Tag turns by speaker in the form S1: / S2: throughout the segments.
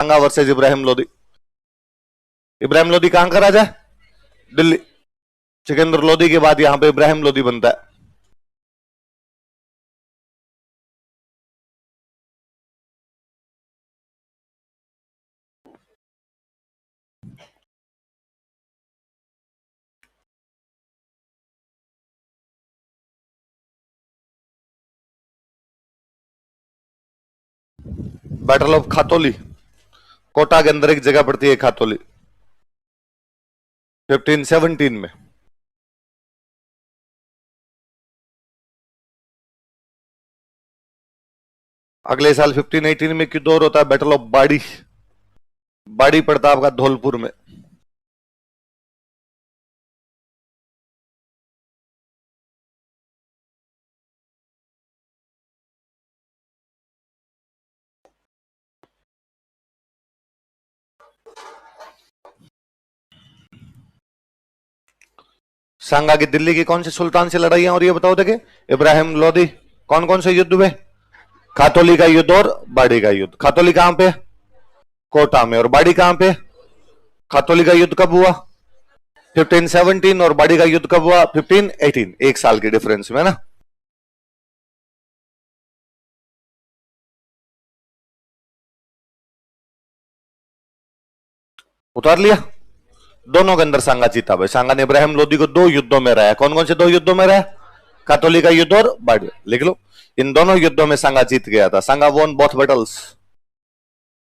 S1: सांगा versus Ibrahim Lodi. Ibrahim Lodi कहां का राजा है? दिल्ली। सिकंदर लोदी के बाद यहां पे इब्राहिम लोदी बनता है। बैटल ऑफ खातोली, कोटा के अंदर एक जगह पड़ती है खातोली, 1517 में। अगले साल 1518 में क्यों दौर होता है? बैटल ऑफ बाड़ी, बाड़ी पड़ता है आपका धौलपुर में। सांगा की दिल्ली की कौन से सुल्तान से लड़ाइयां और ये बताओ देखे? इब्राहिम लोदी। कौन कौन से युद्ध हुए? खातोली का युद्ध और बाड़ी का युद्ध। खातोली कहां पे? कोटा में। और बाड़ी कहां पे? खातोली का युद्ध कब हुआ? 1517। और बाड़ी का युद्ध कब हुआ? 1518। एक साल के डिफरेंस में ना। उतार लिया। दोनों के अंदर सांगा जीता भाई। सांगा ने इब्राहिम लोदी को 2 युद्धों में रहा। कौन कौन से 2 युद्धों में रहा? खातोली का युद्ध और बाड़ी। लिख लो, इन दोनों युद्धों में सांगा जीत गया था। सांगा वॉन बोथ बैटल्स।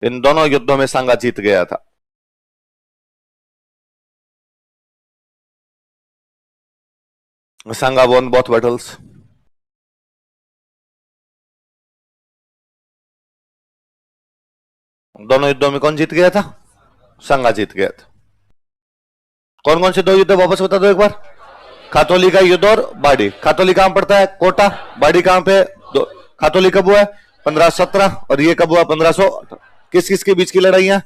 S1: इन दोनों युद्धों में सांगा जीत गया था। सांगा वॉन बोथ बैटल्स। दोनों युद्धों में कौन जीत गया था? सांगा जीत गया था। कौन कौन से 2 युद्ध वापस बता दो एक बार? खातोली का युद्ध और बाड़ी। खातोली कहां पड़ता है? कोटा। बाड़ी कहां पे? खातोली कब हुआ है? 1517। और ये कब हुआ? 1518। किस किस के बीच की लड़ाइयां?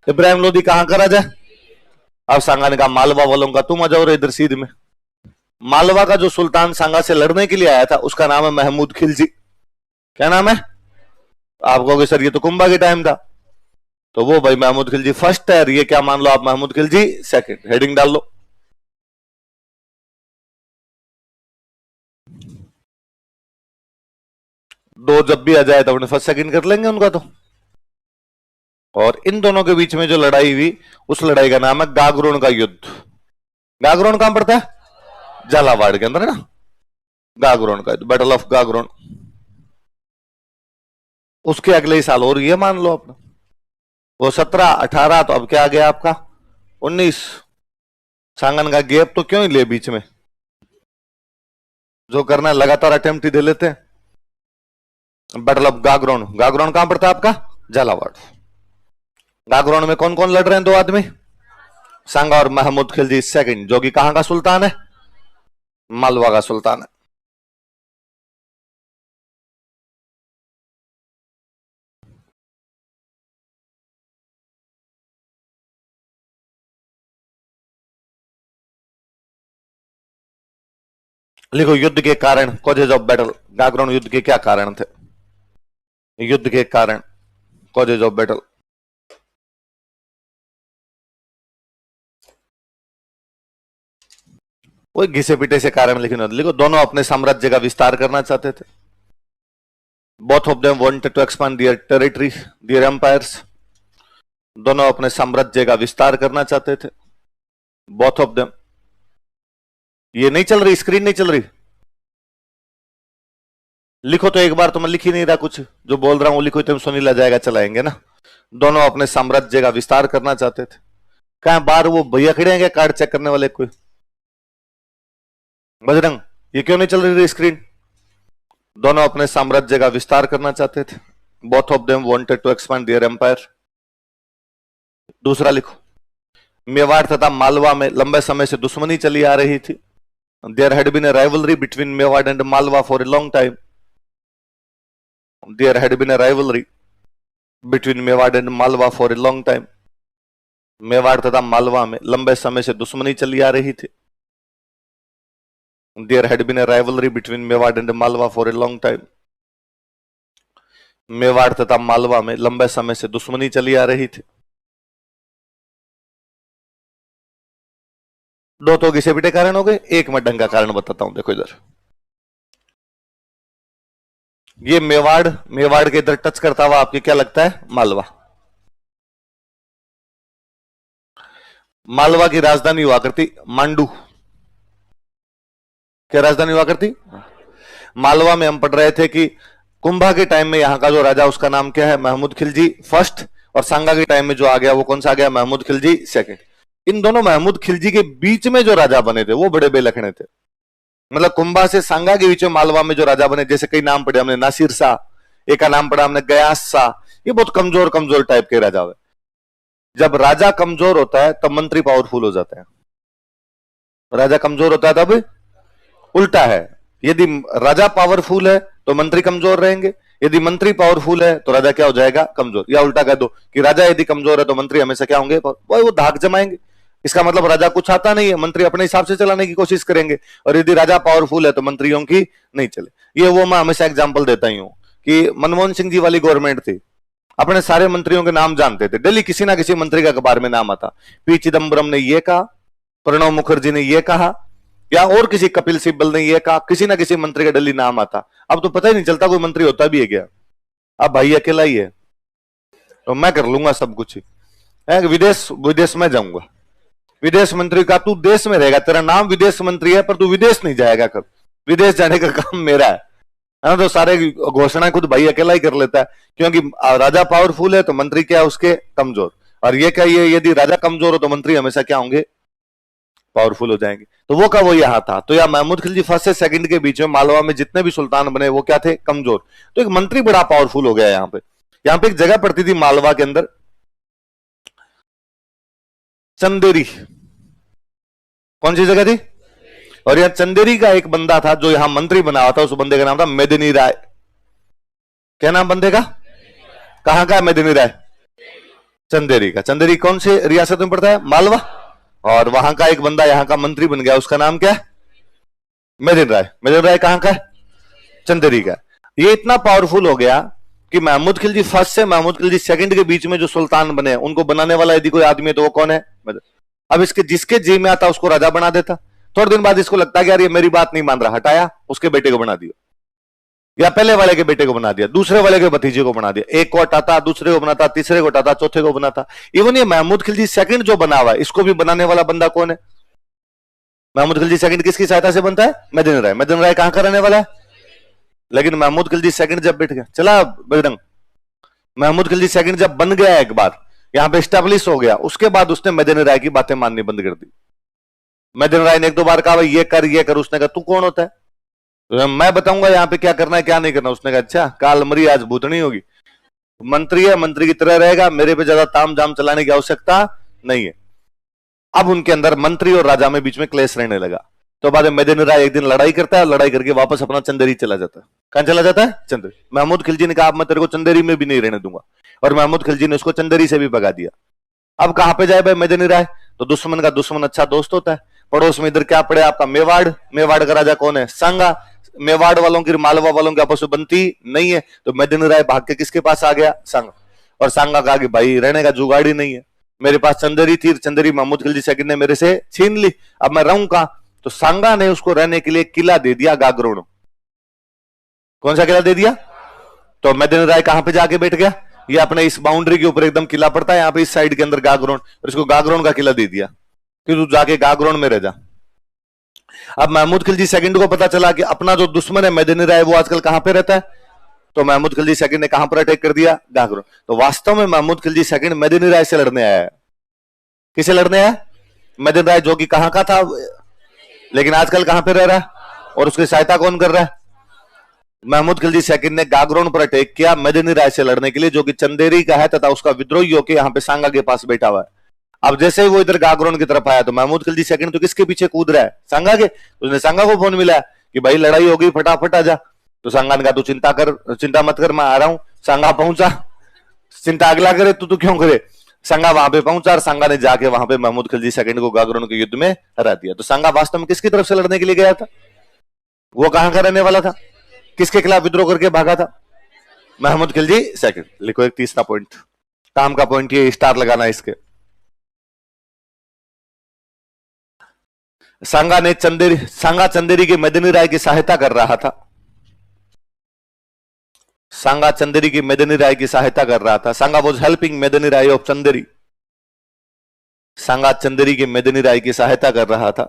S1: इब्राहिम लोदी कहां का राजा? अब सांगा ने कहा मालवा वालों का, तुम आ जाओ इधर सीध में। मालवा का जो सुल्तान सांगा से लड़ने के लिए आया था उसका नाम है महमूद खिलजी। क्या नाम है? आप कहोगे सर ये तो कुंभा के टाइम था। तो वो भाई महमूद खिलजी फर्स्ट है, ये क्या मान लो आप, महमूद खिलजी सेकंड। हेडिंग डाल लो। दो जब भी आ जाए तो अपने फर्स्ट सेकंड कर लेंगे उनका तो। और इन दोनों के बीच में जो लड़ाई हुई उस लड़ाई का नाम है गागरोन का युद्ध। गागरोन कहां पड़ता है? झालावाड़ के अंदर है ना। गागरोन का युद्ध, बैटल ऑफ गागरोन। उसके अगले ही साल और ये मान लो अपना, वो 17, 18, तो अब क्या आ गया आपका 19। सांगन का गैप तो क्यों ही ले बीच में, जो करना है लगातार अटेम्प्ट ही दे लेते हैं। Battle of Gagron. गागरोन कहां पड़ता है आपका? झालावाड़। गागरोन में कौन कौन लड़ रहे हैं? 2 आदमी, सांगा और महमूद खिलजी सेकंड, जो कि कहां का सुल्तान है? मालवा का सुल्तान है। लिखो युद्ध के कारण, कॉजेज ऑफ बैटल। गागरोन युद्ध के क्या कारण थे? युद्ध के कारण, कॉजेज ऑफ बैटल। वो घिसे पीटे से कारण लिखना। लिखो दोनों अपने साम्राज्य का विस्तार करना चाहते थे। Both of them wanted to expand their territory, their empires. दोनों अपने साम्राज्य का विस्तार करना चाहते थे। Both of them. ये नहीं चल रही, स्क्रीन नहीं चल रही। लिखो तो एक बार, तो मैं लिख ही नहीं रहा कुछ, जो बोल रहा हूं लिखो, तुम सुनीला जाएगा चलाएंगे ना। दोनों अपने साम्राज्य का विस्तार करना चाहते थे। कहां बाहर वो भैया खड़े हैं क्या कार्ड चेक करने वाले? कोई बजरंग, ये क्यों नहीं चल रही स्क्रीन? दोनों अपने साम्राज्य का विस्तार करना चाहते थे। Both of them wanted to expand their empire. दूसरा लिखो, मेवाड़ तथा मालवा में लंबे समय से दुश्मनी चली आ रही थी। There had been a rivalry between Mewar and Malwa for a long time. There had been a rivalry between Mewar and Malwa for a long time. Mewar तथा मालवा में लंबे समय से दुश्मनी चली आ रही थी। There had been a rivalry between Mewad and Malwa for a long time. Mewar तथा मालवा में लंबे समय से दुश्मनी चली आ रही थी। दो तो घिसे पिटे कारण हो गए, एक मैं ढंग का कारण बताता हूं। देखो इधर, ये मेवाड़, मेवाड़ के इधर टच करता हुआ आपको क्या लगता है? मालवा। मालवा की राजधानी हुआ करती मांडू। क्या राजधानी हुआ करती? मालवा में हम पढ़ रहे थे कि कुंभा के टाइम में यहां का जो राजा, उसका नाम क्या है? महमूद खिलजी फर्स्ट। और सांगा के टाइम में जो आ गया वो कौन सा आ गया? महमूद खिलजी सेकंड। इन दोनों महमूद खिलजी के बीच में जो राजा बने थे वो बड़े बेलखने थे। मतलब कुंभा से सांगा के बीच में मालवा में जो राजा बने, जैसे कई नाम पढ़े हमने, नासिर शाह, एक का नाम पढ़ा हमने गयास शाह, ये बहुत कमजोर कमजोर टाइप के राजा हुए। जब राजा कमजोर होता है तब मंत्री पावरफुल हो जाते हैं। राजा कमजोर होता है तब उल्टा है। यदि राजा पावरफुल है तो मंत्री कमजोर रहेंगे, यदि मंत्री पावरफुल है तो राजा क्या हो जाएगा? कमजोर। या उल्टा कह दो कि राजा यदि कमजोर है तो मंत्री हमेशा क्या होंगे? वो धाक जमाएंगे। इसका मतलब राजा कुछ आता नहीं है, मंत्री अपने हिसाब से चलाने की कोशिश करेंगे। और यदि राजा पावरफुल है तो मंत्रियों की नहीं चले। ये वो मैं हमेशा एग्जाम्पल देता ही हूं कि मनमोहन सिंह जी वाली गवर्नमेंट थी, अपने सारे मंत्रियों के नाम जानते थे। डेली किसी ना किसी मंत्री का अखबार में नाम आता। पी चिदम्बरम ने यह कहा, प्रणब मुखर्जी ने यह कहा, या और किसी कपिल सिब्बल ने यह कहा, किसी ना किसी मंत्री का डेली नाम आता। अब तो पता ही नहीं चलता कोई मंत्री होता भी है क्या। अब भाई अकेला ही है तो मैं कर लूंगा सब कुछ। विदेश विदेश में जाऊंगा, विदेश मंत्री का तू देश में रहेगा, तेरा नाम विदेश मंत्री है पर तू विदेश नहीं जाएगा। कर विदेश जाने का काम मेरा है ना। तो सारे घोषणा खुद भाई अकेला ही कर लेता है, क्योंकि राजा पावरफुल है तो मंत्री क्या है उसके? कमजोर। और ये क्या, ये यदि राजा कमजोर हो तो मंत्री हमेशा क्या होंगे? पावरफुल हो जाएंगे। तो वो का वो यहां था। तो या महमूद खिलजी फर्स्ट से सेकंड के बीच में मालवा में जितने भी सुल्तान बने वो क्या थे? कमजोर। तो एक मंत्री बड़ा पावरफुल हो गया यहां पे। यहां पे एक जगह पड़ती थी मालवा के अंदर, चंदेरी। कौन सी जगह थी? और यहां चंदेरी का एक बंदा था जो यहां मंत्री बना हुआ था। उस बंदे का नाम था मेदिनी राय। क्या नाम बंदे का? कहां का है मेदिनी राय? चंदेरी का। चंदेरी कौन से रियासत में पड़ता है? मालवा। और वहां का एक बंदा यहां का मंत्री बन गया, उसका नाम क्या है? मेदिनी राय। मेदिनी राय कहां का है? चंदेरी का। ये इतना पावरफुल हो गया कि महमूद खिलजी फर्स्ट से महमूद खिलजी सेकंड के बीच में जो सुल्तान बने उनको बनाने वाला यदि कोई आदमी है तो वो कौन है? अब इसके जिसके जी में आता उसको राजा बना देता। थोड़े दिन बाद इसको लगता है कि यार ये मेरी बात नहीं मान रहा, हटाया, उसके बेटे को बना दिया, या पहले वाले के बेटे को बना दिया, दूसरे वाले के भतीजे को बना दिया। एक को हटाता, दूसरे को बनाता, तीसरे को हटाता, चौथे को बनाता। इवन ये महमूद खिलजी सेकंड जो बना हुआ है इसको भी बनाने वाला बंदा कौन है? महमूद खिलजी सेकंड किसकी सहायता से बनता है? मेदिनी राय। मेदिनी राय कहां का रहने वाला है? लेकिन महमूद खिलजी सेकंड जब बैठ गया, चला बजरंग, महमूद खिलजी सेकंड जब बन गया एक बार, यहां पे स्टैब्लिश हो गया, उसके बाद उसने मेदिनी राय की बातें माननी बंद कर दी। मेदिनी राय ने एक दो बार कहा भाई ये कर, उसने कहा तू कौन होता है? तो मैं बताऊंगा यहाँ पे क्या करना है क्या नहीं करना। उसने कहा अच्छा, काल मरी आज भूतनी होगी। मंत्री है, मंत्री की तरह रहेगा, मेरे पे ज्यादा ताम जाम चलाने की आवश्यकता नहीं है। अब उनके अंदर मंत्री और राजा में बीच में क्लेश रहने लगा। तो बाद में मेदिनी राय एक दिन लड़ाई करता है, लड़ाई करके वापस अपना चंदेरी चला जाता है। कहां चला जाता है? चंदेरी। महमूद खिलजी ने कहा अब मैं तेरे को चंदेरी में भी नहीं रहने दूंगा, और महमूद खिलजी ने उसको चंदेरी से भी भगा दिया। अब कहां पे जाए भाई मेदिनी राय? तो दुश्मन का दुश्मन अच्छा दोस्त होता है। पड़ोस में इधर क्या पड़े आपका? मेवाड़। मेवाड़ का राजा कौन है? सांगा। मेवाड़ वालों की मालवा वालों की आपस में बनती नहीं है, तो मेदिनी राय भाग के किसके पास आ गया? सांगा। और सांगा कहा कि भाई रहने का जुगाड़ ही नहीं है, मेरे पास चंदेरी थी, चंदेरी महमूद खिलजी सेकंड ने मेरे से छीन ली, अब मैं रहूं कहां? तो सांगा ने उसको रहने के लिए किला दे दिया गागरोन। कौन सा किला दे दिया? तो मेदिनी राय कहां पे जाके बैठ गया? ये अपने इस बाउंड्री के ऊपर एकदम किला पड़ता है, यहाँ पे इस साइड के अंदर गागरोन, और इसको गागरोन का किला दे दिया कि तू जाके गागरोन में रह जा। अब महमूद खिलजी सेकंड को पता चला कि अपना जो दुश्मन है मेदिनी राय वो आजकल कहां पे रहता है, तो महमूद खिलजी सेकंड ने कहां पर अटैक कर दिया? गागरोन। तो वास्तव में महमूद खिलजी सेकंड मेदिनी राय से लड़ने आया है। किसे लड़ने आया? मेदिनी राय, जो कि कहां का था लेकिन आजकल कहां पे रह रहा है, और उसकी सहायता कौन कर रहा है? महमूद खिलजी सेकंड ने गागरोन पर अटैक किया मेदिनी राय से लड़ने के लिए, जो कि चंदेरी का है तथा उसका विद्रोही होकर यहां पे सांगा के पास बैठा हुआ है। अब जैसे ही वो इधर गागरोन की तरफ आया तो महमूद खिलजी सेकंड तो किसके पीछे कूद रहा है? सांगा के। उसने सांगा को फोन मिला कि भाई लड़ाई हो गई, फटाफट आ जा। तो सांगा ने कहा तू चिंता मत कर, मैं आ रहा हूं। सांगा पहुंचा, चिंता अगला करे तू क्यों करे। सांगा वहां पे पहुंचा और सांगा ने जाके वहां पे महमूद खिलजी सेकंड को गागरोन के युद्ध में हरा दिया। तो सांगा वास्तव में किसकी तरफ से लड़ने के लिए गया था? वो कहां का रहने वाला था? किसके खिलाफ विद्रोह करके भागा था? महमूद खिलजी सेकंड। लिखो एक तीसरा पॉइंट, काम का पॉइंट ये स्टार लगाना है इसके। सांगा चंदेरी की मदनी राय की सहायता कर रहा था। सांगा चंदेरी की मदनी राय की सहायता कर रहा था। Sanga was helping Medini Rai of Chanderi. Sanga Chanderi की मदनी राय की सहायता कर रहा था।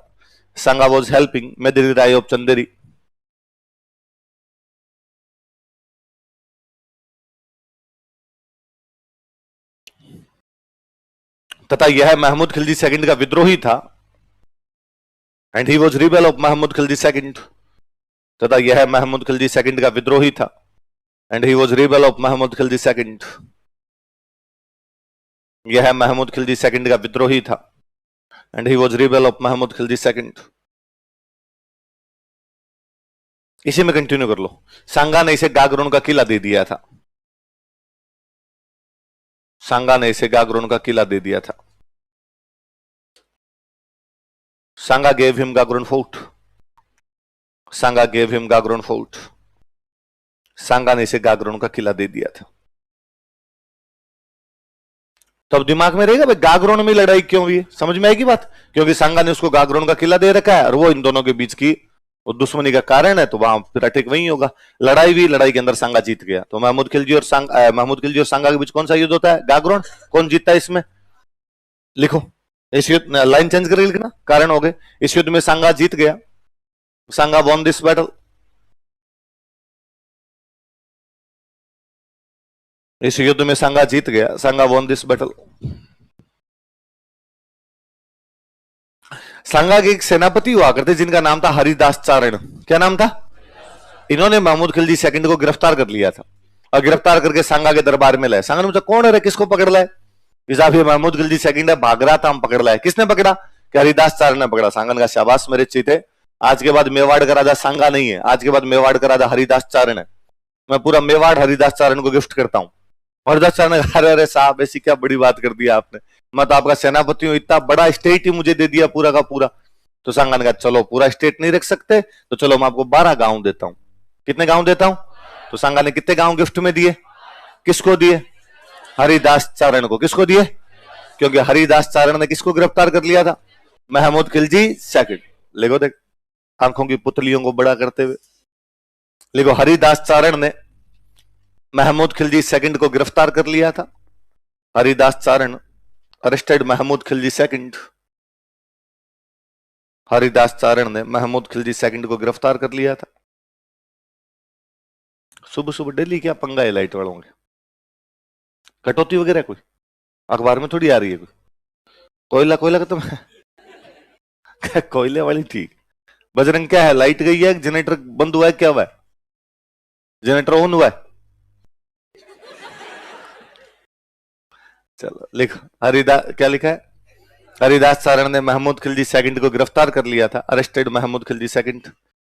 S1: Sanga was helping Medini Rai of Chanderi. तथा यह महमूद खिलजी सेकंड का विद्रोही था। And he was rebel of Mahmud Khilji second. तथा यह महमूद खिलजी सेकंड का विद्रोही था। And he was rebel of Mahmud Khilji second. यह महमूद खिलजी सेकंड का विद्रोही था। And he was rebel of Mahmud Khilji second. इसी में कंटिन्यू कर लो। सांगा ने इसे गागरोन का किला दे दिया था। सांगा ने इसे गागरोन का किला दे दिया था। Sanga gave him Gagron fort. सांगा गेव हिम गागरोन फोर्ट। सांगा ने इसे गागरोन का किला दे दिया था। तो अब दिमाग में रहेगा भाई गागरोन में लड़ाई क्यों हुई है, समझ में आएगी बात। क्योंकि सांगा ने उसको गागरोन का किला दे रखा है और वो इन दोनों के बीच की वो दुश्मनी का कारण है, तो वहां फिर अटैक वही होगा। लड़ाई हुई, लड़ाई के अंदर सांगा जीत गया। तो महमूद खिलजी और सांगा के बीच कौन सा युद्ध होता है? गागरोन। कौन जीतता है इसमें? लिखो इस युद्ध, लाइन चेंज करके लिखना, कारण हो गए। इस युद्ध में सांगा जीत गया। सांगा वॉन दिस बैटल। इस युद्ध में सांगा जीत गया। सांगा वॉन दिस बैटल। सांगा के एक सेनापति हुआ करते जिनका नाम था हरिदास चारण। क्या नाम था? इन्होंने महमूद खिलजी सेकंड को गिरफ्तार कर लिया था और गिरफ्तार करके सांगा के दरबार में लाए। सांगा ने पूछा कौन है रे, किसको पकड़ लाए? ये महमूद खिलजी सेकंड है, भाग रहा था, हम पकड़ लाए। किसने पकड़ा? कि हरिदास चारण ने पकड़ा। सांगा ने कहा शाबाश मेरे चीते, आज के बाद मेवाड़ का राजा सांगा नहीं है, आज के बाद मेवाड़ का राजा हरिदास चारण है। मैं पूरा मेवाड़ हरिदास चारण को गिफ्ट करता हूं। हरिदास चारण ने कहा अरे साहब ऐसी क्या बड़ी बात कर दी आपने, मैं तो आपका सेनापति हूं, इतना बड़ा स्टेट ही मुझे दे दिया पूरा का पूरा। तो सांगा ने कहा चलो पूरा स्टेट नहीं रख सकते तो चलो मैं आपको 12 गांव देता हूं। कितने गांव देता हूं? तो सांगा ने कितने गांव गिफ्ट में दिए? किसको दिए? हरिदास चारण को। किसको दिए? क्योंकि हरिदास चारण ने किसको गिरफ्तार कर लिया था? महमूद खिलजी सेकंड। लिखो देख आंखों की पुतलियों को बड़ा करते हुए लिखो, हरिदास चारण ने महमूद खिलजी सेकंड को गिरफ्तार कर लिया था। हरिदास चारण अरेस्टेड महमूद खिलजी सेकंड। हरिदास चारण ने महमूद खिलजी सेकंड को गिरफ्तार कर लिया था। सुबह सुबह डेली क्या पंगा है लाइट वालों के? कटौती वगैरह कोई अखबार में थोड़ी आ रही है कोई? कोयला कोयला का तो कोयले वाली ठीक। बजरंग क्या है, लाइट गई है, जनरेटर बंद हुआ है, क्या हुआ है? जनरेटर ऑन हुआ है। चलो लिखो हरिदास, क्या लिखा है? हरिदास चारण ने महमूद खिलजी सेकंड को गिरफ्तार कर लिया था। Arrested Mahmud Khilji second.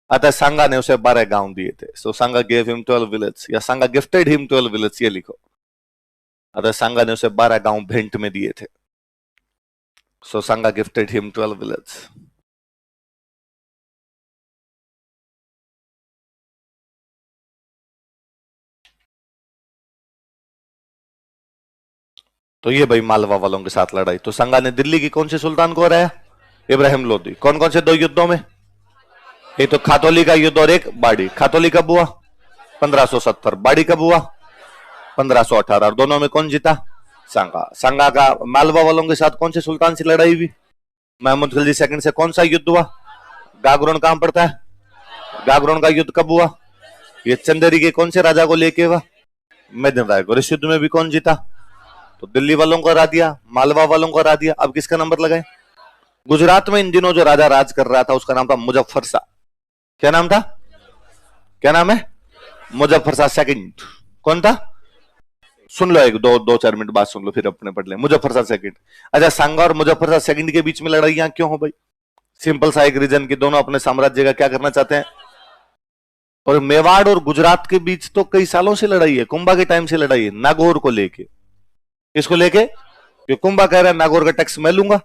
S1: अतः सांगा ने उसे 12 गांव दिए थे। So Sanga gave him 12 village, या सांगा गिफ्टेड हिम 12 विलेज, ये लिखो। अतः सांगा ने उसे 12 गांव भेंट में दिए थे। सो सांगा गिफ्टेड हिम 12 विलेज। तो ये भाई मालवा वालों के साथ लड़ाई। तो सांगा ने दिल्ली की कौन से सुल्तान को हराया? इब्राहिम लोदी। कौन कौन से 2 युद्धों में? एक तो खातौली का युद्ध और एक बाड़ी। खातौली कब हुआ? 1570। बाड़ी कब हुआ? 1518। और दोनों में कौन जीता? सांगा। सांगा का मालवा वालों के साथ कौन से सुल्तान से लड़ाई हुई? महमूद खिलजी सेकंड से। कौन सा युद्ध हुआ? गागरोन कहां पड़ता है? गागरोन का युद्ध कब हुआ? ये चंदेरी के कौन से राजा को लेके हुआ? मदन राय को। इस युद्ध में भी कौन जीता? तो दिल्ली वालों को हरा दिया, मालवा वालों को हरा दिया। अब किसका नंबर लगाए? गुजरात में इन दिनों जो राजा राज कर रहा था उसका नाम था मुजफ्फर शाह। क्या नाम था? क्या नाम है? मुजफ्फर शाह सेकंड। कौन था? सुन लो, एक दो 4 मिनट बाद सुन लो, फिर अपने पढ़ ले। मुजफ्फर शाह सेकंड। अच्छा, सांगा और मुजफ्फर शाह सेकंड के बीच में लड़ाइयां क्यों हो भाई? सिंपल सा एक रीजन कि दोनों अपने साम्राज्य का क्या करना चाहते हैं। और मेवाड़ और गुजरात के बीच तो कई सालों से लड़ाई है, कुंभा के टाइम से लड़ाई है, नागौर को लेके। किसको लेके? कि कुंभा कह रहा है नागौर का टैक्स मैं लूंगा,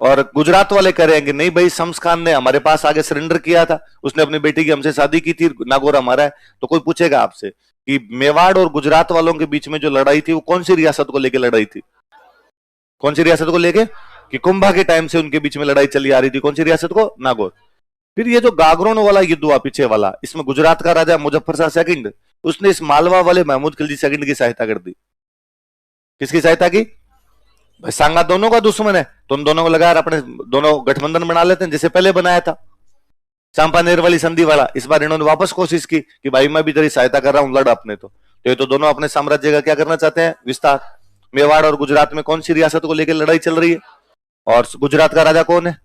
S1: और गुजरात वाले कह रहे हैं कि नहीं भाई, शम्स खान ने हमारे पास आगे सरेंडर किया था, उसने अपनी बेटी की हमसे शादी की थी, नागौर हमारा है। तो कोई पूछेगा आपसे कि मेवाड़ और गुजरात वालों के बीच में जो लड़ाई थी वो कौन सी रियासत को लेकर लड़ाई थी? कौन सी रियासत को लेके? कि कुंभा के टाइम से उनके बीच में लड़ाई चली आ रही थी, कौन सी रियासत को? नागौर। फिर ये जो गागरोन वाला युद्ध हुआ पीछे वाला, इसमें गुजरात का राजा मुजफ्फर शाह सेकंड, उसने इस मालवा वाले महमूद खिलजी सेकंड की सहायता कर दी। किसकी सहायता की? भाई सांगा दोनों का दुश्मन है, तो उन दोनों को लगा अपने दोनों गठबंधन बना लेते हैं, जैसे पहले बनाया था चांपानेर वाली संधि वाला। इस बार इन्होंने वापस कोशिश की कि भाई मैं भी तेरी सहायता कर रहा हूं, लड़ अपने। तो ये तो दोनों अपने साम्राज्य का क्या करना चाहते हैं? विस्तार। मेवाड़ और गुजरात में कौन सी रियासत को लेकर लड़ाई चल रही है? और गुजरात का राजा कौन है?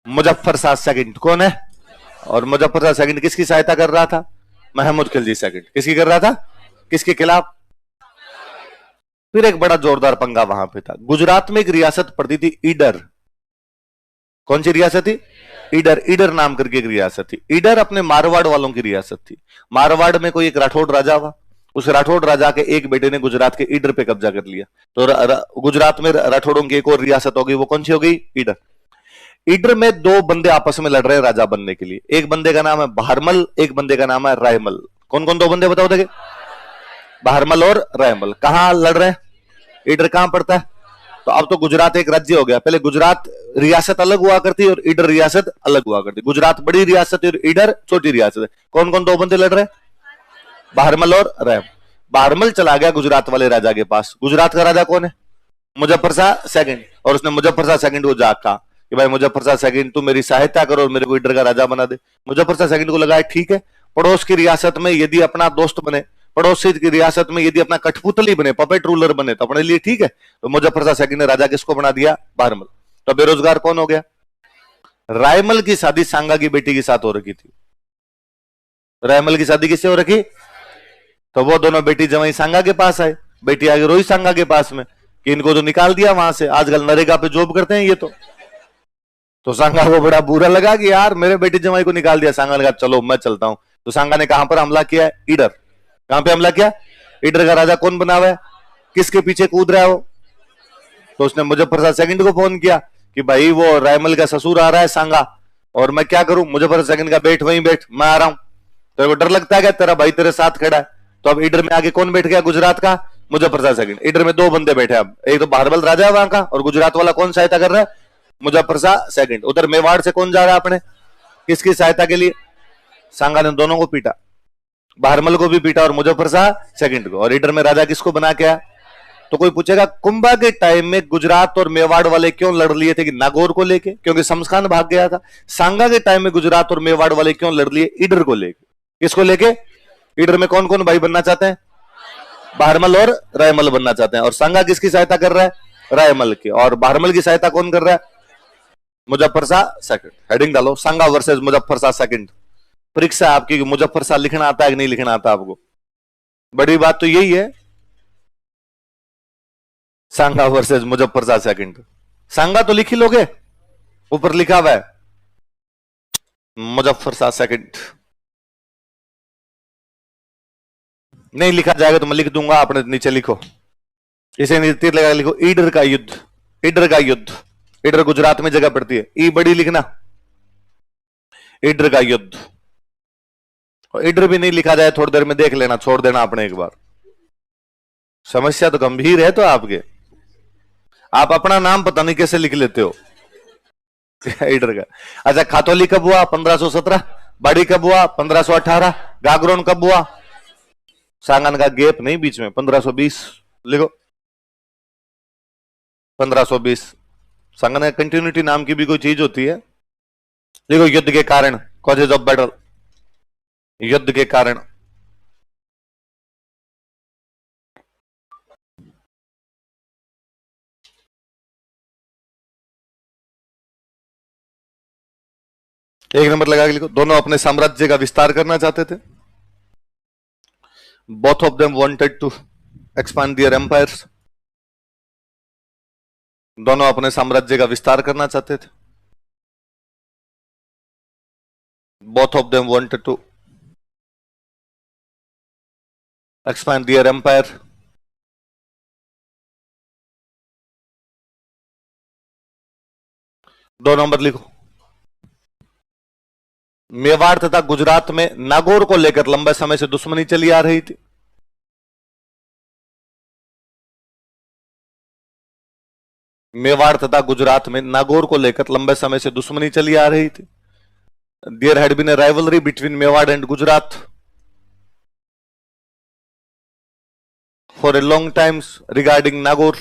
S1: मुजफ्फर शाह सेकंड। कौन है? और मुजफ्फर शाह सेकंड किसकी सहायता कर रहा था? महमूद खिलजी सेकंड। किसकी कर रहा था? किसके खिलाफ? फिर एक बड़ा जोरदार पंगा वहां पे था। गुजरात में एक रियासत पड़ती थी ईडर। कौन सी रियासत थी? ईडर। ईडर नाम करके एक रियासत थी। ईडर अपने मारवाड़ वालों की रियासत थी। मारवाड़ में कोई एक राठौड़ राजा हुआ, उस राठौड़ राजा के एक बेटे ने गुजरात के ईडर पे कब्जा कर लिया। तो गुजरात में राठौड़ों की एक और रियासत हो गई, वो कौन सी हो गई? ईडर। ईडर में दो बंदे आपस में लड़ रहे हैं राजा बनने के लिए। एक बंदे का नाम है बहारमल, एक बंदे का नाम है रायमल। कौन कौन दो बंदे बताओ? देखे, बहारमल और रायमल। कहां लड़ रहे हैं? ईडर कहां पड़ता है? तो अब तो गुजरात एक राज्य हो गया। पहले गुजरात रियासत अलग हुआ करती और ईडर रियासत अलग हुआ करती। गुजरात बड़ी रियासत है और ईडर छोटी रियासत है। कौन कौन दो बंदे लड़ रहे हैं? बहारमल और रायमल। बहारमल चला गया गुजरात वाले राजा के पास। गुजरात का राजा कौन है? मुजफ्फर शाह सेकंड। और उसने मुजफ्फर शाह सेकंड को जाग कहा कि भाई मुजफ्फर शाह सेकंड तू मेरी सहायता करो और मेरे को ईडर का राजा बना दे। मुजफ्फर शाह सेकंड को लगा ठीक है, पड़ोस की रियासत में यदि अपना दोस्त बने, पड़ोसी की रियासत में यदि अपना कठपुतली बने, पपेट रूलर बने, तो अपने लिए ठीक है। तो मुजफ्फर शाह सेकंड ने राजा किसको बना दिया? बहारमल। तो बेरोजगार कौन हो गया? रायमल की शादी सांगा की बेटी के साथ हो रखी थी। रायमल की शादी किससे हो रखी? तो वो दोनों बेटी जवाई सांगा के पास आए। बेटी आगे रोई सांगा के पास में कि इनको तो निकाल दिया वहां से, आजकल नरेगा पे जॉब करते हैं ये तो सांगा को बड़ा बुरा लगा कि यार मेरे बेटी जवाई को निकाल दिया। सांगा ने कहा चलो मैं चलता हूं। तो सांगा ने कहां पर हमला किया है? ईडर। कहां पे हमला किया? ईडर का राजा कौन बना हुआ है? किसके पीछे कूद रहा है वो? तो उसने मुजफ्फर शाह सेकंड को फोन किया कि भाई वो रायमल का ससुर आ रहा है सांगा, और मैं क्या करूं? मुजफ्फर शाह सेकंड का बैठ वहीं बैठ, मैं आ रहा हूं। तो डर लगता है क्या? तेरा भाई तेरे साथ खड़ा है। तो अब ईडर में आगे कौन बैठ गया? गुजरात का मुजफ्फर शाह सेकंड। ईडर में दो बंदे बैठे। अब एक तो बहारमल राजा है वहां का, और गुजरात वाला कौन सहायता कर रहा है? मुजफ्फर शाह सेकंड। उधर मेवाड़ से कौन जा रहा है अपने? किसकी सहायता के लिए? सांगा ने दोनों को पीटा, बहारमल को भी पीटा और मुजफ्फर शाह सेकंड को। और ईडर में राजा किसको बना के आया? तो कोई पूछेगा कुंभा के टाइम में गुजरात और मेवाड़ वाले क्यों लड़ लिए थे? कि नागौर को लेके, क्योंकि शमशान भाग गया था। सांगा के टाइम में गुजरात और मेवाड़ वाले क्यों लड़ लिए? ईडर को लेके। किसको लेके? ईडर में कौन कौन भाई बनना चाहते हैं? बहारमल और रायमल बनना चाहते हैं। और सांगा किसकी सहायता कर रहा है? रायमल की। और बहारमल की सहायता कौन कर रहा है? मुजफ्फर शाह सेकंड। हेडिंग डालो, सांगा वर्सेस मुजफ्फर शाह सेकंड। परीक्षा आपकी, मुजफ्फर शाह लिखना आता है कि नहीं लिखना आता आपको? बड़ी बात तो यही है, सांगा वर्सेस मुजफ्फर शाह सेकंड। सांगा तो लिख ही लोगे, ऊपर लिखा हुआ है मुजफ्फर शाह सेकंड। नहीं लिखा जाएगा तो मैं लिख दूंगा, आपने नीचे लिखो, इसे तीर लगा लिखो, ईडर का युद्ध। ईडर का युद्ध, ईडर गुजरात में जगह पड़ती है, ई बड़ी लिखना, ईडर का युद्ध। और ईडर भी नहीं लिखा जाए थोड़ी देर में देख लेना, छोड़ देना आपने एक बार। समस्या तो गंभीर है तो आपके, आप अपना नाम पता नहीं कैसे लिख लेते हो ईडर का। अच्छा, खातौली कब हुआ? 1517। बाड़ी कब हुआ? 1518। गागरोन कब हुआ? सांगन का गैप नहीं बीच में, 1520 लिखो, 1520। सांगन का कंटिन्यूटी नाम की भी कोई चीज होती है? देखो, युद्ध के कारण, कॉजेज ऑफ बैटल, युद्ध के कारण। एक नंबर लगा के लिखो, दोनों अपने साम्राज्य का विस्तार करना चाहते थे। Both of them wanted to expand their empires. दोनों अपने साम्राज्य का विस्तार करना चाहते थे। Both of them wanted to expand their empire. दो नंबर लिखो, मेवाड़ तथा गुजरात में नागौर को लेकर लंबे समय से दुश्मनी चली आ रही थी। मेवाड़ तथा गुजरात में नागौर को लेकर लंबे समय से दुश्मनी चली आ रही थी। There had been a rivalry between Mewar and Gujarat for a long times regarding Nagaur.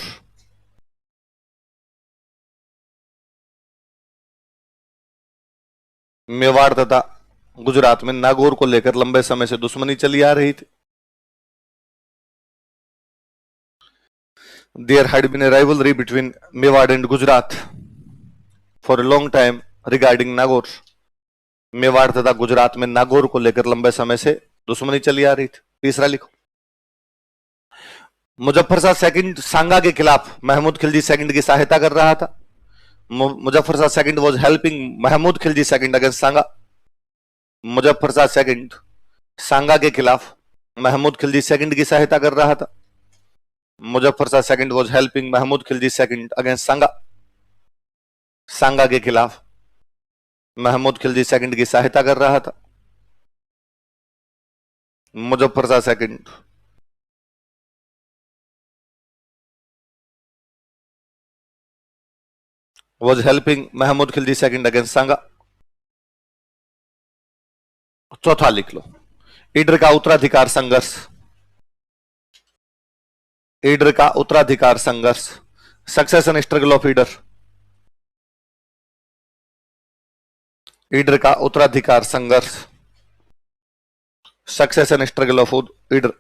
S1: Mewar तथा गुजरात में नागौर को लेकर लंबे समय से दुश्मनी चली आ रही थी। There had been a rivalry between Mewad and Gujarat for a long time regarding Nagaur. Mewar तथा गुजरात में नागौर को लेकर लंबे समय से दुश्मनी चली आ रही थी। तीसरा लिखो, मुजफ्फर शाह सेकंड सांगा के खिलाफ महमूद खिलजी सेकंड की सहायता कर रहा था। Muzaffar Shah second was helping Mahmud Khilji second against Sanga. Muzaffar Shah second Sanga के खिलाफ महमूद खिलजी सेकंड की सहायता कर रहा था। Muzaffar Shah second was helping Mahmud Khilji second against Sanga. Sanga के खिलाफ महमूद खिलजी सेकंड की सहायता कर रहा था। Muzaffar Shah second was helping Mahmud Khilji second against Sanga. चौथा लिख लो, ईडर का उत्तराधिकार संघर्ष। ईडर का उत्तराधिकार संघर्ष, succession struggle of Idar. Idar का उत्तराधिकार संघर्ष, सक्सेशन स्ट्रगल ऑफ ईडर।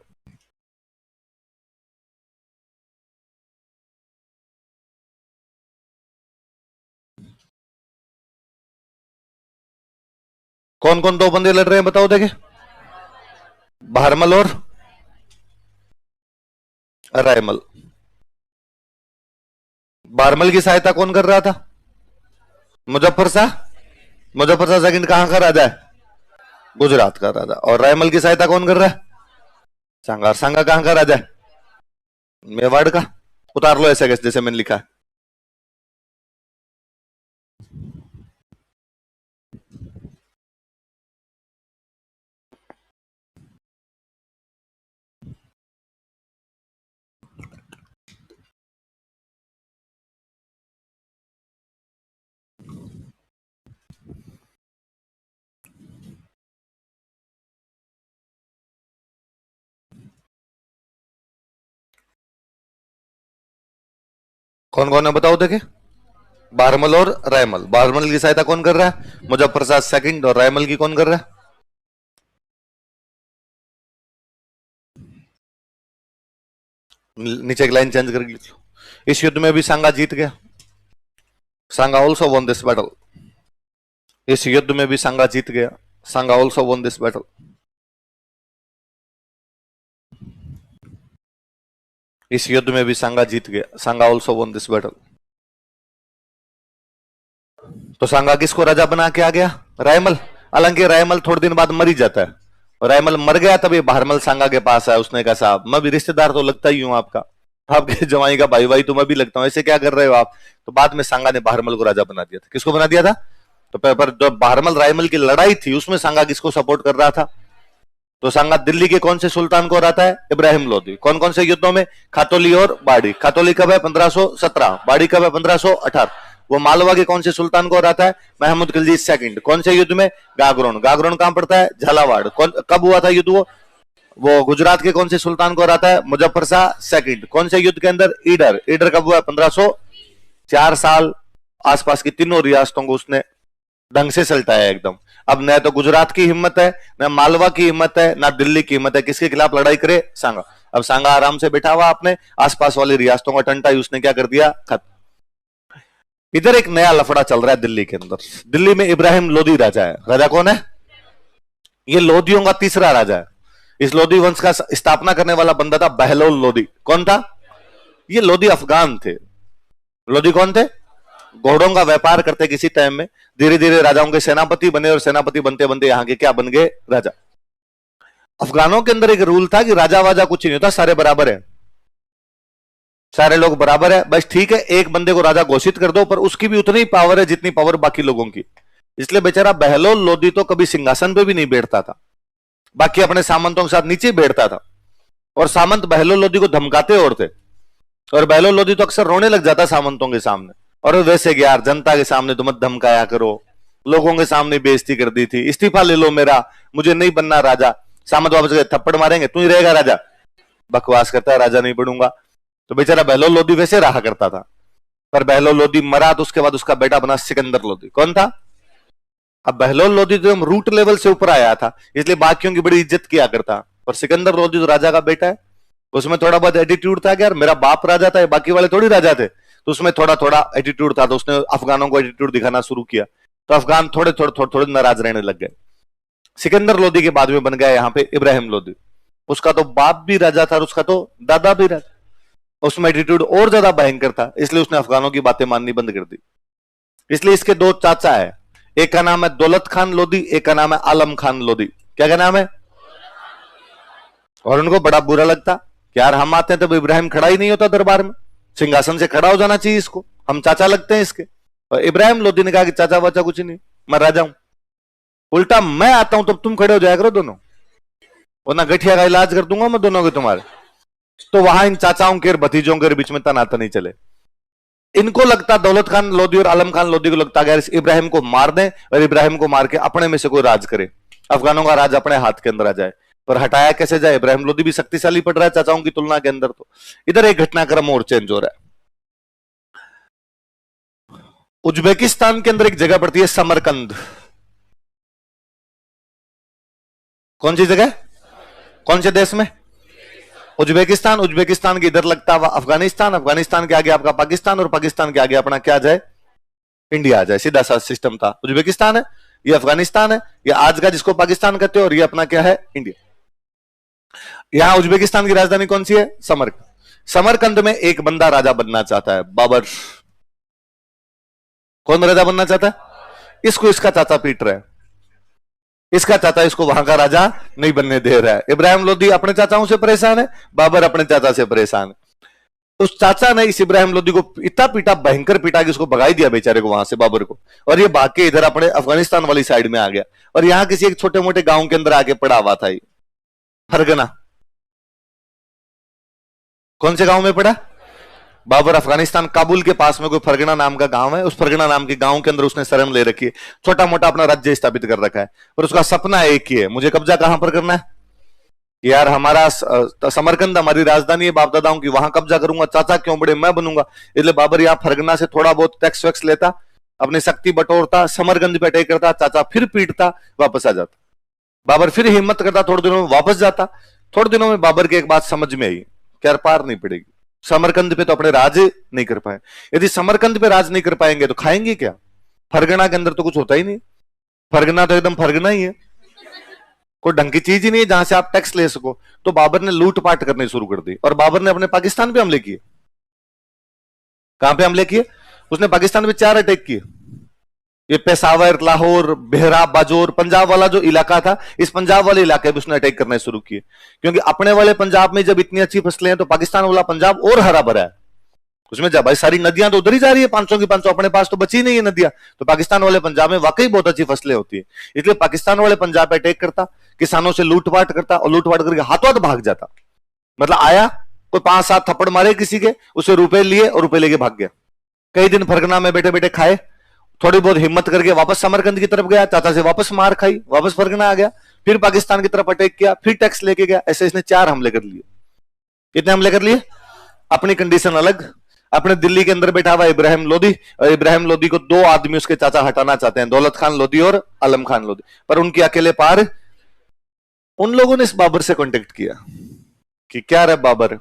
S1: कौन कौन दो बंदे लड़ रहे हैं बताओ देखे, भारमल और रायमल। भारमल की सहायता कौन कर रहा था? मुजफ्फर शाह। मुजफ्फर शाह सेकंड कहां का राजा है? गुजरात का राजा। और रायमल की सहायता कौन कर रहा है? सांगा। सांगा कहां का राजा है? मेवाड़ का। उतार लो ऐसे जैसे मैंने लिखा है। कौन कौन है बताओ देखे, भारमल और रायमल। भारमल की सहायता कौन कर रहा है? मुजफ्फर शाह सेकंड। और रायमल की कौन कर रहा है? नीचे एक लाइन चेंज करके लिख लो। इस युद्ध में भी सांगा जीत गया। सांगा ऑल्सो वन दिस बैटल। इस युद्ध में भी सांगा जीत गया। सांगा ऑल्सो वन दिस बैटल। इस युद्ध में भी सांगा जीत गया। सांगा ऑल्सो वन दिस बैटल। तो सांगा किसको राजा बना के आ गया? रायमल। हालांकि रायमल थोड़े दिन बाद मर ही जाता है। रायमल मर गया तभी भारमल सांगा के पास आया। उसने कहा साहब मैं भी रिश्तेदार तो लगता ही हूं आपका, आपके जवाई का भाई भाई तो मैं भी लगता हूं, ऐसे क्या कर रहे हो आप? तो बाद में सांगा ने भारमल को राजा बना दिया था। किसको बना दिया था? तो पर जो भारमल रायमल की लड़ाई थी उसमें सांगा किसको सपोर्ट कर रहा था? तो सांगा दिल्ली के कौन से सुल्तान को हराता है? इब्राहिम लोदी। कौन कौन से युद्धों में? खातोली और बाड़ी। खातोली कब है? 1517। बाड़ी कब है? 1518। वो मालवा के कौन से सुल्तान को हराता है? महमूद खिलजी सेकंड। कौन से युद्ध में? गागरोन। गागरोन कहां पड़ता है? झालावाड़। कब हुआ था युद्ध? वो गुजरात के कौन से सुल्तान को हराता है? मुजफ्फर शाह सेकंड। कौन से युद्ध के अंदर? ईडर। ईडर कब हुआ? 1504 साल। आसपास की तीनों रियासतों को उसने ढंग से सल्टाया एकदम। अब न तो गुजरात की हिम्मत है, न मालवा की हिम्मत है, न दिल्ली की हिम्मत है। किसके खिलाफ लड़ाई करे? सांगा। अब सांगा आराम से बैठा हुआ, आपने आसपास वाली रियासतों का टंटा ही उसने क्या कर दिया? खत्म। इधर एक नया लफड़ा चल रहा है दिल्ली के अंदर। दिल्ली में इब्राहिम लोदी राजा है। राजा कौन है? ये लोदियों का तीसरा राजा है। इस लोदी वंश का स्थापना करने वाला बंदा था बहलोल लोदी। कौन था? ये लोदी अफगान थे। लोदी कौन थे? घोड़ों का व्यापार करते किसी टाइम में, धीरे धीरे राजाओं के सेनापति बने और सेनापति बनते बनते यहां के क्या बन गए? राजा। अफगानों के अंदर एक रूल था कि राजा वाजा कुछ नहीं होता, सारे बराबर है, सारे लोग बराबर है। बस ठीक है, एक बंदे को राजा घोषित कर दो पर उसकी भी उतनी पावर है जितनी पावर बाकी लोगों की। इसलिए बेचारा बहलोल लोदी तो कभी सिंहासन पे भी नहीं बैठता था, बाकी अपने सामंतों के साथ नीचे बैठता था। और सामंत बहलोल लोदी को धमकाते और थे और बहलोल लोधी तो अक्सर रोने लग जाता सामंतों के सामने, और वैसे कि यार जनता के सामने तो मत धमकाया करो, लोगों के सामने बेइज्जती कर दी थी, इस्तीफा ले लो मेरा, मुझे नहीं बनना राजा। सामंत वापस गए, थप्पड़ मारेंगे, तू ही रहेगा राजा। बकवास करता है, राजा नहीं बनूंगा। तो बेचारा बहलोल लोधी वैसे रहा करता था, पर बहलोल लोधी मरा तो उसके बाद उसका बेटा बना सिकंदर लोधी। कौन था? अब बहलोल लोधी तो रूट लेवल से ऊपर आया था, इसलिए बाकियों की बड़ी इज्जत किया करता, पर सिकंदर लोधी तो राजा का बेटा है, उसमें थोड़ा बहुत एटीट्यूड था कि यार मेरा बाप राजा था, बाकी वाले थोड़ी राजा थे, तो उसमें थोड़ा थोड़ा एटीट्यूड था, तो उसने अफगानों को एटीट्यूड दिखाना शुरू किया, तो अफगान थोड़े थोड़े थोड़े थोड़े नाराज रहने लग गए। सिकंदर लोधी के बाद में बन गया यहाँ पे इब्राहिम लोधी, उसका तो बाप भी राजा था और उसका तो दादा भी राजा, उसमें एटीट्यूड और ज्यादा भयंकर था, इसलिए उसने अफगानों की बातें माननी बंद कर दी। इसलिए इसके दो चाचा है, एक का नाम है दौलत खान लोधी, एक का नाम है आलम खान लोधी। क्या क्या नाम है? और उनको बड़ा बुरा लगता कि यार हम आते हैं तो इब्राहिम खड़ा ही नहीं होता दरबार में, सिंहासन से खड़ा हो जाना चाहिए इसको, हम चाचा लगते हैं इसके। और इब्राहिम लोधी ने कहा कि चाचा वाचा कुछ नहीं, मैं राजा हूं, उल्टा मैं आता हूं तब तुम खड़े हो जाया करो दोनों, वरना गठिया का इलाज कर दूंगा मैं दोनों के तुम्हारे। तो वहां इन चाचाओं के भतीजों के बीच में तनातनी चले। इनको लगता, दौलत खान लोधी और आलम खान लोधी को लगता कि इब्राहिम को मार दें और इब्राहिम को मार के अपने में से कोई राज करे, अफगानों का राज अपने हाथ के अंदर आ जाए। पर हटाया कैसे जाए? इब्राहिम लोधी भी शक्तिशाली पड़ रहा है चाचाओं की तुलना के अंदर। तो इधर एक घटनाक्रम और चेंज हो रहा है। उज्बेकिस्तान के अंदर एक जगह पड़ती है समरकंद। कौन सी जगह? कौन से देश में? उज्बेकिस्तान। उज्बेकिस्तान के इधर लगता हुआ अफगानिस्तान, अफगानिस्तान के आगे आपका पाकिस्तान, और पाकिस्तान के आगे अपना क्या आ जाए? इंडिया आ जाए। सीधा सा सिस्टम था। उज्बेकिस्तान है, ये अफगानिस्तान है, ये आज का जिसको पाकिस्तान कहते हो, और ये अपना क्या है? इंडिया। यहां उज्बेकिस्तान की राजधानी कौन सी है? समरकंद। समरकंद में एक बंदा राजा बनना चाहता है, बाबर। कौन राजा बनना चाहता है? इसको इसका चाचा पीट रहा है, इसका चाचा इसको वहां का राजा नहीं बनने दे रहा है। इब्राहिम लोधी अपने चाचाओं से परेशान है, बाबर अपने चाचा से परेशान है। उस चाचा ने इस इब्राहिम लोधी को इतना पीटा, भयंकर पीटा, कि उसको भगा ही दिया बेचारे को वहां से, बाबर को। और ये भाग के इधर अपने अफगानिस्तान वाली साइड में आ गया, और यहां किसी एक छोटे मोटे गांव के अंदर आके पड़ा हुआ था। ये फरगना। कौन से गांव में पड़ा? बाबर अफगानिस्तान काबुल के पास में कोई फरगना नाम का गांव है, उस फरगना नाम के गांव के अंदर उसने शरण ले रखी है, छोटा मोटा अपना राज्य स्थापित कर रखा है। और उसका सपना एक ही है, मुझे कब्जा कहां पर करना है? यार हमारा समरकंद हमारी राजधानी है बाप दादाओं की, वहां कब्जा करूंगा, चाचा क्यों बड़े मैं बनूंगा। इसलिए बाबर यहाँ फरगना से थोड़ा बहुत टैक्स वैक्स लेता, अपनी शक्ति बटोरता, समरकंद पे अटैक करता, चाचा फिर पीटता, वापस आ जाता। बाबर फिर हिम्मत करता, थोड़े दिनों में वापस जाता। थोड़े दिनों में बाबर की एक बात समझ में आई कि यार पार नहीं पड़ेगी, समरकंद पे तो अपने राज नहीं कर पाए, यदि समरकंद पे राज नहीं कर पाएंगे तो खाएंगे क्या? फरगना के अंदर तो कुछ होता ही नहीं, फरगना तो एकदम फरगना ही है, कोई ढंग की चीज ही नहीं है जहां से आप टैक्स ले सको। तो बाबर ने लूटपाट करनी शुरू कर दी, और बाबर ने अपने पाकिस्तान पे हमले किए। कहां पे हमले किए? उसने पाकिस्तान में 4 अटैक किए। ये पेशावर, लाहौर, बेहरा, बाजौर, पंजाब वाला जो इलाका था, इस पंजाब वाले इलाके में उसने अटैक करने शुरू किए। क्योंकि अपने वाले पंजाब में जब इतनी अच्छी फसलें हैं, तो पाकिस्तान वाला पंजाब और हरा भरा है, उसमें जब भाई सारी नदियां तो उधर ही जा रही है, 500 की 500, अपने पास तो बची नहीं है नदियां। तो पाकिस्तान वाले पंजाब में वाकई बहुत अच्छी फसलें होती है, इसलिए पाकिस्तान वाले पंजाब पे अटैक करता, किसानों से लूटपाट करता, और लूटपाट करके हाथों हाथ भाग जाता। मतलब आया, कोई 5-7 थप्पड़ मारे किसी के, उसे रुपए लिए और रुपए लेके भाग गया। कई दिन फरगना में बैठे बैठे खाए, थोड़ी बहुत हिम्मत करके वापस समरकंद की तरफ गया, चाचा से वापस मार खाई, वापस फरगना आ गया, फिर पाकिस्तान की तरफ अटैक किया, फिर टैक्स लेके गया। ऐसे इसने 4 हमले कर लिए। कितने हमले कर लिए? अपनी कंडीशन अलग, अपने दिल्ली के अंदर बैठा हुआ इब्राहिम लोधी, और इब्राहिम लोधी को 2 आदमी उसके चाचा हटाना चाहते हैं, दौलत खान लोधी और आलम खान लोधी, पर उनकी अकेले पार। उन लोगों ने इस बाबर से कांटेक्ट किया कि क्या रे बाबर,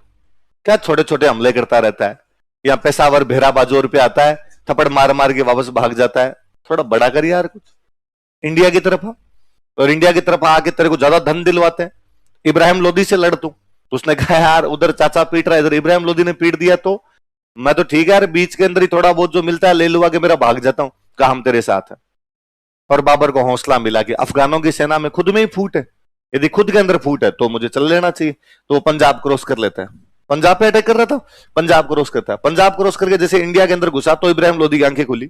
S1: क्या छोटे छोटे हमले करता रहता है, या पेशावर, भेरा, बाजौर पे आता है, थप्पड़ मार मार के वापस भाग जाता है, थोड़ा बड़ा कर यार कुछ, इंडिया की तरफ आ, और इंडिया की तरफ आके तेरे को ज्यादा धन दिलवाते हैं, इब्राहिम लोधी से लड़ तू। तो उसने कहा यार उधर चाचा पीट रहा है, इधर इब्राहिम लोधी ने पीट दिया, तो मैं तो ठीक है यार, बीच के अंदर ही थोड़ा बहुत जो मिलता है ले लुआ के मेरा भाग जाता हूं, कहा हम तेरे साथ है। और बाबर को हौसला मिला कि अफगानों की सेना में खुद में ही फूट है, यदि खुद के अंदर फूट है तो मुझे चल लेना चाहिए। तो वो पंजाब क्रॉस कर लेता है, पंजाब पे अटैक कर रहा था, पंजाब क्रॉस करता है, पंजाब क्रॉस करके जैसे इंडिया के अंदर घुसा, तो इब्राहिम लोधी की आंखें खुली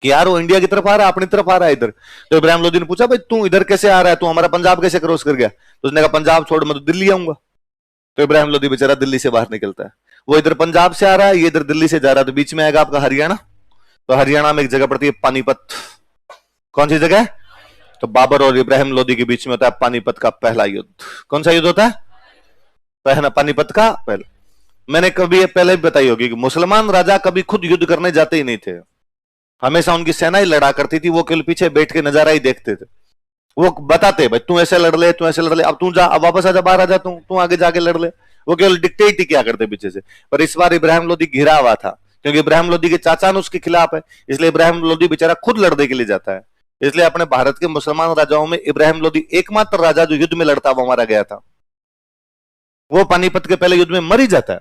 S1: कि यार वो इंडिया की तरफ आ रहा है, अपनी तरफ आ रहा है इधर। तो इब्राहिम लोधी ने पूछा भाई तू इधर कैसे आ रहा है, तू हमारा पंजाब कैसे क्रॉस कर गया? तो उसने कहा पंजाब छोड़ मैं तो दिल्ली आऊंगा। तो इब्राहिम लोधी बेचारा दिल्ली से बाहर निकलता है, वो इधर पंजाब से आ रहा है, ये इधर दिल्ली से जा रहा है, तो बीच में आएगा आपका हरियाणा। तो हरियाणा में एक जगह पड़ती है पानीपत। कौन सी जगह? तो बाबर और इब्राहिम लोदी के बीच में होता है पानीपत का पहला युद्ध। कौन सा युद्ध होता है? पहला पानीपत का पहला। मैंने कभी ये पहले भी बताई होगी कि मुसलमान राजा कभी खुद युद्ध करने जाते ही नहीं थे, हमेशा उनकी सेना ही लड़ा करती थी, वो केवल पीछे बैठ के नजारा ही देखते थे। वो बताते भाई तू ऐसे लड़ ले, तू ऐसे लड़ ले, अब तू जा, अब वापस आजा, बाहर आजा, तू आगे जाके लड़ ले। वो केवल डिक्टेट ही किया करते पीछे से। पर इस बार इब्राहिम लोदी घिरा हुआ था, क्योंकि इब्राहिम लोदी के चाचा ने उसके खिलाफ है, इसलिए इब्राहिम लोदी बेचारा खुद लड़ने के लिए जाता है। इसलिए अपने भारत के मुसलमान राजाओं में इब्राहिम लोदी एकमात्र राजा जो युद्ध में लड़ता हुआ मारा गया था। वो पानीपत के पहले युद्ध में मर ही जाता है।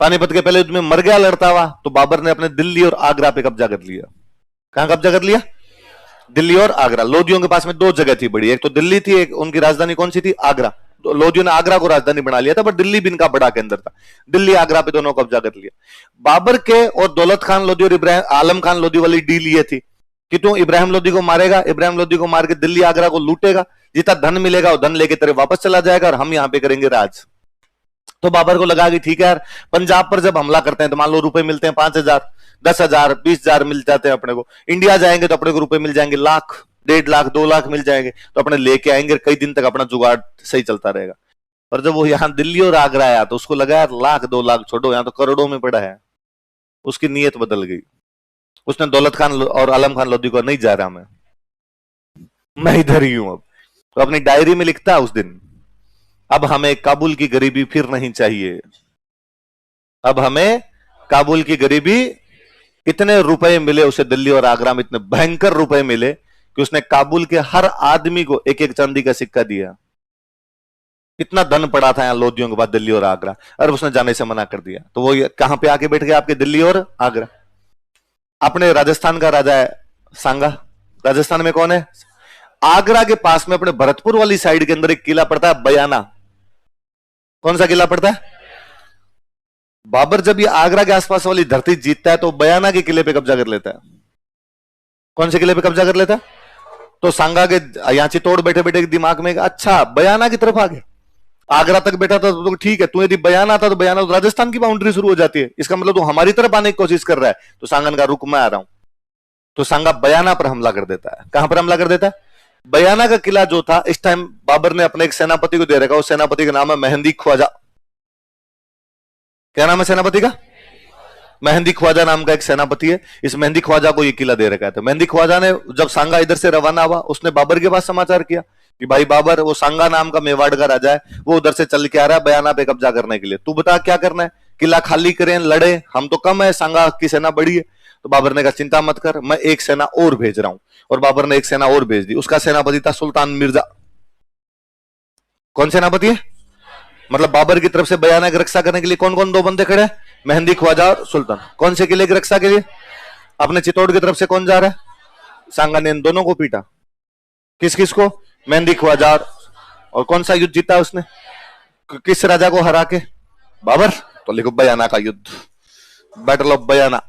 S1: पानीपत के पहले युद्ध में मर गया लड़ता हुआ, तो बाबर ने अपने दिल्ली और आगरा पे कब्जा कर लिया। कहां कब्जा कर लिया? दिल्ली और आगरा। लोदियों के पास में दो जगह थी बड़ी, एक तो दिल्ली थी, एक उनकी राजधानी कौन सी थी? आगरा। तो लोदियों ने आगरा को राजधानी बना लिया था, पर दिल्ली भी इनका बड़ा केंद्र था। दिल्ली आगरा पे दोनों कब्जा कर लिया। बाबर के और दौलत खान लोदी और इब्राहिम आलम खान लोदी वाली डील ये थी कि तू इब्राहिम लोदी को मारेगा, इब्राहिम लोदी को मार के दिल्ली आगरा को लूटेगा, जितना धन मिलेगा वो धन लेके तेरे वापस चला जाएगा और हम यहां पे करेंगे राज। तो बाबर को लगा कि ठीक है यार, पंजाब पर जब हमला करते हैं तो मान लो रुपए मिलते हैं 5,000, 10,000, 20,000 मिल जाते हैं अपने को। इंडिया जाएंगे तो अपने को रुपए मिल जाएंगे लाख, 1.5 लाख, 2 लाख मिल जाएंगे, तो अपने लेके आएंगे, कई दिन तक अपना जुगाड़ सही चलता रहेगा। पर जब वो यहाँ दिल्ली और आगरा आया तो उसको लगा यार लाख 2 लाख छोड़ो, यहाँ तो करोड़ों में पड़ा है। उसकी नीयत बदल गई। उसने दौलत खान और आलम खान लोधी को, नहीं जा रहा मैं इधर ही हूं अब। तो अपनी डायरी में लिखता है उस दिन, अब हमें काबुल की गरीबी फिर नहीं चाहिए। अब हमें काबुल की गरीबी। इतने रुपए मिले उसे दिल्ली और आगरा में, इतने भयंकर रुपए मिले कि उसने काबुल के हर आदमी को एक एक चांदी का सिक्का दिया। इतना धन पड़ा था यहां लोदियों के बाद दिल्ली और आगरा, और उसने जाने से मना कर दिया। तो वो कहां पे आके बैठ गया? आपके दिल्ली और आगरा। अपने राजस्थान का राजा है सांगा। राजस्थान में कौन है? आगरा के पास में अपने भरतपुर वाली साइड के अंदर एक किला पड़ता है बयाना। कौन सा किला पड़ता है? बाबर जब ये आगरा के आसपास वाली धरती जीतता है तो बयाना के किले पे कब्जा कर लेता है। कौन से किले पे कब्जा कर लेता है? तो सांगा के यहां चित्तौड़ बैठे बैठे दिमाग में अच्छा बयाना की तरफ आ गया, आगरा तक बैठा था तो ठीक है, तू यदि बयाना था तो बयाना तो राजस्थान की बाउंड्री शुरू हो जाती है, इसका मतलब तू हमारी तरफ आने की कोशिश कर रहा है। तो सांगन का रुक, मैं आ रहा हूं। तो सांगा बयाना पर हमला कर देता है। कहां पर हमला कर देता है? बयाना का किला जो था, इस टाइम बाबर ने अपने एक सेनापति को दे रखा, उस सेनापति का नाम है मेहंदी ख्वाजा। क्या नाम है सेनापति का? मेहंदी ख्वाजा नाम का एक सेनापति है। इस मेहंदी ख्वाजा को ये किला दे रखा है। तो मेहंदी ख्वाजा ने जब सांगा इधर से रवाना हुआ, उसने बाबर के पास समाचार किया कि भाई बाबर, वो सांगा नाम का मेवाड़ का राजा है, वो उधर से चल के आ रहा है बयाना पे कब्जा करने के लिए, तू बता क्या करना है? किला खाली करें, लड़े? हम तो कम है, सांगा की सेना बड़ी है। तो बाबर ने कहा चिंता मत कर, मैं एक सेना और भेज रहा हूं। और बाबर ने एक सेना और भेज दी। उसका सेनापति था सुल्तान मिर्जा। कौन सेनापति है? मतलब बाबर की तरफ से बयाना की रक्षा करने के लिए कौन कौन दो बंदे खड़े हैं? मेहंदी ख्वाजा और सुल्तान। कौन से किले की रक्षा के लिए? अपने चित्तौड़ की तरफ से कौन जा रहा है? सांगा ने इन दोनों को पीटा। किस किस को? मेहंदी ख्वाजा। और कौन सा युद्ध जीता उसने? किस राजा को हरा के? बाबर। तो लिखो बयाना का युद्ध, बैटल ऑफ बयाना।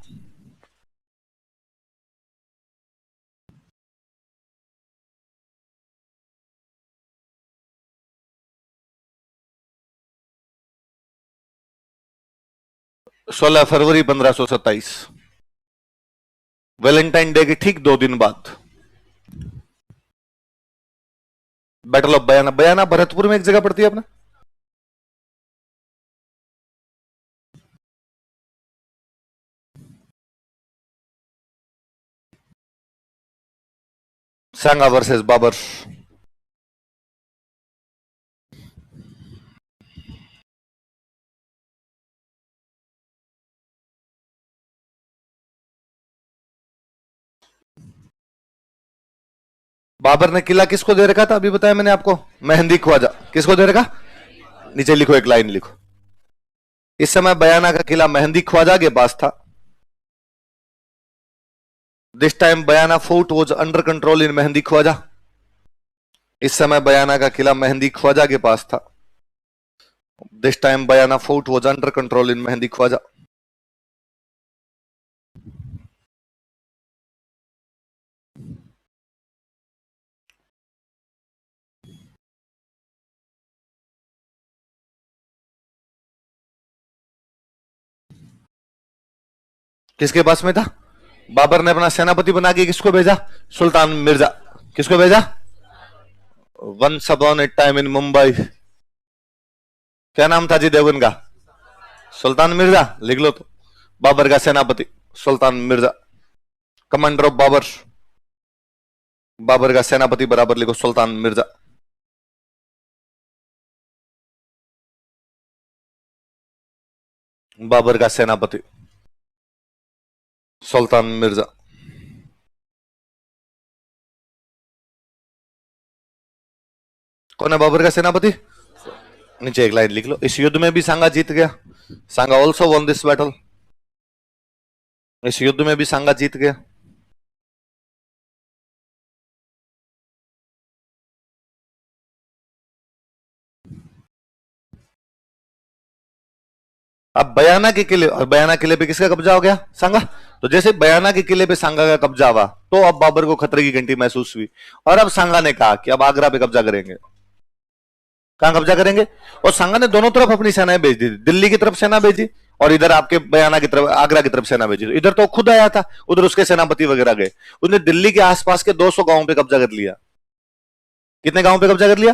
S1: सोलह फरवरी 1527, वैलेंटाइन डे के ठीक 2 दिन बाद बैटल ऑफ बयाना। बयाना भरतपुर में एक जगह पड़ती है अपना। सांगा वर्सेस बाबर। बाबर ने किला किसको दे रखा था? अभी बताया मैंने आपको, मेहंदी ख्वाजा। किसको दे रखा? नीचे लिखो, एक लाइन लिखो। इस समय बयाना का किला मेहंदी ख्वाजा के पास था। This time Bayana fort was under control in Mehdi Khwaja. इस समय बयाना का किला मेहंदी ख्वाजा के पास था। This time Bayana fort was under control in Mehdi Khwaja. किसके पास में था? बाबर ने अपना सेनापति बना के किसको भेजा? सुल्तान मिर्जा। किसको भेजा? Once upon a time in Mumbai, क्या नाम था जी देवगन का? सुल्तान मिर्जा। लिख लो तो, बाबर का सेनापति सुल्तान मिर्जा, कमांडर ऑफ बाबर, बाबर का सेनापति बराबर लिखो सुल्तान मिर्जा। बाबर का सेनापति सुल्तान मिर्जा। कौन है बाबर का सेनापति? नीचे एक लाइन लिख लो, इस युद्ध में भी सांगा जीत गया। सांगा ऑल्सो वॉन दिस बैटल। इस युद्ध में भी सांगा जीत गया। अब बयाना के किले, और बयाना किले पे किसका कब्जा हो गया? सांगा। तो जैसे बयाना के किले पे सांगा का कब्जा हुआ तो अब बाबर को खतरे की घंटी महसूस हुई, और अब सांगा ने कहा कि अब आगरा पे कब्जा करेंगे। कहां कब्जा करेंगे? और सांगा ने दोनों तरफ अपनी सेनाएं भेज दी, दिल्ली की तरफ सेना भेजी और इधर आपके बयाना की तरफ, आगरा की तरफ सेना भेजी। इधर तो खुद आया था, उधर उसके सेनापति वगैरह गए। उसने दिल्ली के आसपास के 200 गांवों पे कब्जा कर लिया। कितने गांवों पे कब्जा कर लिया?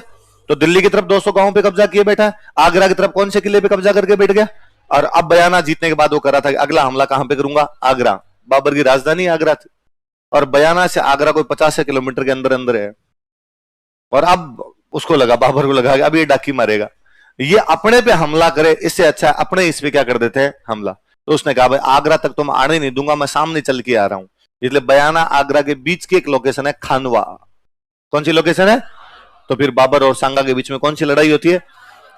S1: तो दिल्ली की तरफ 200 गांवों पे कब्जा किए बैठा है, आगरा की तरफ कौन से किले पे कब्जा करके बैठ गया? और अब बयाना जीतने के बाद वो कर रहा था कि अगला हमला कहां पे करूंगा? आगरा। बाबर की राजधानी आगरा थी, और बयाना से आगरा कोई 50 किलोमीटर के अंदर अंदर है। और अब उसको लगा, बाबर को लगा कि अब ये डाकी मारेगा, ये अपने पे हमला करे, इससे अच्छा है अपने इस पे क्या कर देते हैं, हमला। तो उसने कहा भाई आगरा तक तो मैं आने नहीं दूंगा, मैं सामने चल के आ रहा हूं। इसलिए बयाना आगरा के बीच की एक लोकेशन है खानवा। कौन सी लोकेशन है? तो फिर बाबर और सांगा के बीच में कौन सी लड़ाई होती है?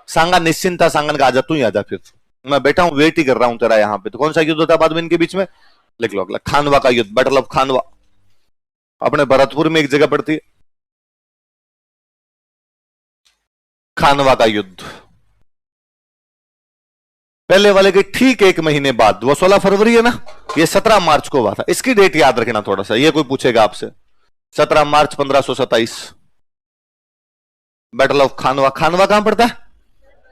S1: सांगा निश्चिंत था, सांगा ने कहा आजा तू ही आजा, फिर मैं बैठा हूं वेट ही कर रहा हूं तेरा यहां पे। तो कौन सा युद्ध होता है बाद में इनके बीच में? लिख लो अगला, खानवा का युद्ध, बैटल ऑफ खानवा। अपने भरतपुर में एक जगह पड़ती है खानवा का युद्ध। पहले वाले के ठीक एक महीने बाद, वो 16 फरवरी है ना, ये 17 मार्च को हुआ था। इसकी डेट याद रखना थोड़ा सा, ये कोई पूछेगा आपसे। 17 मार्च 1527, बैटल ऑफ खानवा। खानवा कहां पड़ता है?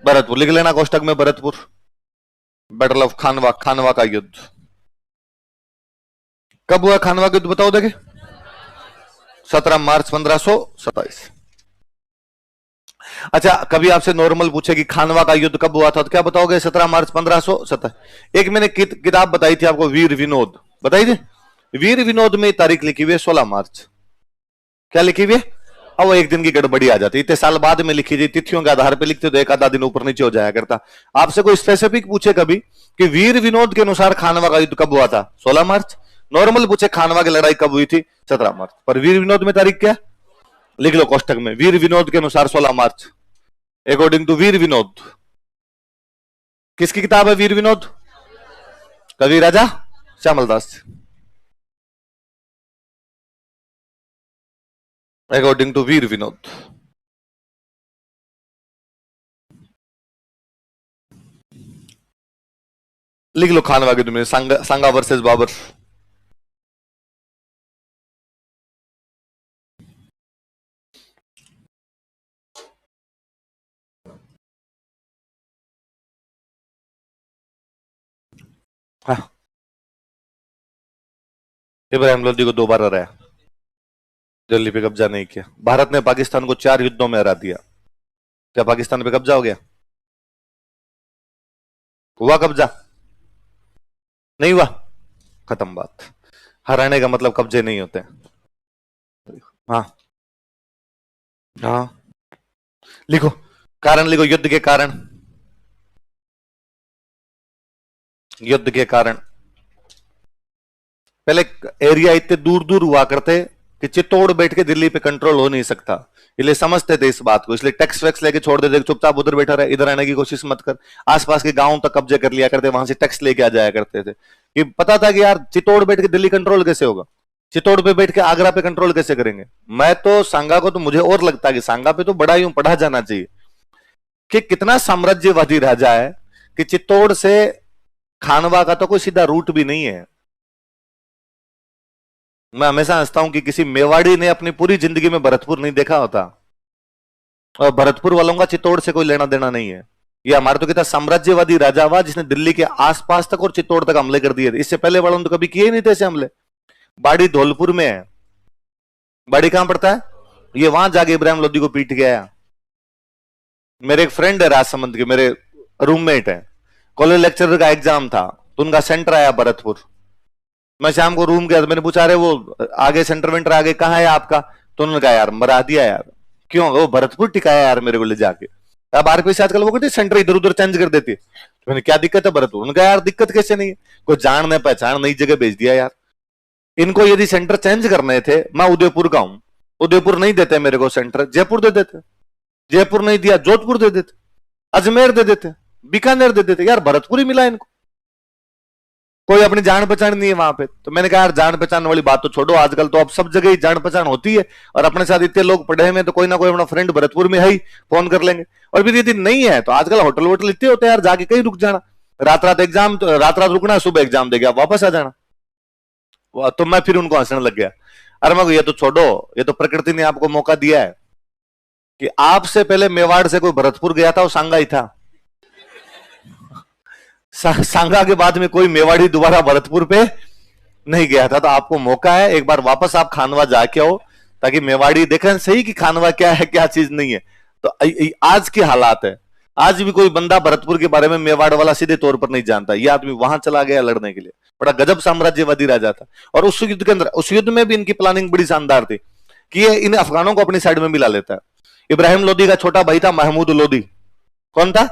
S1: भरतपुर। लिख लेना कोष्टक में भरतपुर। बैटल ऑफ खानवा, खानवा का युद्ध कब हुआ? खानवा का युद्ध बताओ देखे। 17 मार्च 1527। अच्छा, कभी आपसे नॉर्मल पूछे कि खानवा का युद्ध कब हुआ था तो क्या बताओगे? 17 मार्च 1527। एक मैंने किताब बताई थी आपको, वीर विनोद, बताई थी। वीर विनोद में तारीख लिखी हुई है 16 मार्च। क्या लिखी हुई है? अब वो एक दिन की गड़बड़ी आ जाती, इतने साल बाद में लिखी थी, तिथियों के आधार पर लिखते तो एक आधा दिन ऊपर नीचे हो जाया करता। आपसे कोई स्पेसिफिक पूछे कभी कि वीर विनोद के अनुसार खानवा का युद्ध कब हुआ था? 16 मार्च। नॉर्मल पूछे खानवा की लड़ाई कब हुई थी? 17 मार्च। पर वीर विनोद में तारीख क्या? लिख लो कोष्टक में, वीर विनोद के अनुसार 16 मार्च, अकॉर्डिंग टू वीर विनोद। किसकी किताब है वीर विनोद? कवि राजा श्यामलदास, अकॉर्डिंग टू वीर विनोद। लिख लो खानवा के युद्ध में सांगा वर्सेस बाबर। हाँ, इब्राहिम लोदी को दोबारा हराया, दिल्ली पे कब्जा नहीं किया। भारत ने पाकिस्तान को 4 युद्धों में हरा दिया। क्या पाकिस्तान पे कब्जा हो गया? हुआ कब्जा? नहीं हुआ, खत्म बात। हराने का मतलब कब्जे नहीं होते। हाँ हाँ, लिखो कारण, लिखो युद्ध के कारण। युद्ध के कारण पहले एरिया इतने दूर दूर हुआ करते कि चित्तौड़ बैठ के दिल्ली पे कंट्रोल हो नहीं सकता, इसलिए समझते थे इस बात को, इसलिए टैक्स वैक्स लेके छोड़ देते, चुपचाप उधर बैठा रहे, इधर आने की कोशिश मत कर। आसपास के गांवों तक कब्जे कर लिया करते, वहां से टैक्स लेके आ जाया करते थे। कि पता था कि यार चित्तौड़ बैठ के दिल्ली कंट्रोल कैसे होगा, चित्तौड़ पे बैठ के आगरा पे कंट्रोल कैसे करेंगे। मैं तो सांगा को, तो मुझे और लगता है कि सांगा पे तो बड़ा यूं पढ़ा जाना चाहिए कि कितना साम्राज्यवादी राजा है कि चित्तौड़ से खानवा का तो कोई सीधा रूट भी नहीं है। मैं हमेशा हंसता हूं कि किसी मेवाड़ी ने अपनी पूरी जिंदगी में भरतपुर नहीं देखा होता, और भरतपुर वालों का चित्तौड़ से कोई लेना देना नहीं है। ये हमारा तो कहता साम्राज्यवादी राजा हुआ जिसने दिल्ली के आसपास तक और चित्तौड़ तक हमले कर दिए थे। इससे पहले वालों ने तो कभी किए ही नहीं थे ऐसे हमले। बाड़ी धौलपुर में है। बाड़ी कहां पड़ता है? ये वहां जाके इब्राहिम लोदी को पीट के आया। मेरे एक फ्रेंड है राजसमंद के, मेरे रूममेट है, कॉलेज लेक्चरर का एग्जाम था तो उनका सेंटर आया भरतपुर। मैं शाम को रूम गया तो मैंने पूछा रहे वो आगे सेंटर वेंटर आगे कहाँ है आपका? तो उन्होंने कहा यार मरा दिया यार। क्यों? वो भरतपुर टिकाया यार मेरे को ले जाके। अब आरपीएस आजकल वो कहते सेंटर इधर उधर चेंज कर देती है। तो मैंने क्या दिक्कत है भरतपुर? उन्होंने कहा यार दिक्कत कैसे नहीं है, कोई जान न पहचान नई जगह भेज दिया यार। इनको यदि सेंटर चेंज करने थे, मैं उदयपुर का हूं, उदयपुर नहीं देते मेरे को सेंटर, जयपुर दे देते। जयपुर नहीं दिया जोधपुर दे देते, अजमेर दे देते, बीकानेर दे देते। यार भरतपुर ही मिला इनको, कोई अपनी जान पहचान नहीं है वहां पे। तो मैंने कहा यार जान पहचान वाली बात तो छोड़ो, आजकल तो अब सब जगह ही जान पहचान होती है और अपने साथ इतने लोग पढ़े हुए तो कोई ना कोई अपना फ्रेंड भरतपुर में है ही, फोन कर लेंगे। और फिर यदि नहीं है तो आजकल होटल वोटल इतने होते हैं यार, जाके कहीं रुक जाना, रात रात एग्जाम, रात रात रुकना, सुबह एग्जाम देगा वापस आ जाना। तो मैं फिर उनको हंसने लग गया। अरे मैं ये तो छोड़ो, ये तो प्रकृति ने आपको मौका दिया है कि आपसे पहले मेवाड़ से कोई भरतपुर गया था, वो सांगा ही था। सांगा के बाद में कोई मेवाड़ी दोबारा भरतपुर पे नहीं गया था। तो आपको मौका है एक बार वापस आप खानवा जाके आओ, ताकि मेवाड़ी देखें सही कि खानवा क्या है क्या चीज नहीं है। तो आज की हालात है, आज भी कोई बंदा भरतपुर के बारे में मेवाड़ वाला सीधे तौर पर नहीं जानता। ये आदमी वहां चला गया लड़ने के लिए, बड़ा गजब साम्राज्यवादी राजा था। और उस युद्ध के अंदर, उस युद्ध में भी इनकी प्लानिंग बड़ी शानदार थी कि ये इन अफगानों को अपनी साइड में मिला लेता है। इब्राहिम लोदी का छोटा भाई था महमूद लोदी। कौन था?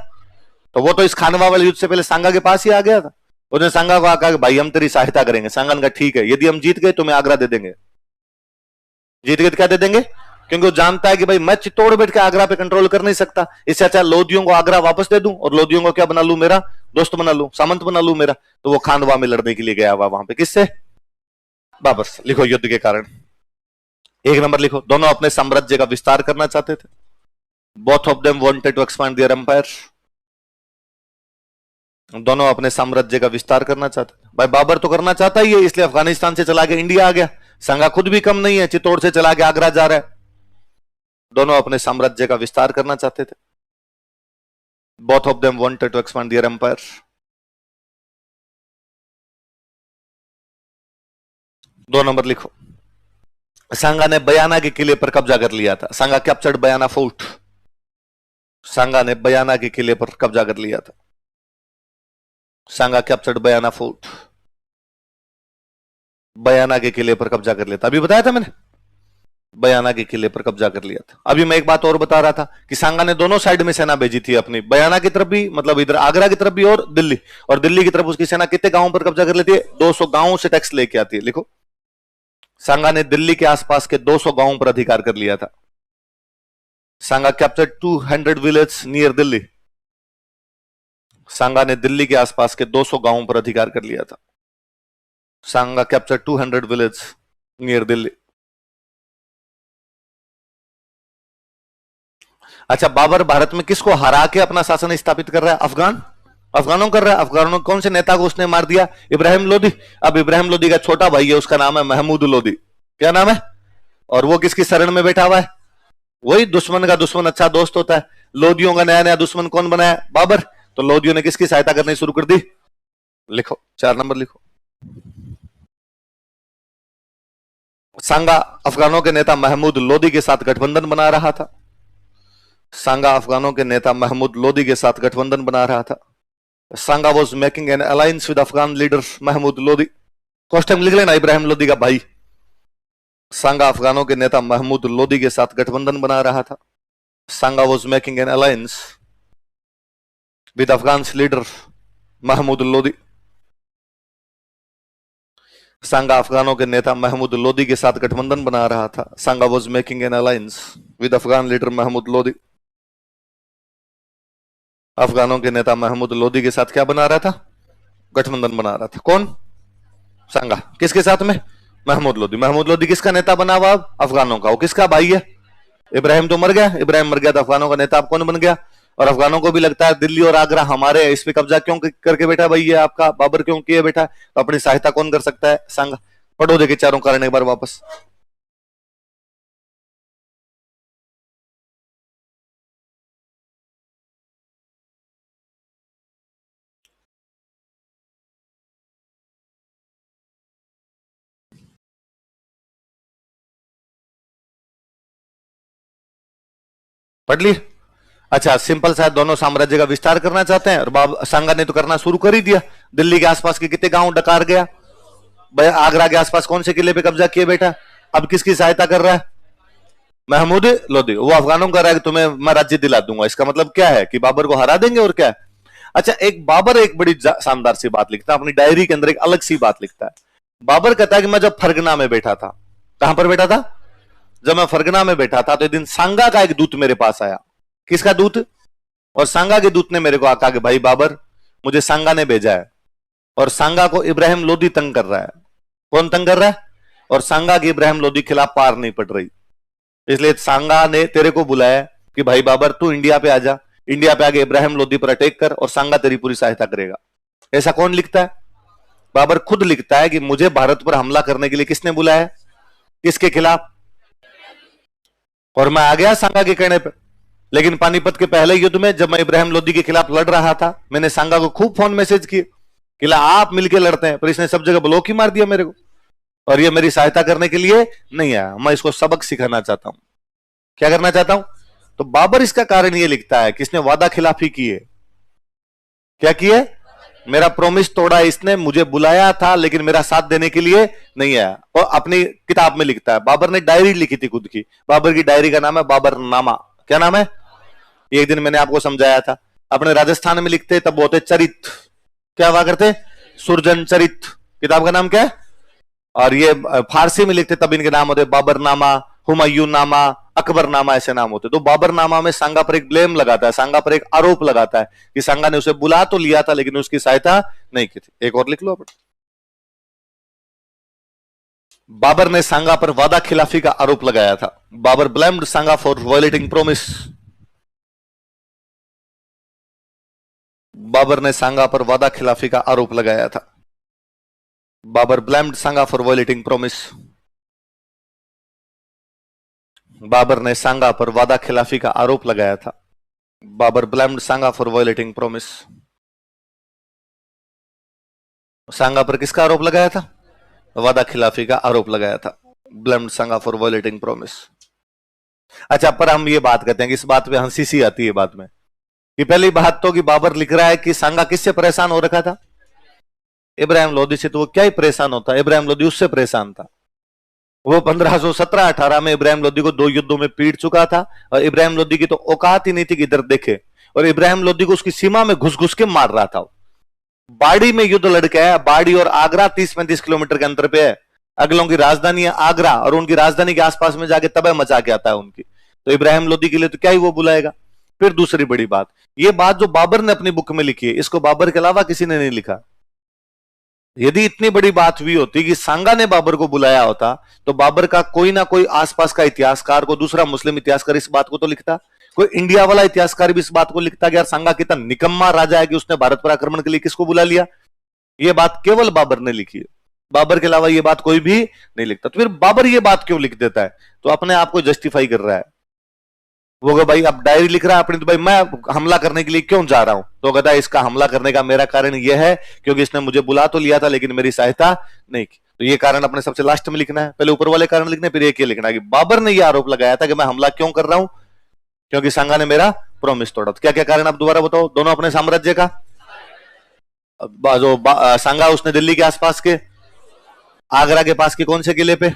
S1: तो वो तो इस खानवा वाले युद्ध से पहले सांगा के पास ही आ गया था। उसने सांगा को कहा कि भाई हम तेरी सहायता करेंगे। सांगा ने कहा ठीक है, यदि हम जीत गए तुम्हें आगरा दे देंगे। जीत गए तो क्या दे देंगे? क्योंकि वो जानता है कि भाई मैं चित्तौड़ बैठ के आगरा पे कंट्रोल कर नहीं सकता, इससे अच्छा लोदियों को आगरा वापस दे दूं और लोदियों को क्या बना लूं, मेरा दोस्त बना लूं, सामंत बना लूं मेरा। तो वो खानवा में लड़ने के लिए गया हुआ वहां पे। किससे? बाबर से। लिखो युद्ध के कारण। एक नंबर लिखो, दोनों अपने साम्राज्य का विस्तार करना चाहते थे। Both of them wanted to expand their empire. दोनों अपने साम्राज्य का विस्तार करना चाहते थे। भाई बाबर तो करना चाहता ही है, इसलिए अफगानिस्तान से चला के इंडिया आ गया। सांगा खुद भी कम नहीं है, चित्तौड़ से चला के आगरा जा रहा है। दोनों अपने साम्राज्य का विस्तार करना चाहते थे। Both of them wanted to expand their empire. दो नंबर लिखो, सांगा ने बयाना के किले पर कब्जा कर लिया था। सांगा कैप्चर्ड बयाना फोर्ट। सांगा ने बयाना के किले पर कब्जा कर लिया था। सांगा कैप्चर्ड बयाना फोर्ट। बयाना के किले पर कब्जा कर लिया था, अभी बताया था मैंने, बयाना के किले पर कब्जा कर लिया था। अभी मैं एक बात और बता रहा था कि सांगा ने दोनों साइड में सेना भेजी थी अपनी, बयाना की तरफ भी, मतलब इधर आगरा की तरफ भी, और दिल्ली की तरफ उसकी सेना कितने गांवों पर कब्जा कर लेती है? 200 गांवों से टैक्स लेके आती है। लिखो, सांगा ने दिल्ली के आसपास के 200 गांवों पर अधिकार कर लिया था। सांगा कैप्चर्ड 200 विलेज नियर दिल्ली। सांगा ने दिल्ली के आसपास के 200 गांवों पर अधिकार कर लिया था। सांगा कैप्चर्ड 200 विलेज नियर दिल्ली। अच्छा, बाबर भारत में किसको हरा के अपना शासन स्थापित कर रहा है? अफगानों कर रहा है। अफगानों कौन से नेता को उसने मार दिया? इब्राहिम लोदी। अब इब्राहिम लोदी का छोटा भाई है, उसका नाम है महमूद लोदी। क्या नाम है? और वो किसकी शरण में बैठा हुआ है? वही दुश्मन का दुश्मन अच्छा दोस्त होता है। लोदियों का नया नया दुश्मन कौन बनाया? बाबर। तो लोदियों ने किसकी सहायता करनी शुरू कर दी? लिखो, 4 नंबर लिखो, सांगा अफगानों के नेता महमूद लोदी के साथ गठबंधन बना रहा था। सांगा अफगानों के नेता महमूद लोदी के साथ गठबंधन बना रहा था। Sanga was making an alliance with Afghan leader Mahmud Lodi. कॉस्टम लिख लेना, इब्राहिम लोदी का भाई। सांगा अफगानों के नेता महमूद लोदी के साथ गठबंधन बना रहा था। Sanga was making an alliance with Afghan leader Mahmud Lodi. Sanga अफगानों के नेता महमूद लोदी के साथ गठबंधन बना रहा था। Sanga was making an alliance with Afghan leader Mahmud Lodi. अफगानों के नेता महमूद लोदी के साथ क्या बना रहा था? गठबंधन बना रहा था। कौन? सांगा। किसके साथ में? महमूद लोदी। महमूद लोदी किसका नेता बना हुआ? अफगानों का। वो किसका भाई है? इब्राहिम तो मर गया। इब्राहिम मर गया तो अफगानों का नेता अब कौन बन गया? और अफगानों को भी लगता है दिल्ली और आगरा हमारे, इस पे कब्जा क्यों करके बैठा भाई ये आपका? बाबर क्यों किए बैठा? तो अपनी सहायता कौन कर सकता है? सांगा। पढ़ो देखे चारों कारण एक बार वापस। पढ़ ली। अच्छा, सिंपल सा, दोनों साम्राज्य का विस्तार करना चाहते हैं और सांगा ने तो करना शुरू कर ही दिया। दिल्ली के आसपास के कितने गांव डकार गया, आगरा के आसपास कौन से किले पे कब्जा किए बेटा। अब किसकी सहायता कर रहा है? महमूद लोदी। वो अफगानों का रहा है कि तुम्हें मैं राज्य दिला दूंगा। इसका मतलब क्या है कि बाबर को हरा देंगे और क्या है। अच्छा, एक बाबर एक बड़ी शानदार सी बात लिखता है अपनी डायरी के अंदर, एक अलग सी बात लिखता है। बाबर कहता है कि मैं जब फरगना में बैठा था, कहां पर बैठा था? जब मैं फरगना में बैठा था तो एक दिन सांगा का एक दूत मेरे पास आया। किसका दूत? और सांगा के दूत ने मेरे को कहा कि भाई बाबर, मुझे सांगा ने भेजा है और सांगा को इब्राहिम लोदी तंग कर रहा है। कौन तंग कर रहा है? और सांगा की इब्राहिम लोदी खिलाफ पार नहीं पड़ रही, इसलिए सांगा ने तेरे को बुलाया कि भाई बाबर तू इंडिया पे आ जा, इंडिया पे आके इब्राहिम लोदी पर अटैक कर और सांगा तेरी पूरी सहायता करेगा। ऐसा कौन लिखता है? बाबर खुद लिखता है कि मुझे भारत पर हमला करने के लिए किसने बुलाया, किसके खिलाफ, और मैं आ गया सांगा के कहने पर। लेकिन पानीपत के पहले युद्ध में जब मैं इब्राहिम लोदी के खिलाफ लड़ रहा था, मैंने सांगा को खूब फोन मैसेज किए कि ला आप मिलकर लड़ते हैं, पर इसने सब जगह ब्लॉक ही मार दिया मेरे को, और ये मेरी सहायता करने के लिए नहीं आया। मैं इसको सबक सिखाना चाहता हूं। क्या करना चाहता हूं? तो बाबर इसका कारण ये लिखता है कि इसने वादा खिलाफी की है। क्या की है? मेरा प्रॉमिस तोड़ा इसने, मुझे बुलाया था लेकिन मेरा साथ देने के लिए नहीं आया। और अपनी किताब में लिखता है, बाबर ने डायरी लिखी थी खुद की। बाबर की डायरी का नाम है बाबरनामा। क्या नाम है? एक दिन मैंने आपको समझाया था। अपने राजस्थान में लिखते तब बोलते चरित, क्या हुआ करते? सुरजन चरित। किताब का नाम क्या है? और ये फारसी में लिखते तब इनके नाम होते बाबरनामा, हुमायूं नामा, अकबरनामा, ऐसे नाम होते। तो बाबरनामा में सांगा पर एक ब्लेम लगाता है, सांगा पर एक आरोप लगाता है कि सांगा ने उसे बुला तो लिया था लेकिन उसकी सहायता नहीं की थी। एक और लिख लो। बाबर ने सांगा पर वादा खिलाफी का आरोप लगाया था। Babur blamed Sanga for violating promise. Babur ने सांगा पर वादा खिलाफी का आरोप लगाया था। Babur blamed Sanga for violating promise. Babur ने सांगा पर वादा खिलाफी का आरोप लगाया था। Babur blamed Sanga for violating promise. Sanga पर किसका आरोप लगाया था? वादा खिलाफी का आरोप लगाया था। Blamed Sanga for violating promise. अच्छा, पर हम ये बात करते हैं कि इस बात पे हंसी सी आती है बात में कि पहली बात तो कि बाबर लिख रहा है कि सांगा किससे परेशान हो रखा था? इब्राहिम लोदी से। तो वो क्या ही परेशान होता, इब्राहिम लोदी उससे परेशान था। वो 1517-18 में इब्राहिम लोदी को 2 युद्धों में पीट चुका था और इब्राहिम लोदी की तो औकात ही नहीं थी कि इधर देखे, और इब्राहिम लोदी को उसकी सीमा में घुस घुस के मार रहा था। बाड़ी में युद्ध लड़के है, बाड़ी और आगरा 30-35 किलोमीटर के अंतर पे है। अगलों की राजधानी है आगरा और उनकी राजधानी के आसपास में जाके तबाह मचा के आता है उनकी। तो इब्राहिम लोदी के लिए तो क्या ही वो बुलाएगा। फिर दूसरी बड़ी बात, ये बात जो बाबर ने अपनी बुक में लिखी है, इसको बाबर के अलावा किसी ने नहीं लिखा। यदि इतनी बड़ी बात हुई होती कि सांगा ने बाबर को बुलाया होता तो बाबर का कोई ना कोई आसपास का इतिहासकार को, दूसरा मुस्लिम इतिहासकार इस बात को तो लिखता, कोई इंडिया वाला इतिहासकार भी इस बात को लिखता कि यार सांगा कितना निकम्मा राजा है कि उसने भारत पर आक्रमण के लिए किसको बुला लिया। यह बात केवल बाबर ने लिखी है, बाबर के अलावा यह बात कोई भी नहीं लिखता। तो फिर बाबर यह बात क्यों लिख देता है? तो अपने आप को जस्टिफाई कर रहा है। वो भाई अब डायरी लिख रहा है अपनी, तो भाई मैं हमला करने के लिए क्यों जा रहा हूं? तो कहता है इसका हमला करने का मेरा कारण यह है क्योंकि इसने मुझे बुला तो लिया था लेकिन मेरी सहायता नहीं की। तो ये कारण अपने सबसे लास्ट में लिखना है, पहले ऊपर वाले कारण लिखने, फिर एक ये लिखना है कि बाबर ने यह आरोप लगाया था कि मैं हमला क्यों कर रहा हूं, क्योंकि सांगा ने मेरा प्रॉमिस तोड़ा। तो क्या क्या कारण आप दोबारा बताओ? दोनों अपने साम्राज्य का, जो सांगा उसने दिल्ली के आसपास के, आगरा के पास के कौन से किले पे,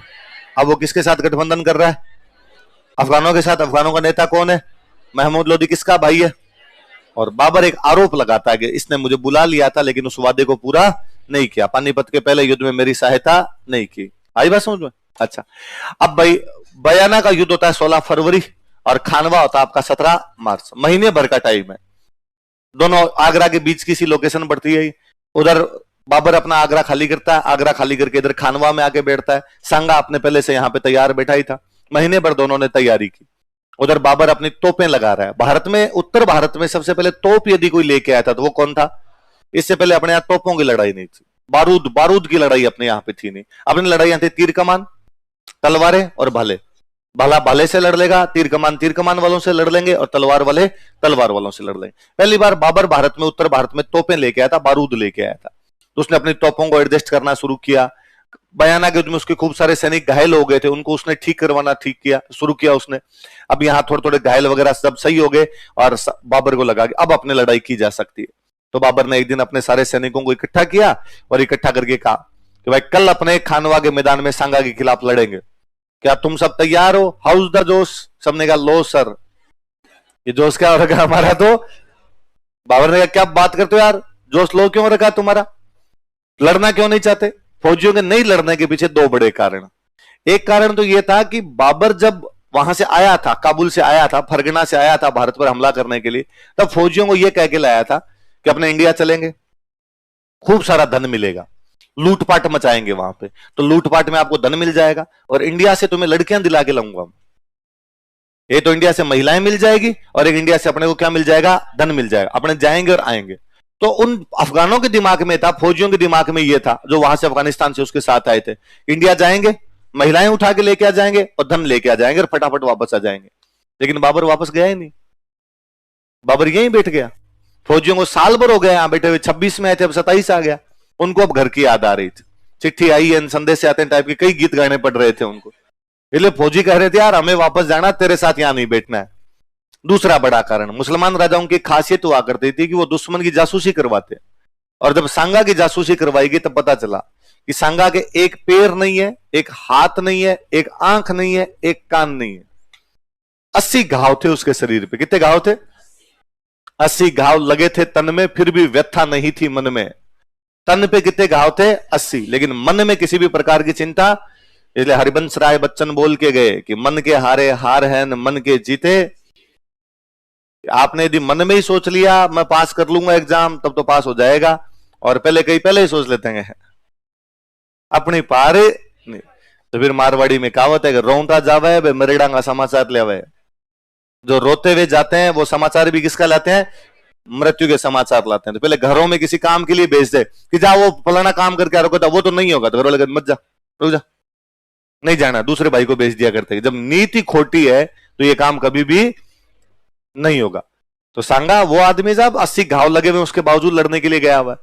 S1: अब वो किसके साथ गठबंधन कर रहा है? अफगानों के साथ। अफगानों का नेता कौन है? महमूद लोदी। किसका भाई है? और बाबर एक आरोप लगाता है कि इसने मुझे बुला लिया था लेकिन उस वादे को पूरा नहीं किया, पानीपत के पहले युद्ध में मेरी सहायता नहीं की। आई बात समझ में? अच्छा, अब भाई बयाना का युद्ध होता है 16 फरवरी और खानवा होता है आपका 17 मार्च। महीने भर का टाइम है। दोनों आगरा के बीच की सी लोकेशन पड़ती है। उधर बाबर अपना आगरा खाली करता है, आगरा खाली करके इधर खानवा में आके बैठता है। सांगा अपने पहले से यहां पे तैयार बैठा ही था। महीने भर दोनों ने तैयारी की। उधर बाबर अपनी तोपें लगा रहा है। भारत में, उत्तर भारत में सबसे पहले तोप यदि कोई लेके आया था तो वो कौन था? इससे पहले अपने यहां तोपों की लड़ाई नहीं थी, बारूद की लड़ाई अपने यहां पे थी नहीं। अपनी लड़ाइयां थी तीर कमान, तलवारें और भाले। भाला भाले से लड़ लेगा, तीर कमान वालों से लड़ लेंगे और तलवार वाले तलवार वालों से लड़ लेंगे। पहली बार बाबर भारत में, उत्तर भारत में तोपें लेके आया था, बारूद लेके आया था। तो उसने अपनी तोपों को एडजस्ट करना शुरू किया। बयाना के युद्ध में उसके खूब सारे सैनिक घायल हो गए थे, उनको उसने ठीक करवाना ठीक किया, शुरू किया उसने। अब यहाँ थोड़े थोड़े घायल वगैरह सब सही हो गए और बाबर को लगा कि अब अपने लड़ाई की जा सकती है। तो बाबर ने एक दिन अपने सारे सैनिकों को इकट्ठा किया और इकट्ठा करके कहा कि भाई कल अपने खानवा के मैदान में सांगा के खिलाफ लड़ेंगे, क्या तुम सब तैयार हो? हाउस द जोश? सबने कहा लो सर। ये जोश क्या हो रखा हमारा? तो बाबर ने कहा क्या बात करते हो यार, जोश लो क्यों रखा तुम्हारा, लड़ना क्यों नहीं चाहते? फौजियों के नहीं लड़ने के पीछे दो बड़े कारण। एक कारण तो यह था कि बाबर जब वहां से आया था, काबुल से आया था, फरगना से आया था भारत पर हमला करने के लिए, तब फौजियों को यह कह के लाया था कि अपने इंडिया चलेंगे, खूब सारा धन मिलेगा, लूटपाट मचाएंगे वहां पे, तो लूटपाट में आपको धन मिल जाएगा और इंडिया से तुम्हें लड़कियां दिला के लाऊंगा। ये तो इंडिया से महिलाएं मिल जाएगी और एक इंडिया से अपने को क्या मिल जाएगा? धन मिल जाएगा, अपने जाएंगे और आएंगे। तो उन अफगानों के दिमाग में था, फौजियों के दिमाग में यह था, जो वहां से अफगानिस्तान से उसके साथ आए थे, इंडिया जाएंगे, महिलाएं उठा के लेके आ जाएंगे और धन लेके आ जाएंगे और फटाफट वापस आ जाएंगे। लेकिन बाबर वापस गया ही नहीं, बाबर यहीं बैठ गया। फौजियों को साल भर हो गया यहां बैठे हुए, 26 में आए थे, अब 27 आ गया। उनको अब घर की याद आ रही थी, चिट्ठी आई है, संदेश से आते हैं टाइप के कई गीत गाने पड़ रहे थे उनको। इसलिए फौजी कह रहे थे यार हमें वापस जाना, तेरे साथ यहां नहीं बैठना है। दूसरा बड़ा कारण, मुसलमान राजाओं की खासियत हुआ करती थी कि वो दुश्मन की जासूसी करवाते, और जब सांगा की जासूसी करवाई गई तब पता चला कि सांगा के एक पैर नहीं है, एक हाथ नहीं है, एक आंख नहीं है, एक कान नहीं है, 80 घाव थे उसके शरीर पे। कितने घाव थे? 80 घाव लगे थे तन में, फिर भी व्यथा नहीं थी मन में। तन पे कितने घाव थे? 80, लेकिन मन में किसी भी प्रकार की चिंता। इसलिए हरिवंश राय बच्चन बोल के गए कि मन के हारे हार है न मन के जीते। आपने यदि मन में ही सोच लिया मैं पास कर लूंगा एग्जाम, तब तो पास हो जाएगा, और पहले ही सोच लेते हैं अपनी पारे नहीं। तो फिर मारवाड़ी में कहावत है कि रोता जावे वे मरेड़ा का समाचार ले आवे। जो रोते हुए जाते हैं वो समाचार भी किसका लाते हैं? मृत्यु के समाचार लाते हैं। तो पहले घरों में किसी काम के लिए भेज दे कि जा वो फलाना काम करके आ, रोको, वो तो नहीं होगा, तो घर वाले मत जा, रुक जा, नहीं जाना, दूसरे भाई को भेज दिया करते। जब नीति खोटी है तो ये काम कभी भी नहीं होगा। तो सांगा वो आदमी जब 80 घाव लगे हुए उसके बावजूद लड़ने के लिए गया हुआ।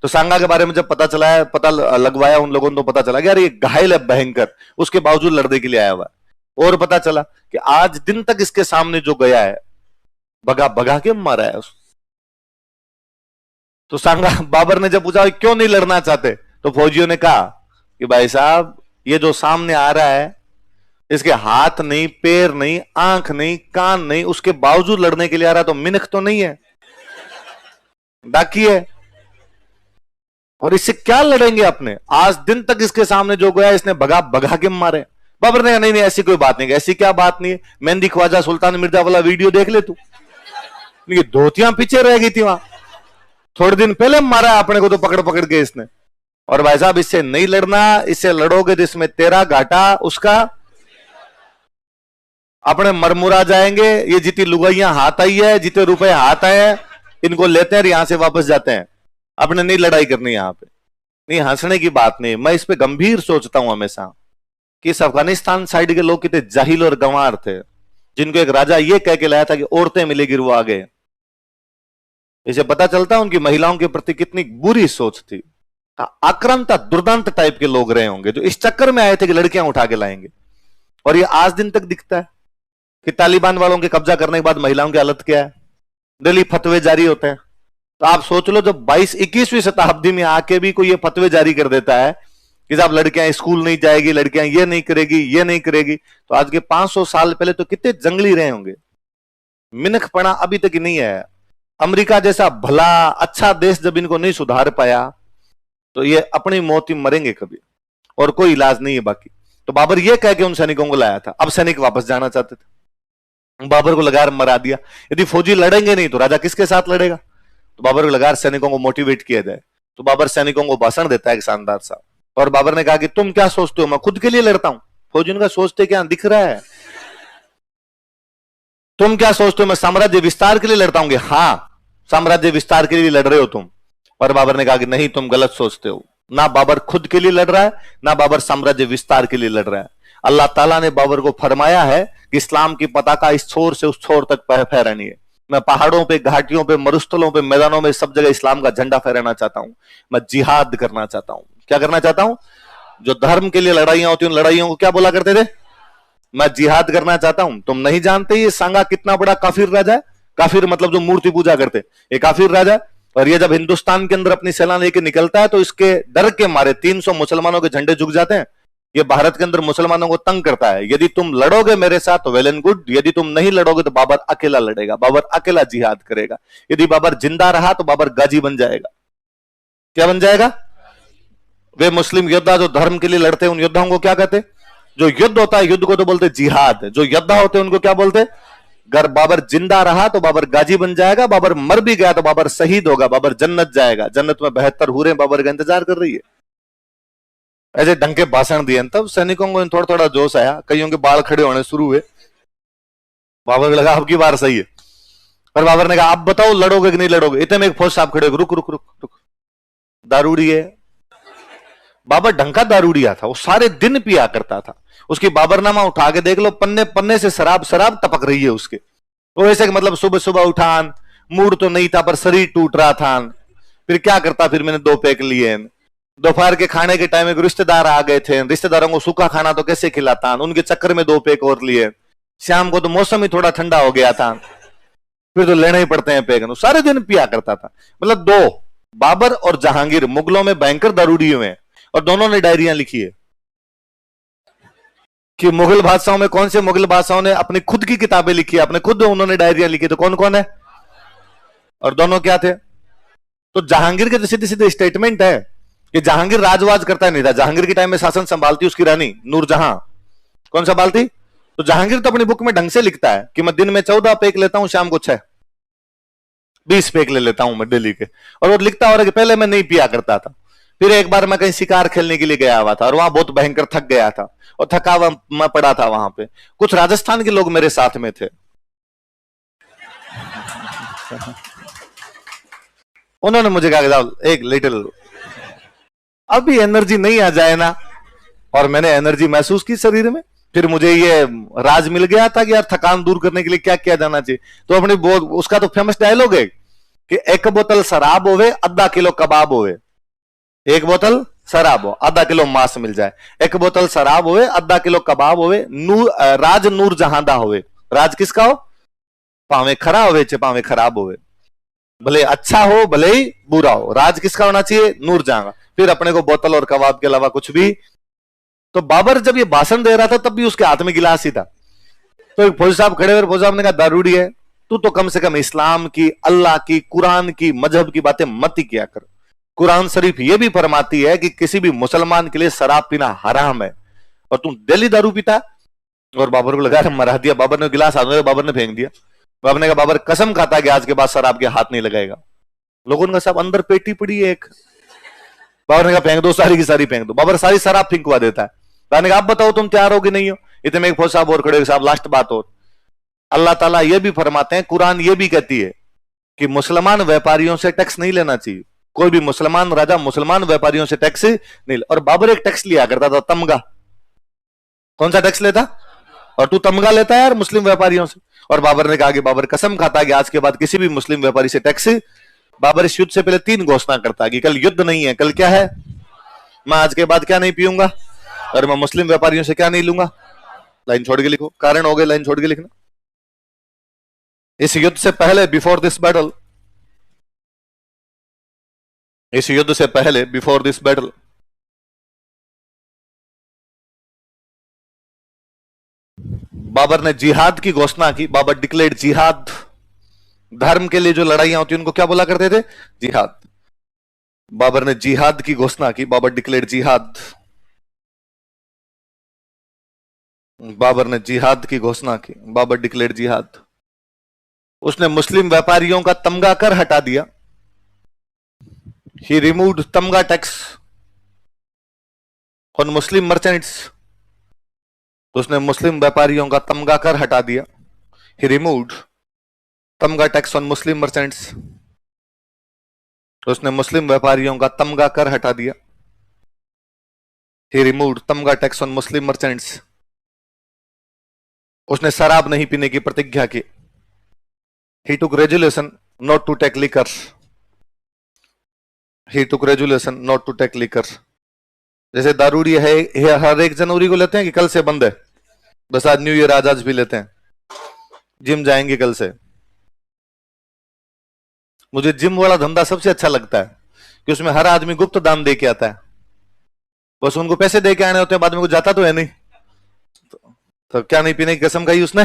S1: तो सांगा के बारे में जब पता चला है, पता लगवाया उन लोगों ने, तो पता चला कि यार ये घायल है भयंकर, उसके बावजूद लड़ने के लिए आया हुआ है। और पता चला कि आज दिन तक इसके सामने जो गया है भगा भगा के मारा है उसको। तो सांगा बाबर ने जब पूछा क्यों नहीं लड़ना चाहते, तो फौजियों ने कहा कि भाई साहब ये जो सामने आ रहा है इसके हाथ नहीं, पैर नहीं, आंख नहीं, कान नहीं, उसके बावजूद लड़ने के लिए आ रहा, तो मिनख तो नहीं है, डाकी है, और इससे क्या लड़ेंगे अपने? आज दिन तक इसके सामने जो गया इसने भगा भगा के मारे। बाबर ने कहा नहीं नहीं ऐसी कोई बात नहीं। ऐसी क्या बात नहीं है? मेहंदी ख्वाजा सुल्तान मिर्जा वाला वीडियो देख ले तू, धोतियां पीछे रह गई थी वहां, थोड़े दिन पहले मारा अपने को तो पकड़ पकड़ के इसने। और भाई साहब इससे नहीं लड़ना, इससे लड़ोगे तो इसमें तेरा घाटा, उसका अपने मरमुरा जाएंगे। ये जितनी लुगाइयां हाथ आई है, जितने रुपए हाथ आए हैं, इनको लेते हैं और यहां से वापस जाते हैं। अपने नहीं लड़ाई करनी यहां पे, नहीं हंसने की बात नहीं। मैं इस पे गंभीर सोचता हूं हमेशा कि इस अफगानिस्तान साइड के लोग कितने जाहिल और गंवार थे, जिनको एक राजा ये कह के लाया था कि औरतें मिलेगी वो आ गए। इसे पता चलता है उनकी महिलाओं के प्रति कितनी बुरी सोच थी, आक्रांता दुर्दांत टाइप के लोग रहे होंगे, जो इस चक्कर में आए थे कि लड़कियां उठा के लाएंगे। और ये आज दिन तक दिखता है कि तालिबान वालों के कब्जा करने के बाद महिलाओं की हालत क्या है, दिल्ली फतवे जारी होते हैं। तो आप सोच लो जब 22-21वीं शताब्दी में आके भी कोई ये फतवे जारी कर देता है कि साहब लड़कियां स्कूल नहीं जाएगी, लड़कियां ये नहीं करेगी, ये नहीं करेगी, तो आज के 500 साल पहले तो कितने जंगली रहे होंगे। मिनखपना अभी तक नहीं है। अमेरिका जैसा भला अच्छा देश जब इनको नहीं सुधार पाया तो ये अपनी मौत ही मरेंगे कभी, और कोई इलाज नहीं है बाकी। तो बाबर ये कह के उन सैनिकों को लाया था। अब सैनिक वापस जाना चाहते थे, बाबर को लगार मरा दिया। यदि फौजी लड़ेंगे नहीं तो राजा किसके साथ लड़ेगा? तो बाबर को लगार सैनिकों को मोटिवेट किया जाए। तो बाबर सैनिकों को भाषण देता है एक शानदार सा, और बाबर ने कहा कि तुम क्या सोचते हो मैं खुद के लिए लड़ता हूं? फौजी ने कहा सोचते क्या, दिख रहा है। तुम क्या सोचते हो मैं साम्राज्य विस्तार के लिए लड़ता हूं? हाँ साम्राज्य विस्तार के लिए लड़ रहे हो तुम। और बाबर ने कहा कि नहीं तुम गलत सोचते हो। ना बाबर खुद के लिए लड़ रहा है, ना बाबर साम्राज्य विस्तार के लिए लड़ रहा है। अल्लाह ताला ने बाबर को फरमाया है कि इस्लाम की पताका इस छोर से उस छोर तक फहरानी है। मैं पहाड़ों पे, घाटियों पे, मरुस्थलों पे, मैदानों में सब जगह इस्लाम का झंडा फहराना चाहता हूं। मैं जिहाद करना चाहता हूं। क्या करना चाहता हूं? जो धर्म के लिए लड़ाइयां होती हैं उन लड़ाइयों को क्या बोला करते थे? मैं जिहाद करना चाहता हूं। तुम नहीं जानते ये सांगा कितना बड़ा काफिर राजा है। काफिर मतलब जो मूर्ति पूजा करते, ये काफिर राजा है। और ये जब हिंदुस्तान के अंदर अपनी सेना लेके निकलता है तो इसके डर के मारे 300 मुसलमानों के झंडे झुक जाते हैं। ये भारत के अंदर मुसलमानों को तंग करता है। यदि तुम लड़ोगे मेरे साथ तो वेल एंड गुड, यदि तुम नहीं लड़ोगे तो बाबर अकेला लड़ेगा, बाबर अकेला जिहाद करेगा। यदि बाबर जिंदा रहा तो बाबर गाजी बन जाएगा। क्या बन जाएगा? वे मुस्लिम योद्धा जो धर्म के लिए लड़ते हैं उन योद्धाओं को क्या कहते? जो युद्ध होता है युद्ध को तो बोलते जिहाद। जो योद्धा होते हैं उनको क्या बोलते? अगर बाबर जिंदा रहा तो बाबर गाजी बन जाएगा, बाबर मर भी गया तो बाबर शहीद होगा, बाबर जन्नत जाएगा। जन्नत में 72 हूरें बाबर का इंतजार कर रही है। ऐसे ढंग के भाषण दिए तब सैनिकों को थोड़ा थोड़ा जोश आया, कईयों के बाल खड़े होने शुरू हुए। बाबर को लगा अब की बार सही है। पर बाबर ने कहा आप बताओ लड़ोगे कि नहीं लड़ोगे? इतने में एक फौज साहब खड़े, रुक रुक रुक रुक, दारूड़ी है। बाबर ढंग का दारूड़िया था, वो सारे दिन पिया करता था। उसकी बाबरनामा उठा के देख लो, पन्ने पन्ने से शराब शराब टपक रही है उसके। तो ऐसे मतलब सुबह सुबह उठान, मूड तो नहीं था पर शरीर टूट रहा था। फिर क्या करता, फिर मैंने 2 पैक लिए। दोपहर के खाने के टाइम एक रिश्तेदार आ गए थे, रिश्तेदारों को सूखा खाना तो कैसे खिलाता, उनके चक्कर में 2 पैक और लिए। शाम को तो मौसम ही थोड़ा ठंडा हो गया था, फिर तो लेने ही पड़ते हैं पैक। सारे दिन पिया करता था। मतलब 2, बाबर और जहांगीर मुगलों में भयंकर दारूड़ी हुए हैं और दोनों ने डायरियां लिखी है कि मुगल बादशाहों में कौन से मुगल बादशाहों ने अपनी खुद की किताबें लिखी है, अपने खुद उन्होंने डायरियां लिखी। तो कौन कौन है? और दोनों क्या थे? तो जहांगीर के सीधे सीधे स्टेटमेंट है कि जहांगीर राजवाज करता नहीं था। जहांगीर के टाइम में शासन संभालती उसकी रानी नूरजहां। कौन संभालती? तो जहांगीर तो अपनी बुक में ढंग से लिखता है कि मैं दिन में 14 पैक लेता हूं, शाम को 6, 20 पैक ले लेता हूं मैं डेली के। और वो लिखता हो रहा कि पहले मैं नहीं पिया करता था। फिर एक बार मैं कहीं शिकार खेलने के लिए गया हुआ था और वहां बहुत भयंकर थक गया था और थका हुआ मैं पड़ा था। वहां पे कुछ राजस्थान के लोग मेरे साथ में थे। उन्होंने मुझे कहा एक लिटिल अभी एनर्जी नहीं आ जाए ना, और मैंने एनर्जी महसूस की शरीर में। फिर मुझे ये राज मिल गया था कि यार थकान दूर करने के लिए क्या किया जाना चाहिए। तो अपनी उसका तो फेमस डायलॉग है कि 1 बोतल शराब होवे, आधा किलो कबाब होवे। 1 बोतल शराब हो, आधा किलो मांस मिल जाए। 1 बोतल शराब होवे, आधा किलो कबाब होवे। राज नूर जहांदा होवे। राज किसका हो? पावे खरा होवे चे पावे खराब होवे, भले अच्छा हो भले ही बुरा हो, राज किसका होना चाहिए? नूर जहां। फिर अपने को बोतल और कबाब के अलावा कुछ भी। तो बाबर जब ये भाषण दे रहा था तब भी उसके हाथ में गिलास ही था। तो एक फौजी साहब खड़े हुए, फौजी साहब ने कहा दारूड़ी है, तू तो कम से कम इस्लाम की, अल्लाह की, कुरान की, मजहब की बातें मत ही किया कर। कुरान शरीफ ये भी फरमाती है कि किसी भी मुसलमान के लिए शराब पीना हराम है, और तुम डेली दारू पीता है। और बाबर को लगा मरा दिया। बाबर ने गिलास हाथ में, बाबर ने फेंक दिया। बाबर ने कहा बाबर कसम खाता है कि आज के बाद शराब के हाथ नहीं लगाएगा। लोगों ने कहा साहब अंदर पेटी पड़ी है एक। बाबर ने कहा फेंक दो, सारी की सारी फेंक दो। बाबर सारी शराब फेंकवा देता है। बाबर ने कहा आप बताओ तुम तैयार हो कि नहीं हो? इतने में एक फौज साहब और खड़े, साहब लास्ट बात और, अल्लाह ताला ये भी फरमाते हैं, कुरान ये भी कहती है कि मुसलमान व्यापारियों से टैक्स नहीं लेना चाहिए। कोई भी मुसलमान राजा मुसलमान व्यापारियों से टैक्स नहीं। और बाबर एक टैक्स लिया करता था, तमगा। कौन सा टैक्स लेता? और तू तमगा लेता है यार मुस्लिम व्यापारियों से। और बाबर ने कहा कि बाबर कसम खाता है कि आज के बाद किसी भी मुस्लिम व्यापारी से टैक्स। बाबर इस युद्ध से पहले 3 घोषणा करता है कि कल युद्ध नहीं है, कल क्या है? मैं आज के बाद क्या नहीं पीऊंगा, और मैं मुस्लिम व्यापारियों से क्या नहीं लूंगा। लाइन छोड़ के लिखो, कारण हो गए, लाइन छोड़ के लिखना। इस युद्ध से पहले, बिफोर दिस बैटल, इस युद्ध से पहले, बिफोर दिस बैटल, बाबर ने जिहाद की घोषणा की। बाबर डिक्लेयर्ड जिहाद। धर्म के लिए जो लड़ाइयां होती उनको क्या बोला करते थे? जिहाद। बाबर ने जिहाद की घोषणा की। बाबर डिक्लेयर्ड जिहाद। बाबर ने जिहाद की घोषणा की। बाबर डिक्लेयर्ड जिहाद। उसने मुस्लिम व्यापारियों का तमगा कर हटा दिया। ही रिमूव्ड तमगा टैक्स ऑन मुस्लिम मर्चेंट्स। उसने मुस्लिम व्यापारियों का तमगा कर हटा दिया। ही रिमूव्ड तमगा टैक्स ऑन मुस्लिम मर्चेंट्स। उसने मुस्लिम व्यापारियों का तमगा कर हटा दिया। ही रिमूव्ड तमगा टैक्स ऑन मुस्लिम मर्चेंट्स। उसने शराब नहीं पीने की प्रतिज्ञा की। He took resolution not to take liquor. He took resolution not to take liquor. जैसे दारूडी है, हर 1 जनवरी को लेते हैं कि कल से बंद है? बस आज न्यू ईयर, आज भी लेते हैं। जिम जाएंगे कल से। मुझे जिम वाला धंधा सबसे अच्छा लगता है कि उसमें हर आदमी गुप्त दान दे के आता है। बस उनको पैसे दे के आने होते हैं, बाद में कुछ जाता तो है नहीं। तो क्या नहीं पीने की कसम खाई उसने?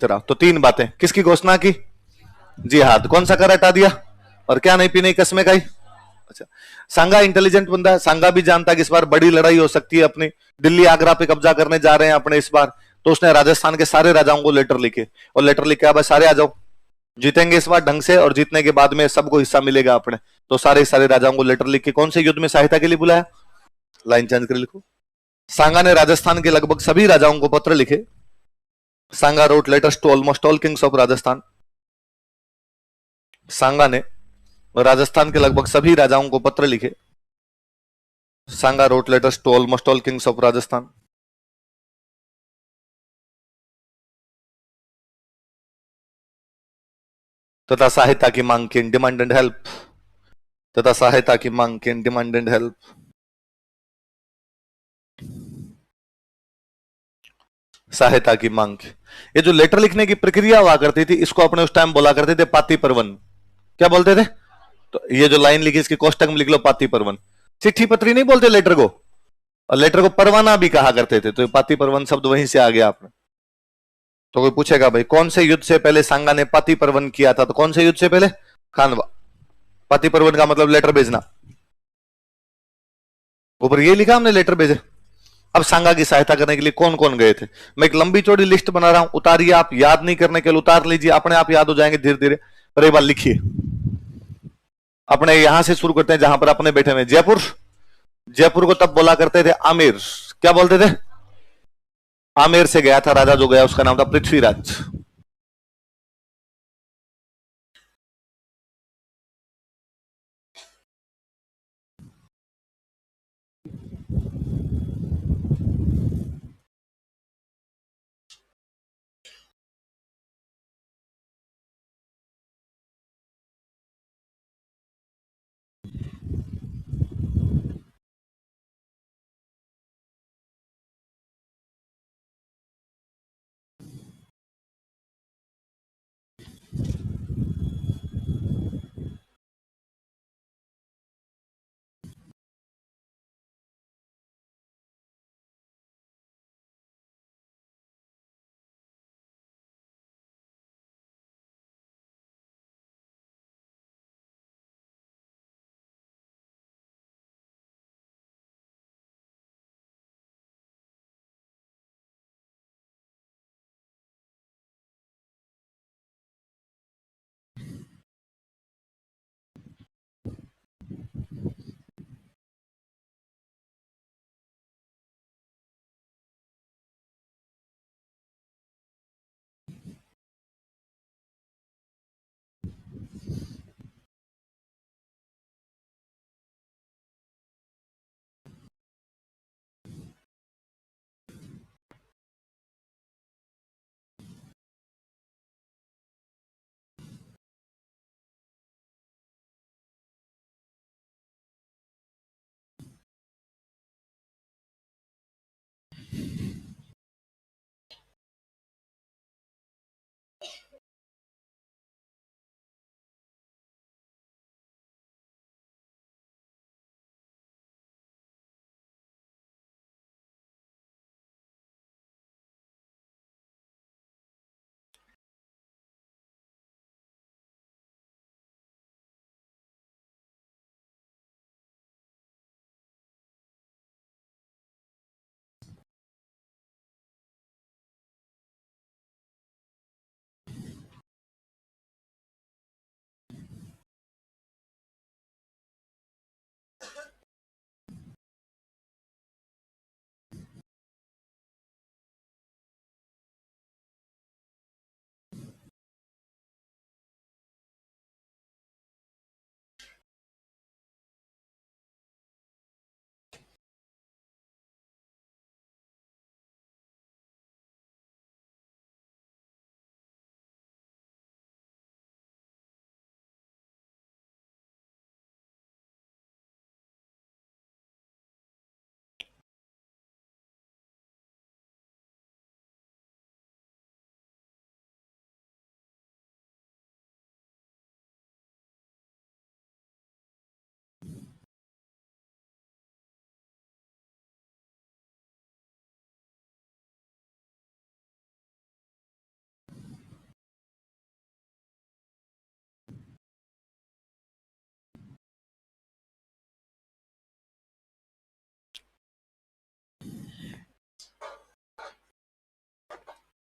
S1: चला, तो 3 बातें किसकी घोषणा की? जिहाद। कौन सा कर हटा दिया? और क्या नहीं पीने की कसमें खाई? अच्छा। सांगा इंटेलिजेंट बंदा है, सांगा भी जानता है कि इस बार बड़ी लड़ाई हो सकती है अपनी, दिल्ली आगरा पे कब्जा करने जा रहे हैं अपने इस बार। तो उसने राजस्थान के सारे राजाओं को लेटर लिखे, और लेटर लिखे अब सारे आ जाओ, जीतेंगे इस बार ढंग से, और जीतने के बाद में सबको हिस्सा मिलेगा अपने। तो सारे सारे राजाओं को लेटर लिख के कौन से युद्ध में सहायता के लिए बुलाया? लाइन चेंज कर लिखो। सांगा ने राजस्थान के लगभग सभी राजाओं को पत्र लिखे। Sanga wrote letters to almost all kings of Rajasthan. Sanga ने राजस्थान के लगभग सभी राजाओं को पत्र लिखे। Sanga wrote letters to almost all kings of Rajasthan. तथा सहायता की मांग की, डिमांड एंड हेल्प। तथा सहायता की मांग की, डिमांड एंड हेल्प। सहायता की मांग की। ये जो लेटर लिखने की प्रक्रिया हुआ करती थी, इसको अपने उस टाइम बोला करते थे पाती परवन। क्या बोलते थे? तो ये जो लाइन लिखी, इसकी कोष्टक में लिख लो पाती परवन। चिट्ठी पत्री नहीं बोलते लेटर को, और लेटर को परवाना भी कहा करते थे, तो पाती परवन शब्द वहीं से आ गया आपने। तो कोई पूछेगा भाई कौन से युद्ध से पहले सांगा ने पाती परवन किया था? तो कौन से युद्ध से पहले? खानवा। पाती परवन का मतलब लेटर भेजना। ऊपर ये लिखा हमने, लेटर भेजे। अब सांगा की सहायता करने के लिए कौन कौन गए थे, मैं एक लंबी चौड़ी लिस्ट बना रहा हूं, उतारिए आप, याद नहीं करने के लिए उतार लीजिए, अपने आप याद हो जाएंगे धीरे धीरे। पर एक बार लिखिए। अपने यहां से शुरू करते हैं जहां पर अपने बैठे हुए, जयपुर। जयपुर को तब बोला करते थे आमेर। क्या बोलते थे? आमेर से गया था राजा, जो गया उसका नाम था पृथ्वीराज।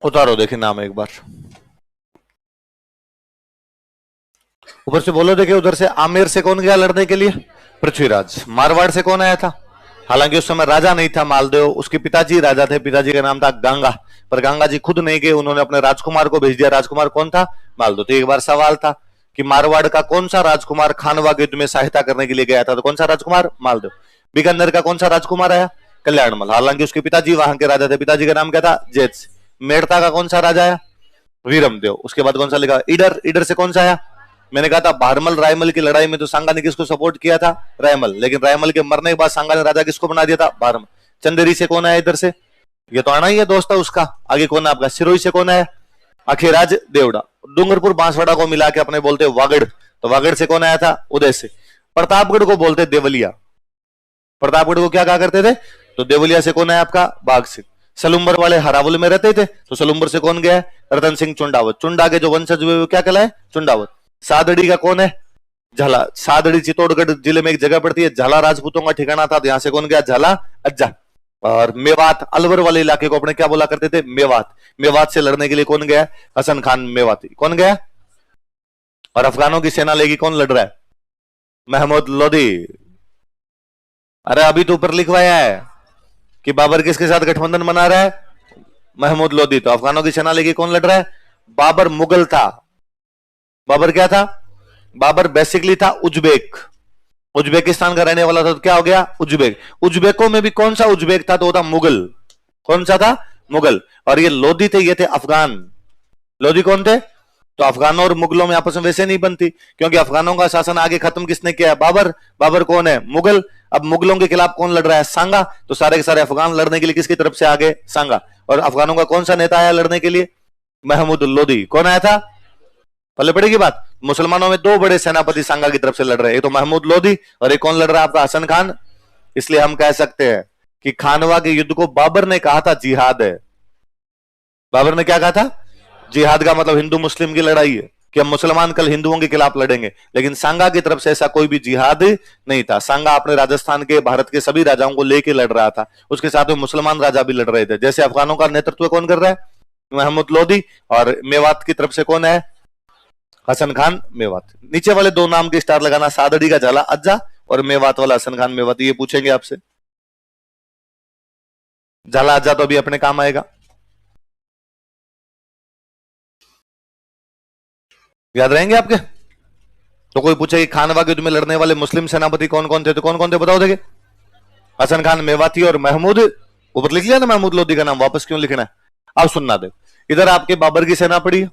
S1: उतारो देखिए नाम एक बार, ऊपर से बोलो देखिए। उधर से आमेर से कौन गया लड़ने के लिए? पृथ्वीराज। मारवाड़ से कौन आया था? हालांकि उस समय राजा नहीं था मालदेव, उसके पिताजी राजा थे, पिताजी का नाम था गंगा, पर गंगा जी खुद नहीं गए, उन्होंने अपने राजकुमार को भेज दिया। राजकुमार कौन था? मालदेव। तो एक बार सवाल था कि मारवाड़ का कौन सा राजकुमार खानवा के युद्ध में सहायता करने के लिए गया था? तो कौन सा राजकुमार? मालदेव। बीकानेर का कौन सा राजकुमार आया? कल्याणमल। हालांकि उसके पिताजी वहां के राजा थे, पिताजी का नाम क्या था? जैत सिंह। मेड़ता का कौन सा राजा आया? वीरमदेव। उसके बाद कौन सा लिखा? ईडर। ईडर से कौन सा आया? मैंने कहा था भारमल रायमल की लड़ाई में तो सांगा ने किसको सपोर्ट किया था? रायमल। लेकिन रायमल के मरने के बाद सांगा ने राजा किसको बना दिया था? भारमल। चंदेरी से कौन आया इधर से? ये तो आना ही है दोस्त उसका। आगे कौन है आपका? सिरोही से कौन है? अखिराज देवड़ा। डूंगरपुर बांसवाड़ा को मिला के अपने बोलते वागड़, तो वागड़ से कौन आया था? उदय से। प्रतापगढ़ को बोलते देवलिया, प्रतापगढ़ को क्या कहा करते थे? तो देवलिया से कौन है आपका? बाघ सिंह। सलुम्बर वाले हरावल में रहते थे, तो सलुम्बर से कौन गया? रतन सिंह चुंडावत। चुंडा के जो वंशज हुए वो क्या कहलाए? चुंडावत। सादड़ी का कौन है? झाला। सादड़ी चित्तौड़गढ़ जिले में एक जगह पड़ती है, झाला राजपूतों का ठिकाना था, तो यहां से कौन गया? झाला अज्जा। और मेवात, अलवर वाले इलाके को अपने क्या बोला करते थे? मेवात। मेवात से लड़ने के लिए कौन गया? हसन खान मेवाती। कौन गया? और अफगानों की सेना लेगी कौन लड़ रहा है? महमूद लोदी। अरे अभी तो ऊपर लिखवाया है कि बाबर किसके साथ गठबंधन बना रहा है? महमूद लोदी। तो अफगानों की सेना लेके कौन लड़ रहा है? बाबर मुगल था। बाबर क्या था? बाबर बेसिकली था उज्बेक, उज्बेकिस्तान का रहने वाला था, तो क्या हो गया? उज्बेक। उज्बेकों में भी कौन सा उज्बेक था? तो वो था मुगल। कौन सा था? मुगल। और ये लोदी थे, ये थे अफगान। लोदी कौन थे? तो अफगानों और मुगलों में आपस में वैसे नहीं बनती, क्योंकि अफगानों का शासन आगे खत्म किसने किया है? बाबर। बाबर कौन है? मुगल। अब मुगलों के खिलाफ कौन लड़ रहा है? सांगा। तो सारे के सारे अफगान लड़ने के लिए किसकी तरफ से आगे? सांगा। और अफगानों का कौन सा नेता आया लड़ने के लिए? महमूद लोदी। कौन आया था? पल्ले पड़ेगी बात। मुसलमानों में दो बड़े सेनापति सांगा की तरफ से लड़ रहे हैं, एक तो महमूद लोदी और एक कौन लड़ रहा है आपका? हसन खान। इसलिए हम कह सकते हैं कि खानवा के युद्ध को बाबर ने कहा था जिहाद है। बाबर ने क्या कहा था? जिहाद का मतलब हिंदू मुस्लिम की लड़ाई है, कि हम मुसलमान कल हिंदुओं के खिलाफ लड़ेंगे। लेकिन सांगा की तरफ से ऐसा कोई भी जिहाद नहीं था। सांगा अपने राजस्थान के, भारत के सभी राजाओं को लेके लड़ रहा था, उसके साथ में मुसलमान राजा भी लड़ रहे थे। जैसे अफगानों का नेतृत्व कौन कर रहा है? महमूद लोदी। और मेवात की तरफ से कौन है? हसन खान मेवात। नीचे वाले दो नाम के स्टार लगाना, सादड़ी का झाला अज्जा और मेवात वाला हसन खान मेवाती। ये पूछेंगे आपसे, झाला अज्जा तो अभी अपने काम आएगा, याद रहेंगे आपके। तो कोई पूछे कि खानवा के युद्ध में लड़ने वाले मुस्लिम सेनापति कौन कौन थे, तो कौन कौन थे बताओ देखिए। हसन खान मेवाती और महमूद। ऊपर लिख लिया ना महमूद लोदी का नाम, वापस क्यों लिखना है? अब सुनना दे। इधर आपके बाबर की सेना पड़ी है,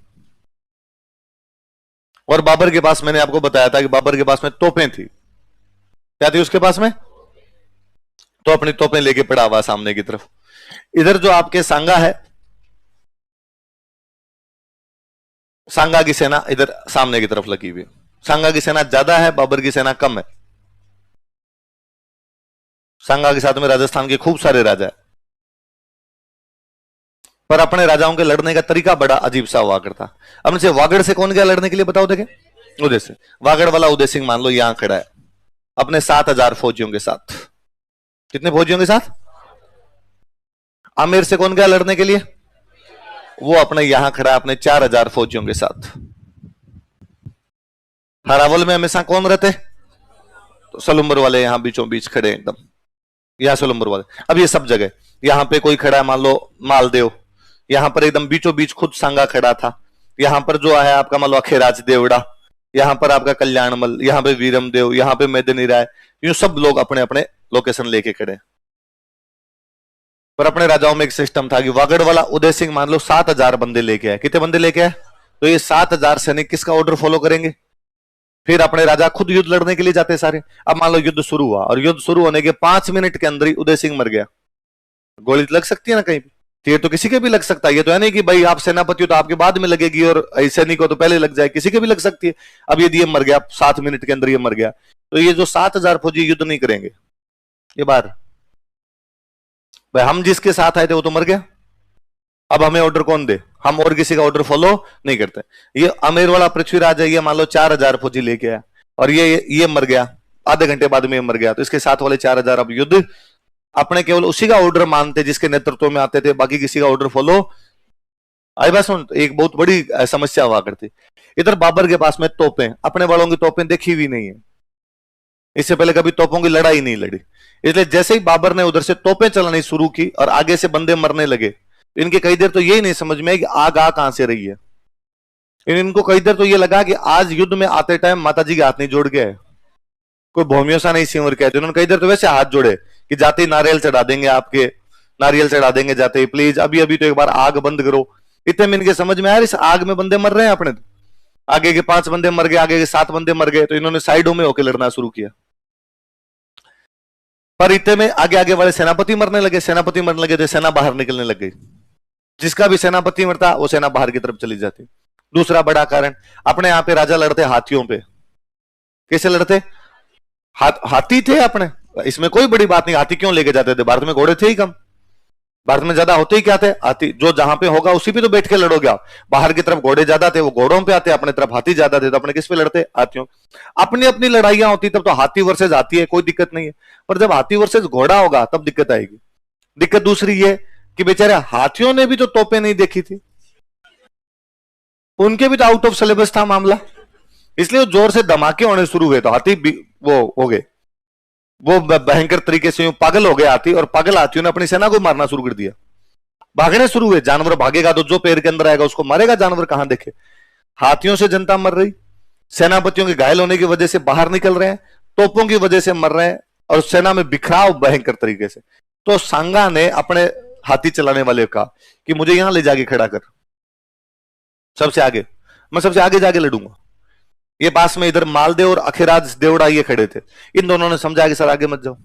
S1: और बाबर के पास मैंने आपको बताया था कि बाबर के पास में तोपें थी। क्या थी उसके पास में? तो अपनी तोपें लेके पड़ा हुआ सामने की तरफ। इधर जो आपके सांगा है, सांगा की सेना इधर सामने की तरफ लगी हुई। सांगा की सेना ज्यादा है, बाबर की सेना कम है। सांगा के साथ में राजस्थान के खूब सारे राजा है, पर अपने राजाओं के लड़ने का तरीका बड़ा अजीब सा हुआ करता। अब से वागड़ से कौन गया लड़ने के लिए बताओ देखे? उदय से। वागड़ वाला उदय सिंह मान लो यहां खड़ा है अपने 7,000 फौजियों के साथ। कितने फौजियों के साथ? आमेर से कौन गया लड़ने के लिए? वो अपने यहां खड़ा है अपने 4,000 फौजियों के साथ। हरावल में हमेशा कौन रहते? तो सलुम्बर वाले यहां बीचों बीच खड़े एकदम, यहां सलुम्बर वाले। अब ये सब जगह, यहां पे कोई खड़ा है मान लो मालदेव, यहां पर एकदम बीचों बीच खुद सांगा खड़ा था। यहां पर जो है आपका मान लो अखेराज देवड़ा, यहां पर आपका कल्याणमल, यहां पे वीरम देव, यहां पे मेदिनी राय, यूं सब लोग अपने अपने लोकेशन लेके खड़े। पर अपने राजाओं में एक सिस्टम था कि वागड़ वाला उदय सिंह मान लो 7,000 बंदे लेके आए। कितने बंदे लेके आए? तो ये 7,000 सैनिक किसका ऑर्डर फॉलो करेंगे? फिर अपने राजा खुद युद्ध लड़ने के लिए जाते सारे। अब मान लो युद्ध शुरू हुआ, और युद्ध शुरू होने के 5 मिनट के अंदर ही उदय सिंह मर गया। गोली लग सकती है ना कहीं भी, तीर तो किसी के भी लग सकता है। ये तो है नहीं कि भाई आप सेनापति हो तो आपके बाद में लगेगी और सैनिक को तो पहले लग जाए, किसी के भी लग सकती है। अब यदि ये मर गया 7 मिनट के अंदर, ये मर गया, तो ये जो 7,000 फौजी युद्ध नहीं करेंगे ये बार। भाई हम जिसके साथ आए थे वो तो मर गया, अब हमें ऑर्डर कौन दे? हम और किसी का ऑर्डर फॉलो नहीं करते। ये अमेर वाला पृथ्वीराज है, ये मान लो 4,000 फौजी लेके आया और ये मर गया, आधे घंटे बाद में मर गया, तो इसके साथ वाले 4,000 अब युद्ध अपने केवल उसी का ऑर्डर मानते जिसके नेतृत्व में आते थे, बाकी किसी का ऑर्डर फॉलो आई बात सुन, एक बहुत बड़ी समस्या हुआ करती। इधर बाबर के पास में तोपें, अपने वालों की तोपें देखी हुई नहीं है, इससे पहले कभी तोपों की लड़ाई नहीं लड़ी। इसलिए जैसे ही बाबर ने उधर से तोपें चलानी शुरू की और आगे से बंदे मरने लगे, इनके कई देर तो यही नहीं समझ में आई कि आग आ कहां से रही है। इनको कई देर तो ये लगा कि आज युद्ध में आते टाइम माता जी के हाथ नहीं जोड़ गया है, कोई भूमियों सा नहीं सिमर के। उन्होंने कई देर तो वैसे हाथ जोड़े कि जाते ही नारियल चढ़ा देंगे, आपके नारियल चढ़ा देंगे जाते ही, प्लीज अभी अभी तो एक बार आग बंद करो। इतने में इनके समझ में आया इस आग में बंदे मर रहे हैं अपने, आगे के 5 बंदे मर गए, आगे के 7 बंदे मर गए, तो इन्होंने साइडों में होकर लड़ना शुरू किया। पर इतने में आगे आगे वाले सेनापति मरने लगे, सेनापति मरने लगे तो सेना बाहर निकलने लग गई। जिसका भी सेनापति मरता वो सेना बाहर की तरफ चली जाती। दूसरा बड़ा कारण, अपने यहाँ पे राजा लड़ते हाथियों पे। कैसे लड़ते? हाथी थे अपने, इसमें कोई बड़ी बात नहीं। हाथी क्यों लेके जाते थे? भारत में घोड़े थे ही कम, भारत में ज्यादा होते ही क्या थे? हाथी। जो जहां पे होगा उसी पे तो बैठ के लड़ोगे आप। बाहर की तरफ घोड़े ज्यादा थे, वो घोड़ों पे आते, अपने तरफ हाथी ज्यादा थे, तो अपने किस पे लड़ते? हाथियों। अपनी अपनी लड़ाइयां होती तब तो हाथी वर्सेज हाथी है, कोई दिक्कत नहीं है। पर जब हाथी वर्सेज घोड़ा होगा तब दिक्कत आएगी। दिक्कत दूसरी ये कि बेचारे हाथियों ने भी तो तोपें नहीं देखी थी, उनके भी तो आउट ऑफ सिलेबस था मामला, इसलिए जोर से धमाके होने शुरू हुए, तो हाथी वो हो गए, वो भयंकर तरीके से पागल हो गए हाथी, और पागल हाथियों ने अपनी सेना को मारना शुरू कर दिया। भागने शुरू हुए। जानवर भागेगा तो जो पेड़ के अंदर आएगा उसको मारेगा, जानवर कहां देखे। हाथियों से जनता मर रही, सेनापतियों के घायल होने की वजह से बाहर निकल रहे हैं, तोपों की वजह से मर रहे हैं, और सेना में बिखराव भयंकर तरीके से। तो सांगा ने अपने हाथी चलाने वाले कहा कि मुझे यहां ले जाके खड़ा कर, सबसे आगे, मैं सबसे आगे जाके लड़ूंगा। ये पास में इधर मालदेव और अखिराज देवड़ा ये खड़े थे। इन दोनों ने समझा कि सर आगे मत जाओ,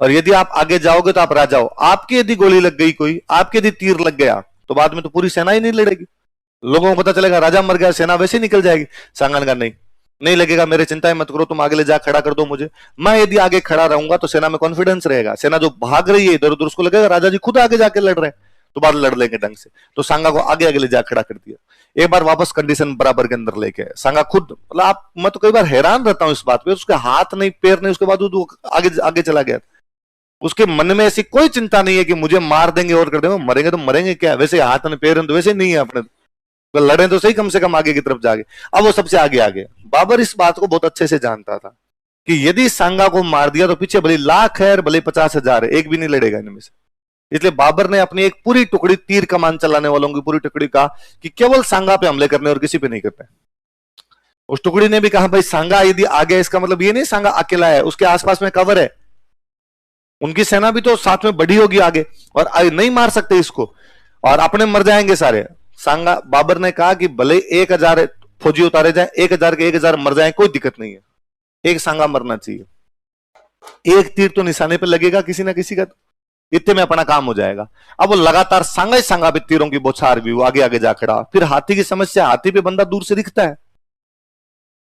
S1: और यदि आप आगे जाओगे तो आप राजा हो, आपकी यदि गोली लग गई कोई, आपके यदि तीर लग गया तो बाद में तो पूरी सेना ही नहीं लड़ेगी, लोगों को पता चलेगा राजा मर गया, सेना वैसे निकल जाएगी। सांगन का नहीं, नहीं लगेगा, मेरे चिंता मत करो, तुम आगे ले जा खड़ा कर दो मुझे। मैं यदि आगे खड़ा रहूंगा तो सेना में कॉन्फिडेंस रहेगा, सेना जो भाग रही है इधर उधर उसको लगेगा राजा जी खुद आगे जाके लड़ रहे हैं, तो बाद लड़ लेंगे ढंग से। तो सांगा को आगे आगे ले जा खड़ा कर दिया, एक बार वापस कंडीशन बराबर के अंदर लेके सांगा खुद, मतलब आप, मैं तो कई बार हैरान रहता हूं इस बात पे, उसके हाथ नहीं पैर नहीं, उसके बाद वो आगे आगे चला गया। उसके मन में ऐसी कोई चिंता नहीं है कि मुझे मार देंगे और कर देंगे, मरेंगे तो मरेंगे क्या, वैसे हाथ में पैर तो वैसे नहीं है अपने, तो लड़े तो सही कम से कम आगे की तरफ जाके। अब वो सबसे आगे आ गया। बाबर इस बात को बहुत अच्छे से जानता था कि यदि सांगा को मार दिया तो पीछे भले लाख है भले 50,000 है, एक भी नहीं लड़ेगा इनमें से। इसलिए बाबर ने अपनी एक पूरी टुकड़ी, तीर कमान चलाने वालों की पूरी टुकड़ी कहा कि केवल सांगा पे हमले करने और किसी पे नहीं करते। उस टुकड़ी ने भी कहा भाई सांगा यदि आ गया, इसका मतलब ये नहीं सांगा अकेला है, उसके आसपास में कवर है, उनकी सेना भी तो साथ में बढ़ी होगी आगे, और नहीं मार सकते इसको, और अपने मर जाएंगे सारे। सांगा, बाबर ने कहा कि भले 1,000 फौजी उतारे जाए, 1,000 के 1,000 मर जाए, कोई दिक्कत नहीं है, एक सांगा मरना चाहिए, एक तीर तो निशाने पे लगेगा किसी ना किसी का, इतने में अपना काम हो जाएगा। अब वो लगातार सांगा ही सांगा पे तीरों की बौछार भी, वो आगे आगे जा खड़ा। फिर हाथी की समस्या, हाथी पे बंदा दूर से दिखता है,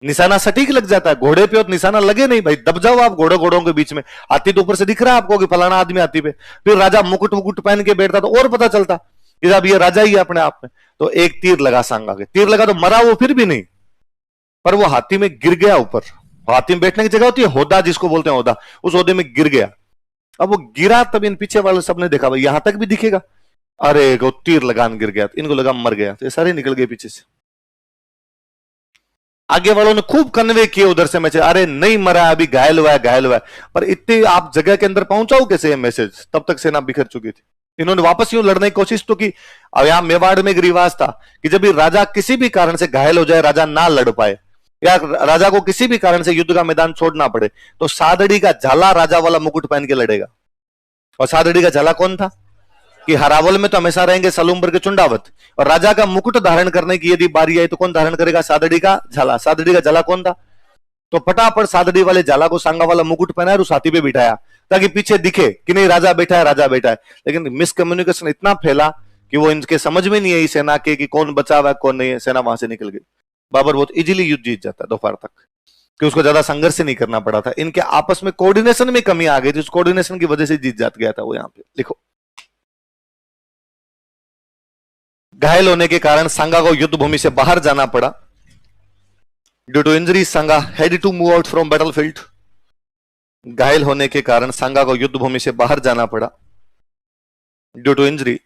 S1: निशाना सटीक लग जाता है, घोड़े पे और निशाना लगे नहीं भाई, दब जाओ आप घोड़ों के बीच में, हाथी तो ऊपर से दिख रहा है आपको कि फलाना आदमी हाथी पे। फिर राजा मुकुट वुकुट पहन के बैठता तो और पता चलता कि अब ये राजा ही है अपने आप में। तो एक तीर लगा सांगा के, तीर लगा तो मरा वो फिर भी नहीं, पर वो हाथी में गिर गया ऊपर। हाथी में बैठने की जगह होती है होदा, जिसको बोलते हैं होदा, उस होदे में गिर गया। अब वो गिरा तब इन पीछे वाले सबने देखा भाई यहां तक भी दिखेगा, अरे वो तीर लगान गिर गया, इनको लगा मर गया, तो ये सारे निकल गए पीछे से। आगे वालों ने खूब कन्वे किए उधर से मैसेज, अरे नहीं मरा अभी, घायल हुआ है घायल हुआ है। पर इतने आप जगह के अंदर पहुंचाओ कैसे ये मैसेज, तब तक सेना बिखर चुकी थी। इन्होंने वापस यूं लड़ने की कोशिश तो की। अब यहां मेवाड़ में एक रिवाज था कि जब भी राजा किसी भी कारण से घायल हो जाए, राजा ना लड़ पाए, या राजा को किसी भी कारण से युद्ध का मैदान छोड़ना पड़े, तो सादड़ी का झाला राजा वाला मुकुट पहन के लड़ेगा। और सादड़ी का झाला कौन था कि हरावल में तो हमेशा रहेंगे सलूम्बर के चुंडावत, और राजा का मुकुट धारण करने की यदि बारी आई तो कौन धारण करेगा? सादड़ी का झाला। सादड़ी का झाला कौन था? तो फटाफट सादड़ी वाले झाला को सांगा वाला मुकुट पहनाया और उस हाथी पे बिठाया, ताकि पीछे दिखे कि नहीं राजा बैठा है, राजा बैठा है। लेकिन मिसकम्युनिकेशन इतना फैला कि वो इनके समझ में नहीं आई सेना के कि कौन बचा हुआ है कौन नहीं है, सेना वहां से निकल गई। बाबर बहुत इजीली युद्ध जीत जाता दोपहर तक, कि उसको ज्यादा संघर्ष से नहीं करना पड़ा था। इनके आपस में कोऑर्डिनेशन में कमी आ गई थी, उस कोऑर्डिनेशन की वजह से जीत जात गया था वो। यहां पे लिखो, घायल होने के कारण सांगा को युद्ध भूमि से बाहर जाना पड़ा। Due to injury Sanga had to move out from battlefield. घायल होने के कारण सांगा को युद्ध भूमि से बाहर जाना पड़ा due to injury.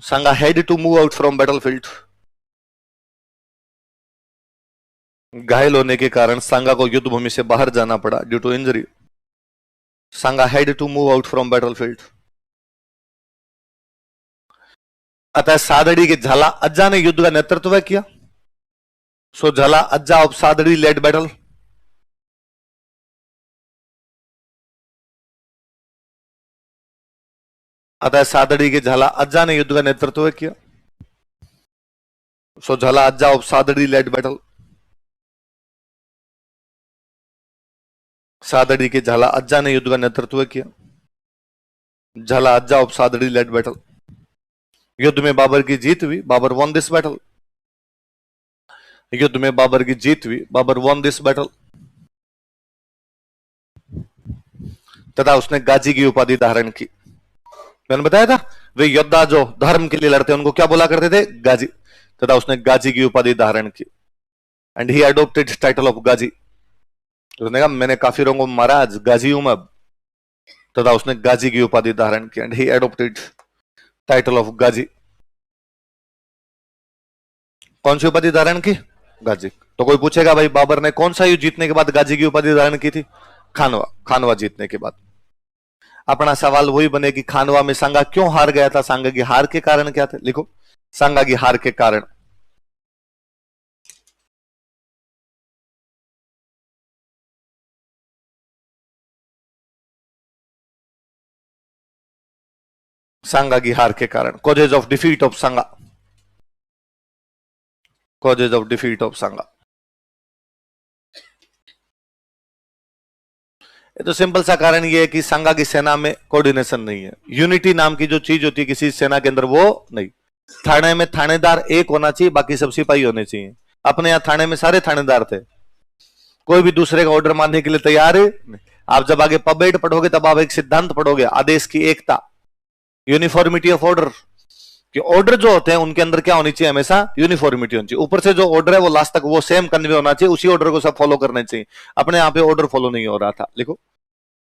S1: Sangha had to move out from battlefield. घायल होने के कारण सांगा को युद्ध भूमि से बाहर जाना पड़ा due to injury. Sanga had to move out from battlefield. अतः सादड़ी के झाला अज्जा ने युद्ध का नेतृत्व किया. So Jhala Ajja of Sadri led battle. अतः सादड़ी के झाला अज्जा ने युद्ध का नेतृत्व किया. So Jhala Ajja of Sadri led battle. Sadri के झाला अज्जा ने युद्ध का नेतृत्व किया. झाला Ajja of Sadri led battle. युद्ध में बाबर की जीत हुई. Babur won this battle. युद्ध में बाबर की जीत हुई. Babur won this battle. तथा उसने गाजी की उपाधि धारण की. मैंने बताया था वे योद्धा जो धर्म के लिए लड़ते उनको क्या बोला करते थे? गाजी. तथा उसने गाजी की उपाधि धारण की. And he adopted title of Ghazi. उसने कहा मैंने काफिरों को मारा, आज गाजी हूं मैं. तथा उसने गाजी की उपाधि धारण की. And he adopted title of Ghazi. कौन सी उपाधि धारण की? गाजी. तो कोई पूछेगा भाई बाबर ने कौन सा युद्ध जीतने के बाद गाजी की उपाधि धारण की थी? खानवा. खानवा जीतने के बाद. अपना सवाल वही बने कि खानवा में सांगा क्यों हार गया था? सांगा की हार के कारण क्या थे? लिखो सांगा की हार के कारण. सांगा की हार के कारण. Causes of defeat of Sanga. Causes of defeat of Sanga. ये तो सिंपल सा कारण ये है कि सांगा की सेना में कोऑर्डिनेशन नहीं है. यूनिटी नाम की जो चीज होती है किसी सेना के अंदर वो नहीं. थाने में थानेदार एक होना चाहिए, बाकी सब सिपाही होने चाहिए. अपने यहां थाने में सारे थानेदार थे. कोई भी दूसरे का ऑर्डर मानने के लिए तैयार है. आप जब आगे पबेट पढ़ोगे तब आप एक सिद्धांत पढ़ोगे, आदेश की एकता, यूनिफॉर्मिटी ऑफ ऑर्डर. कि ऑर्डर जो होते हैं उनके अंदर क्या होनी चाहिए? हमेशा यूनिफॉर्मिटी होनी चाहिए. ऊपर से जो ऑर्डर है वो लास्ट तक वो सेम कन्वे होना चाहिए. उसी ऑर्डर को सब फॉलो करने चाहिए. अपने यहां पे ऑर्डर फॉलो नहीं हो रहा था. लिखो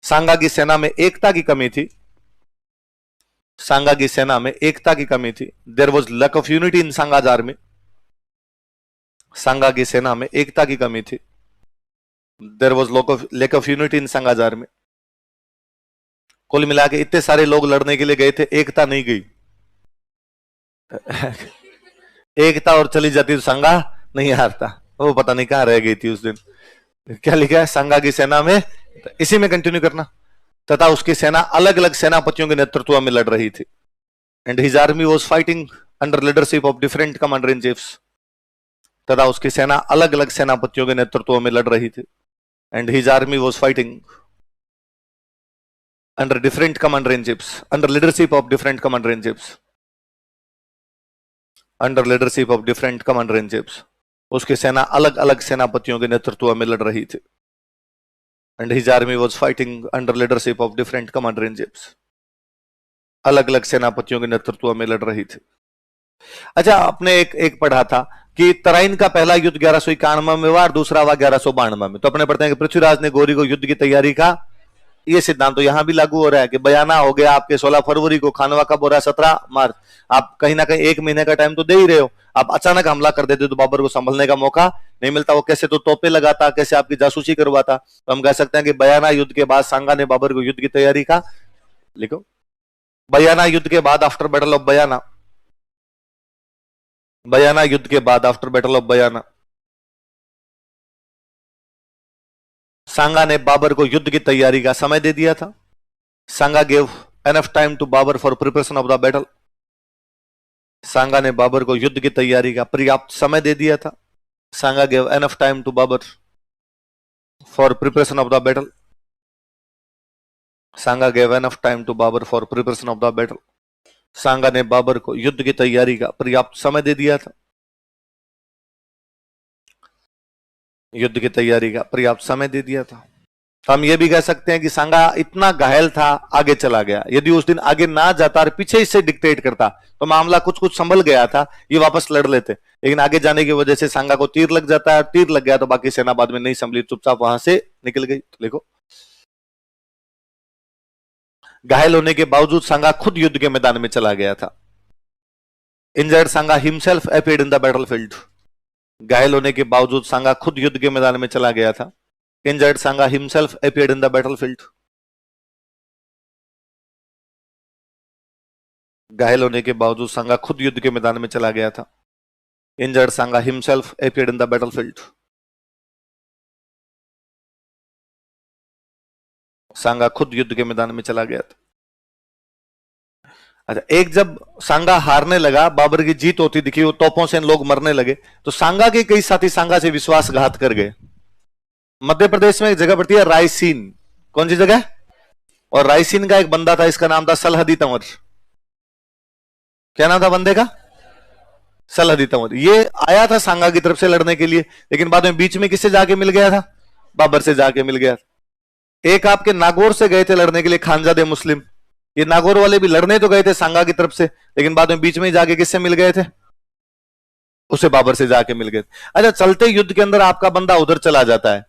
S1: सांगा की सेना में एकता की कमी थी. सांगा की सेना में एकता की कमी थी. There was lack of unity in Sanga's army. Sanga की सेना में एकता की कमी थी. There was lack of unity in Sanga's army. कुल मिला के इतने सारे लोग लड़ने के लिए गए थे, एकता नहीं गई. एकता और चली जाती तो सांगा नहीं हारता. वो पता नहीं कहां रह गई थी उस दिन. क्या लिखा है? सांगा की सेना में, इसी में कंटिन्यू करना. तथा उसकी सेना अलग अलग सेनापतियों के नेतृत्व में लड़ रही थी. And his army was fighting under leadership of different commander in chiefs. तथा उसकी सेना अलग अलग सेनापतियों के नेतृत्व में लड़ रही थी. And his army was fighting under different commander in chiefs, under leadership of different commander in chiefs. Under leadership of different commander in chiefs. उसकी सेना अलग अलग सेनापतियों के नेतृत्व में लड़ रही थी. And his army was fighting under leadership of different commander in chiefs. अलग अलग सेनापतियों के नेतृत्व में लड़ रही थी. अच्छा, आपने एक पढ़ा था कि तराइन का पहला युद्ध 1191 में हुआ और दूसरा हुआ 1192 में. तो अपने पढ़ते हैं कि पृथ्वीराज ने गौरी को युद्ध की तैयारी का ये सिद्धांत तो यहां भी लागू हो रहा है कि बयाना हो गया आपके 16 फरवरी को. खानवा कब हो रहा है? 17 मार्च. आप कहीं ना कहीं एक महीने का टाइम तो दे ही रहे हो. आप अचानक हमला कर देते तो बाबर को संभलने का मौका नहीं मिलता. वो कैसे तो तोपे लगाता, कैसे आपकी जासूसी करवाता. तो हम कह सकते हैं कि बयाना युद्ध के बाद सांगा ने बाबर को युद्ध की तैयारी का. लिखो बयाना युद्ध के बाद, आफ्टर बैटल ऑफ बयाना. बयाना युद्ध के बाद, आफ्टर बैटल ऑफ बयाना, सांगा ने बाबर को युद्ध की तैयारी का समय दे दिया था. Sanga gave enough time to Babur for preparation of the battle. Sanga ने बाबर को युद्ध की तैयारी का पर्याप्त समय दे दिया था. Sanga gave enough time to Babur for preparation of the battle. Sanga gave enough time to Babur for preparation of the battle. Sanga ने बाबर को युद्ध की तैयारी का पर्याप्त समय दे दिया था. युद्ध की तैयारी का पर्याप्त समय दे दिया था. तो हम ये भी कह सकते हैं कि सांगा इतना घायल था, आगे चला गया. यदि उस दिन आगे ना जाता और पीछे इससे डिक्टेट करता तो मामला कुछ कुछ संभल गया था, ये वापस लड़ लेते. लेकिन आगे जाने की वजह से सांगा को तीर लग जाता है. तीर लग गया तो बाकी सेना बाद में नहीं संभली, चुपचाप वहां से निकल गई. तो देखो घायल होने के बावजूद सांगा खुद युद्ध के मैदान में चला गया था. Injured Sanga himself appeared in the battlefield. घायल होने के बावजूद सांगा खुद युद्ध के मैदान में चला गया था। Injured Sanga himself appeared in the battlefield. घायल होने के बावजूद सांगा खुद युद्ध के मैदान में चला गया था। Injured Sanga himself appeared in the battlefield. Sanga खुद युद्ध के मैदान में चला गया था। अच्छा, एक जब सांगा हारने लगा, बाबर की जीत होती दिखी, वो तोपों से लोग मरने लगे, तो सांगा के कई साथी सांगा से विश्वासघात कर गए। मध्य प्रदेश में एक जगह पड़ती है रायसीन। कौन सी जगह? और रायसीन का एक बंदा था, इसका नाम था सलहदी तंवर। क्या नाम था बंदे का? सलहदी तंवर। ये आया था सांगा की तरफ से लड़ने के लिए, लेकिन बाद में बीच में किससे जाके मिल गया था? बाबर से जाके मिल गया था। एक आपके नागौर से गए थे लड़ने के लिए खानजादे मुस्लिम। ये नागौर वाले भी लड़ने तो गए थे सांगा की तरफ से, लेकिन बाद में बीच में जाके किससे मिल गए थे? उसे बाबर से जाके मिल गए। अच्छा, चलते युद्ध के अंदर आपका बंदा उधर चला जाता है।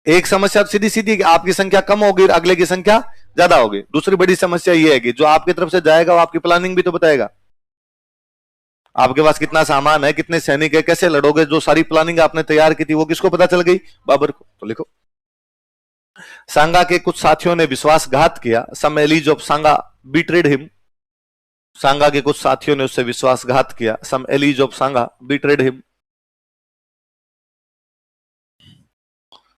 S1: एक समस्या सीधी सीधी कि आपकी संख्या कम होगी, अगले की संख्या ज्यादा होगी। दूसरी बड़ी समस्या यह है कि जो आपकी तरफ से जाएगा वो आपकी प्लानिंग भी तो बताएगा। आपके पास कितना सामान है, कितने सैनिक है, कैसे लड़ोगे, जो सारी प्लानिंग आपने तैयार की थी वो किसको पता चल गई? बाबर को। तो लिखो, सांगा के कुछ साथियों ने विश्वासघात किया। Some allies of Sanga betrayed him. Sanga के कुछ साथियों ने उससे विश्वासघात किया। Some allies of Sanga betrayed him.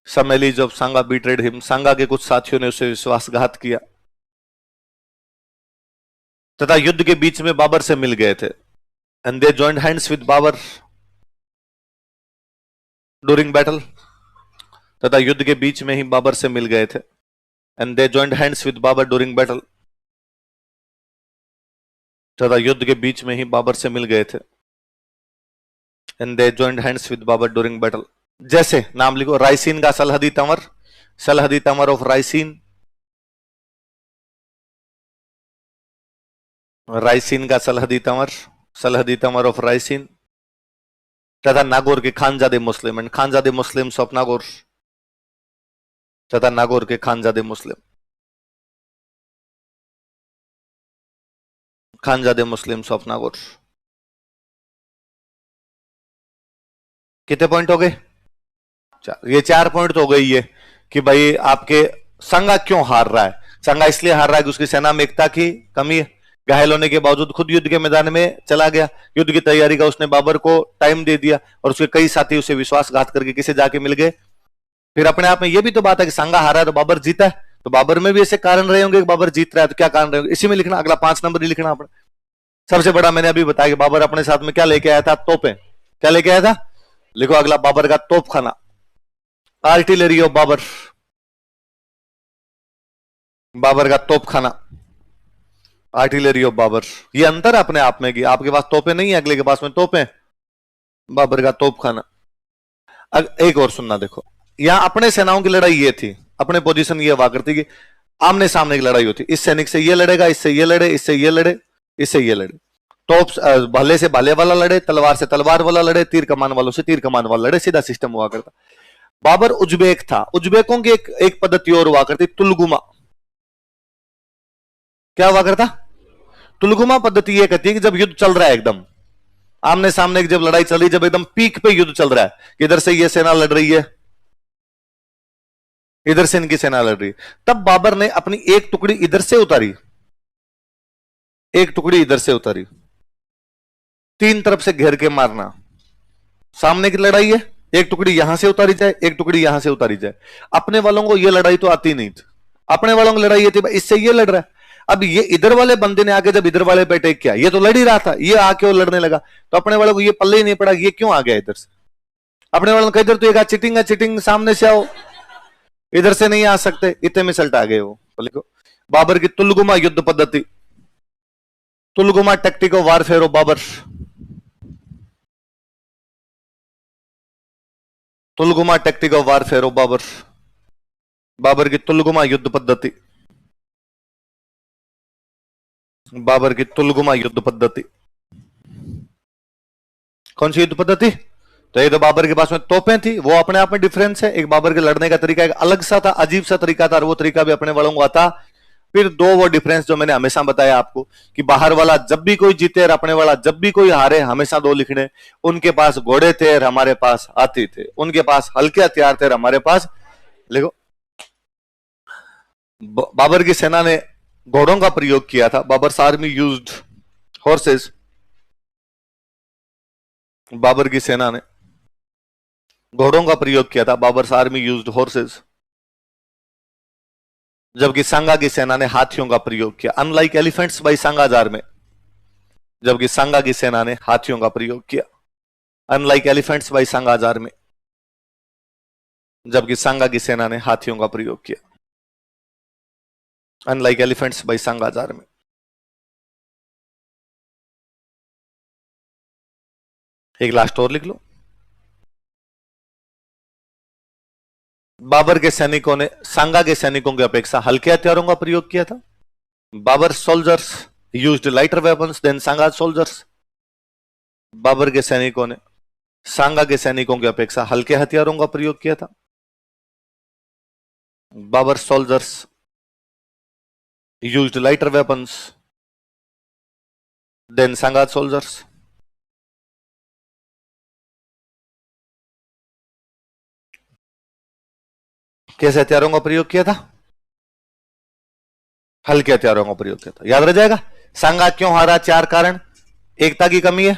S1: Some allies of Sanga betrayed him. Sanga के कुछ साथियों ने उससे विश्वासघात किया तथा युद्ध के बीच में बाबर से मिल गए थे। And they joined hands with Babur during battle. तथा युद्ध के बीच में ही बाबर से मिल गए थे। And they joined hands with Babur during battle. तथा युद्ध के बीच में ही बाबर से मिल गए थे। And they joined hands with Babur during battle. जैसे नाम लिखो, रायसीन का सलहदी तंवर। सलहदी तंवर ऑफ रायसीन। रायसीन का सलहदी तंवर। सलहदी तंवर ऑफ रायसीन। तथा नागौर के Khanzade Muslim. And Khanzade Muslims of Nagaur. तथा नागौर के Khanzade Muslim. Khanzade Muslims of Nagaur. कितने पॉइंट हो गए? ये 4 पॉइंट तो हो गई है कि भाई आपके सांगा क्यों हार रहा है। सांगा इसलिए हार रहा है कि उसकी सेना में एकता की कमी है। घायल होने के बावजूद खुद युद्ध के मैदान में चला गया। युद्ध की तैयारी का उसने बाबर को टाइम दे दिया और उसके कई साथी उसे विश्वासघात करके किसे जाके मिल गए। फिर अपने आप में यह भी तो बात है कि सांगा हारा है तो बाबर जीता है, तो बाबर में भी ऐसे कारण रहे होंगे कि बाबर जीत रहा है, तो क्या कारण रहे होंगे इसी में लिखना। अगला 5 नंबर ही लिखना अपने। सबसे बड़ा मैंने अभी बताया कि बाबर अपने साथ में क्या लेके आया था? तोपें। क्या लेके आया था? लिखो अगला, बाबर का तोप खाना। Artillery of Babur. बाबर का तोप खाना। Artillery of Babur. ये अंतर अपने आप में कि आपके पास तोपें नहीं है, अगले के पास में तोपें। बाबर का तोप खाना। एक और सुनना, देखो यहां अपने सेनाओं की लड़ाई ये थी, अपने पोजीशन ये हुआ करती कि आमने सामने की लड़ाई होती। इस सैनिक से ये लड़ेगा, इससे ये लड़े, इससे ये लड़े, इससे ये लड़े। तोप भाले से भाले वाला लड़े, तलवार से तलवार वाला लड़े, तीर कमान वालों से तीर कमान वाला लड़े। सीधा सिस्टम हुआ करता। बाबर उज्बेक था। उज्बेकों की एक पद्धति और हुआ करती, तुलगुमा। क्या हुआ करता? तुलगुमा पद्धति यह कहती है कि जब युद्ध चल रहा है एकदम आमने सामने की जब लड़ाई चल रही, जब एकदम पीक पे युद्ध चल रहा है, इधर से ये सेना लड़ रही है, इधर से इनकी सेना लड़ रही है, तब बाबर ने अपनी एक टुकड़ी इधर से उतारी, एक टुकड़ी इधर से उतारी। 3 तरफ से घेर के मारना। सामने की लड़ाई है, एक टुकड़ी यहां से उतारी जाए, एक टुकड़ी यहां से उतारी जाए। अपने वालों को यह लड़ाई तो आती नहीं थी। अपने वालों की लड़ाई ये थी, इससे ये लड़ रहा है। अब ये इधर वाले बंदे ने आके जब इधर वाले पे अटैक किया, ये तो लड़ ही रहा था, ये आके वो लड़ने लगा, तो अपने वालों को ये पल्ले ही नहीं पड़ा ये क्यों आ गया इधर से। अपने वालों को इधर तो एक चिटिंग है, चिटिंग सामने से आओ, इधर से नहीं आ सकते, इतने में सल्ट आ गए वो। लिखो बाबर की तुलगुमा युद्ध पद्धति। Tulughma tactic of warfare of Babur. Tulughma tactic of warfare of Babur. Babur की तुलगुमा युद्ध पद्धति। बाबर की तुलगुमा युद्ध पद्धति। कौन सी युद्ध पद्धति? तो ये तो बाबर के पास में तोपें थी, वो अपने आप में डिफरेंस है। एक बाबर के लड़ने का तरीका एक अलग सा था, अजीब सा तरीका था, और वो तरीका भी अपने वालों को आता फिर दो वो डिफरेंस जो मैंने हमेशा बताया आपको कि बाहर वाला जब भी कोई जीते और अपने वाला जब भी कोई हारे, हमेशा दो लिखने। उनके पास घोड़े थे और हमारे पास हाथी थे, उनके पास हल्के हथियार थे और हमारे पास, लिखो, बाबर की सेना ने घोड़ों का प्रयोग किया था। Babur's army used horses. Babur की सेना ने घोड़ों का प्रयोग किया था। Babur's army used horses. जबकि सांगा की सेना ने हाथियों का प्रयोग किया। अनलाइक एलिफेंट्स बाई सांगाजार में, जबकि सांगा की सेना ने हाथियों का प्रयोग किया। अनलाइक एलिफेंट्स बाई सांगाजार में, जबकि सांगा की सेना ने हाथियों का प्रयोग किया। अनलाइक एलिफेंट्स बाई सांगाजार में। एक लास्ट और लिख लो। बाबर के सैनिकों ने सांगा के सैनिकों की अपेक्षा हल्के हथियारों का प्रयोग किया था। Babur soldiers used lighter weapons than Sanga soldiers. Babur के सैनिकों ने सांगा के सैनिकों की अपेक्षा हल्के हथियारों का प्रयोग किया था। Babur soldiers used lighter weapons than Sanga soldiers. कैसे हथियारों का प्रयोग किया था? हल्के हथियारों का प्रयोग किया था। याद रह जाएगा। सांगा क्यों हारा? चार कारण। एकता की कमी है,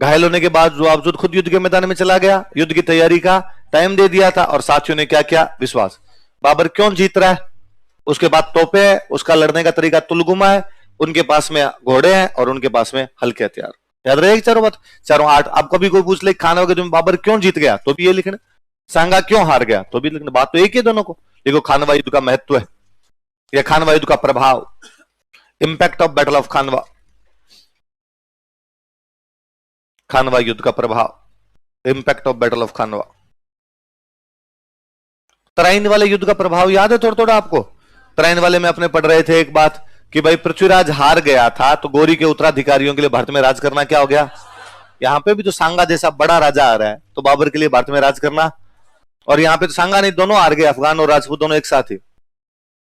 S1: घायल होने के बाद बावजूद खुद युद्ध के मैदान में चला गया, युद्ध की तैयारी का टाइम दे दिया था, और साथियों ने क्या किया? विश्वास। बाबर क्यों जीत रहा है? उसके बाद तोपे है, उसका लड़ने का तरीका तुलगुमा है, उनके पास में घोड़े हैं और उनके पास में हल्के हथियार। याद रहेगी चारों बात, चारों आठ। आप कभी कोई पूछ ले खाना वगैरह में बाबर क्यों जीत गया, तो भी ये लिखना। सांगा क्यों हार गया, तो भी लिखना। बात तो एक ही दोनों को। देखो खानवा युद्ध का महत्व है, या खानवा युद्ध का प्रभाव, इंपैक्ट ऑफ बैटल ऑफ खानवा। खानवा युद्ध का प्रभाव, इंपैक्ट ऑफ बैटल ऑफ खानवा। तराइन वाले युद्ध का प्रभाव याद है थोड़ा थोड़ा आपको? तराइन वाले में अपने पढ़ रहे थे एक बात कि भाई पृथ्वीराज हार गया था, तो गौरी के उत्तराधिकारियों के लिए भारत में राज करना क्या हो गया? यहां पे भी तो सांगा जैसा बड़ा राजा आ रहा है, तो बाबर के लिए भारत में राज करना। और यहां पे तो सांगा नहीं, दोनों हार गए, अफगान और राजपूत दोनों एक साथ ही।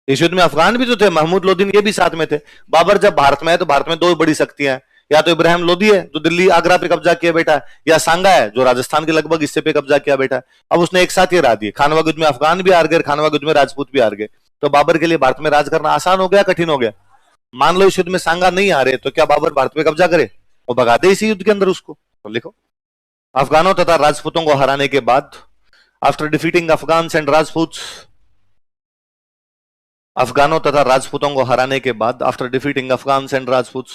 S1: इस युद्ध में अफगान भी तो थे, महमूद लोदी ये भी साथ में थे। बाबर जब भारत में है तो भारत में दो बड़ी शक्तियां हैं, या तो इब्राहिम लोदी है जो दिल्ली आगरा पे कब्जा किया बैठा है, या सांगा है जो राजस्थान के लगभग हिस्से पे कब्जा किया बैठा है। अब उसने एक साथ ही हरा दिए। खानवा युद्ध में अफगान भी हार गए, खानवा युद्ध में राजपूत भी हार गए। तो बाबर के लिए भारत में राज करना आसान हो गया, कठिन हो गया? मान लो इस युद्ध में सांगा नहीं हारे, तो क्या बाबर भारत पे कब्जा करे? वो भगा दे इसी युद्ध के अंदर उसको। तो लिखो, अफगानों तथा राजपूतों को हराने के बाद, after defeating Afghan and Rajput, अफगानों तथा राजपूतों को हराने के बाद, after defeating Afghan and Rajput,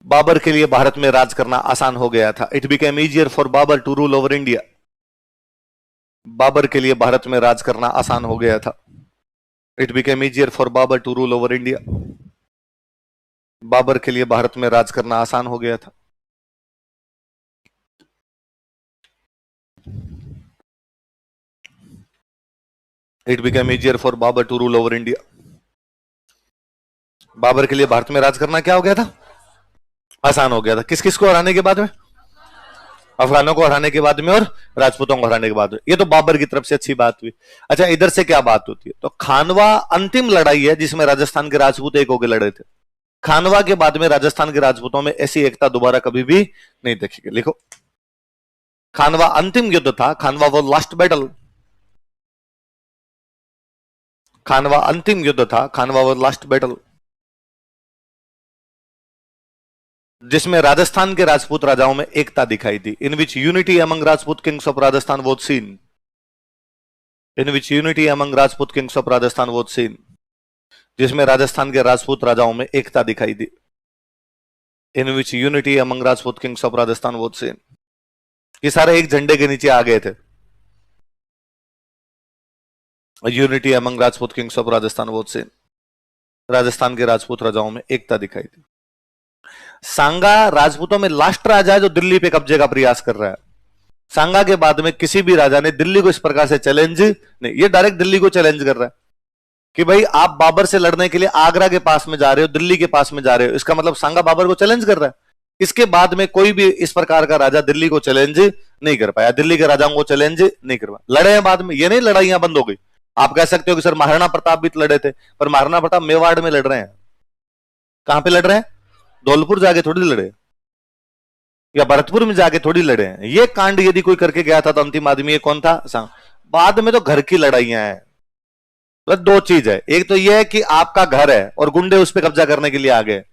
S1: Babur के लिए भारत में राज करना आसान हो गया था। It became easier for Babur to rule over India. Babur के लिए भारत में राज करना आसान हो गया था। It became easier for Babur to rule over India. Babur के लिए भारत में राज करना आसान हो गया था। It became easier for Babur to rule over India. Babur के लिए भारत में राज करना क्या हो गया था? आसान हो गया था। किस किस को हराने के बाद में? अफगानों को हराने के बाद में और राजपूतों को हराने के बाद में। ये तो बाबर की तरफ से अच्छी बात हुई। अच्छा, इधर से क्या बात होती है? तो खानवा अंतिम लड़ाई है जिसमें राजस्थान के राजपूत एक होकर लड़े थे। खानवा के बाद में राजस्थान के राजपूतों में ऐसी एकता दोबारा कभी भी नहीं देखेगी। लिखो, खानवा अंतिम युद्ध था। खानवा वो लास्ट बैटल। खानवा अंतिम युद्ध था। खानवा वो लास्ट बैटल, जिसमें राजस्थान के राजपूत राजाओं में एकता दिखाई दी। In which unity among Rajput kings of Rajasthan was seen. In which unity among Rajput kings of Rajasthan was seen, जिसमें राजस्थान के राजपूत राजाओं में एकता दिखाई दी। In which unity among Rajput kings of Rajasthan was seen. ये सारे एक झंडे के नीचे आ गए थे। Unity among Rajput kings of Rajasthan was seen. Rajasthan के राजपूत राजाओं में एकता दिखाई दी। सांगा राजपूतों में लास्ट राजा है जो दिल्ली पे कब्जे का प्रयास कर रहा है। सांगा के बाद में किसी भी राजा ने दिल्ली को इस प्रकार से चैलेंज नहीं, ये डायरेक्ट दिल्ली को चैलेंज कर रहा है कि भाई आप बाबर से लड़ने के लिए आगरा के पास में जा रहे हो, दिल्ली के पास में जा रहे हो। इसका मतलब सांगा बाबर को चैलेंज कर रहा है। इसके बाद में कोई भी इस प्रकार का राजा दिल्ली को चैलेंज नहीं कर पाया, दिल्ली के राजाओं को चैलेंज नहीं कर पाया, लड़े हैं बाद में, ये नहीं लड़ाइयां बंद हो गई। आप कह सकते हो कि सर महाराणा प्रताप भी तो लड़े थे, पर महाराणा प्रताप मेवाड़ में लड़ रहे हैं, कहां पे लड़ रहे हैं, धौलपुर जाके थोड़ी लड़े, या भरतपुर में जाके थोड़ी लड़े हैं। ये कांड यदि कोई करके गया था तो अंतिम आदमी ये कौन था, बाद में तो घर की लड़ाइयां हैं। तो दो चीज है, एक तो यह है कि आपका घर है और गुंडे उस पर कब्जा करने के लिए आ गए,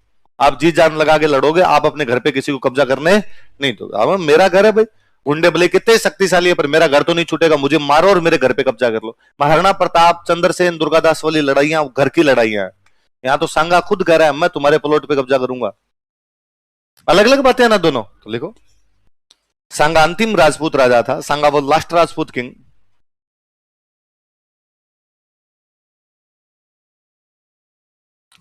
S1: आप जी जान लगा के लड़ोगे, आप अपने घर पे किसी को कब्जा करने नहीं दो। अब मेरा घर है भाई, गुंडे भले कितने शक्तिशाली है पर मेरा घर तो नहीं छूटेगा, मुझे मारो और मेरे घर पे कब्जा कर लो। महाराणा प्रताप, चंद्रसेन, दुर्गादास वाली लड़ाइयां घर की लड़ाइयां हैं। यहां तो सांगा खुद कह रहा है मैं तुम्हारे प्लॉट पे कब्जा करूंगा। अलग अलग बातें हैं ना दोनों, तो लिखो सांगा अंतिम राजपूत राजा था, सांगा वो लास्ट राजपूत किंग।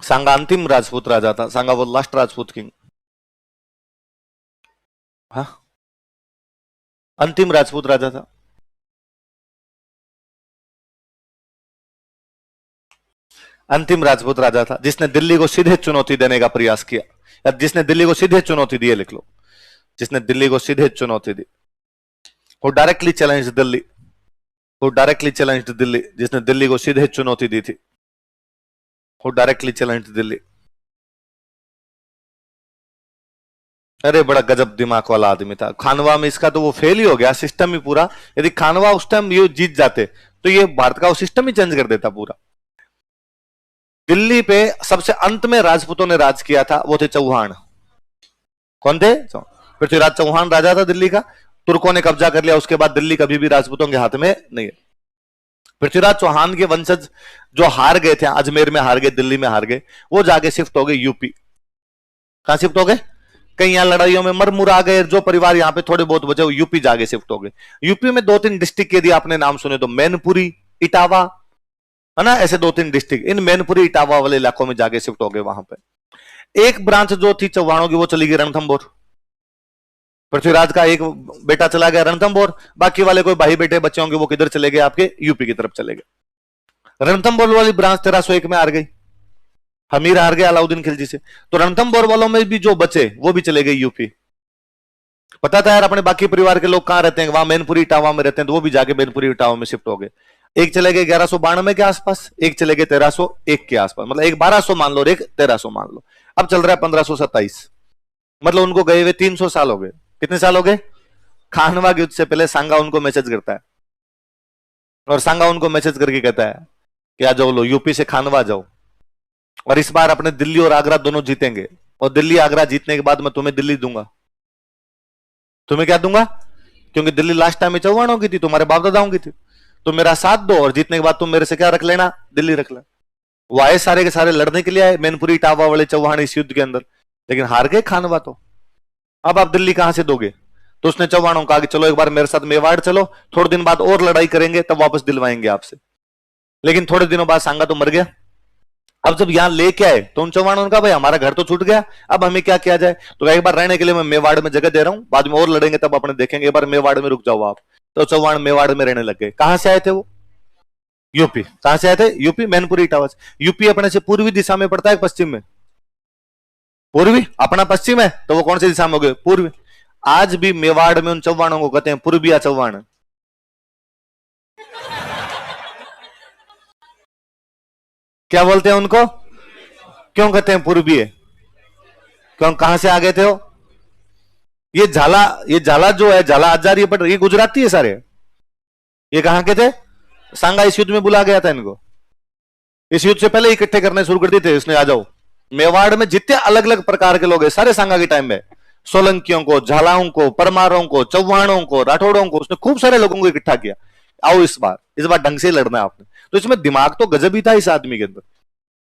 S1: सांगा अंतिम राजपूत राजा था, सांगा वो लास्ट राजपूत किंग। हाँ, अंतिम राजपूत राजा था। अंतिम राजपूत राजा था जिसने दिल्ली को सीधे चुनौती देने का प्रयास किया, या जिसने दिल्ली को सीधे चुनौती दी, लिख लो, जिसने दिल्ली को सीधे चुनौती दी, वो डायरेक्टली चैलेंज दिल्ली, वो डायरेक्टली चैलेंज दिल्ली, जिसने दिल्ली को सीधे चुनौती दी थी, वो डायरेक्टली चैलेंज दिल्ली। अरे बड़ा गजब दिमाग वाला आदमी था। खानवा में इसका तो वो फेल ही हो गया सिस्टम ही पूरा। यदि खानवा उस टाइम ये जीत जाते तो ये भारत का वो सिस्टम ही चेंज कर देता पूरा। दिल्ली पे सबसे अंत में राजपूतों ने राज किया था, वो थे चौहान। कौन थे? पृथ्वीराज चौहान राजा था दिल्ली का। तुर्कों ने कब्जा कर लिया, उसके बाद दिल्ली कभी भी राजपूतों के हाथ में नहीं है। पृथ्वीराज चौहान के वंशज जो हार गए थे, अजमेर में हार गए, दिल्ली में हार गए, वो जाके शिफ्ट हो गए यूपी। कहां शिफ्ट हो गए? कई यहां लड़ाइयों में मर मुर आ गए, जो परिवार यहां पे थोड़े बहुत बचे वो यूपी जाके शिफ्ट हो गए। यूपी में दो तीन डिस्ट्रिक्ट यदि आपने नाम सुने तो मैनपुरी, इटावा, है ना, ऐसे दो तीन डिस्ट्रिक्ट, इन मैनपुरी इटावा वाले इलाकों में जाके शिफ्ट हो गए। वहां पे एक ब्रांच जो थी चौहानों की वो चली गई रणथंभौर। पृथ्वीराज का एक बेटा चला गया रणथंभौर, बाकी वाले कोई भाई बेटे बच्चे होंगे वो किधर चले गए? आपके यूपी की तरफ चले गए। रणथंभौर वाली ब्रांच 1301 में हार गई, हमीर हार गए अलाउद्दीन खिलजी से। तो रणथंभौर वालों में भी जो बचे वो भी चले गए यूपी। पता था यार अपने बाकी परिवार के लोग कहां रहते हैं, वहां मैनपुरी इटावा में रहते हैं, तो वो भी जाके मैनपुरी इटावा में शिफ्ट हो गए। एक चले गए 1192 के आसपास, एक चले गए 1301 के आसपास, मतलब एक 1200 मान लो और एक 1300 मान लो। अब चल रहा है 1527, मतलब उनको गए हुए 300 साल हो गए। कितने साल हो गए? खानवा के युद्ध से पहले सांगा उनको मैसेज करता है, और सांगा उनको मैसेज करके कहता है कि आ जाओ लो, यूपी से खानवा जाओ, और इस बार अपने दिल्ली और आगरा दोनों जीतेंगे, और दिल्ली आगरा जीतने के बाद मैं तुम्हें दिल्ली दूंगा। तुम्हें क्या दूंगा? क्योंकि दिल्ली लास्ट टाइम में चौहानों की थी, तुम्हारे बाप दादाओं की थी, तो मेरा साथ दो, और जीतने के बाद तुम मेरे से क्या रख लेना? दिल्ली रख लेना। वो आए सारे के सारे लड़ने के लिए आए, मैनपुरी इटावा वाले चौहान इस युद्ध के अंदर, लेकिन हार गए खानवा। तो अब आप दिल्ली कहां से दोगे? तो उसने चौहानों को कहा कि चलो एक बार मेरे साथ मेवाड़ चलो, थोड़े दिन बाद और लड़ाई करेंगे, तब वापस दिलवाएंगे आपसे। लेकिन थोड़े दिनों बाद सांगा तो मर गया। अब जब यहां लेके आए तो उन चौहानों ने कहा भाई हमारा घर तो छूट गया, अब हमें क्या किया जाए? तो एक बार रहने के लिए मैं मेवाड़ में जगह दे रहा हूं, बाद में और लड़ेंगे तब अपने देखेंगे, एक बार मेवाड़ में रुक जाओ आप। तो चौहान मेवाड़ में रहने लग गए। कहां से आए थे वो? यूपी। कहां से आए थे? यूपी, मैनपुरी इटावा से। यूपी अपने से पूर्वी दिशा में पड़ता है, पश्चिम में? पूर्वी। अपना पश्चिम है, तो वो कौन सी दिशा में हो गए? पूर्वी। आज भी मेवाड़ में उन चौहानों को कहते हैं पूर्विया चौहान। क्या बोलते हैं उनको? क्यों कहते हैं पूर्वीय? क्यों? कहां से आ गए थे वो? ये झाला जो है, झाला आज जा रही है, बट ये गुजराती है सारे। ये कहां के थे? सांगा इस युद्ध में बुला गया था इनको, इस युद्ध से पहले इकट्ठे करने शुरू कर दिए थे इसने। आ जाओ, मेवाड़ में जितने अलग अलग प्रकार के लोग हैं सारे सांगा के टाइम में, सोलंकियों को, झालाओं को, परमारों को, चौहानों को, राठौड़ों को, उसने खूब सारे लोगों को इकट्ठा किया। आओ इस बार ढंग से लड़ना है आपने। तो इसमें दिमाग तो गजब ही था इस आदमी के अंदर,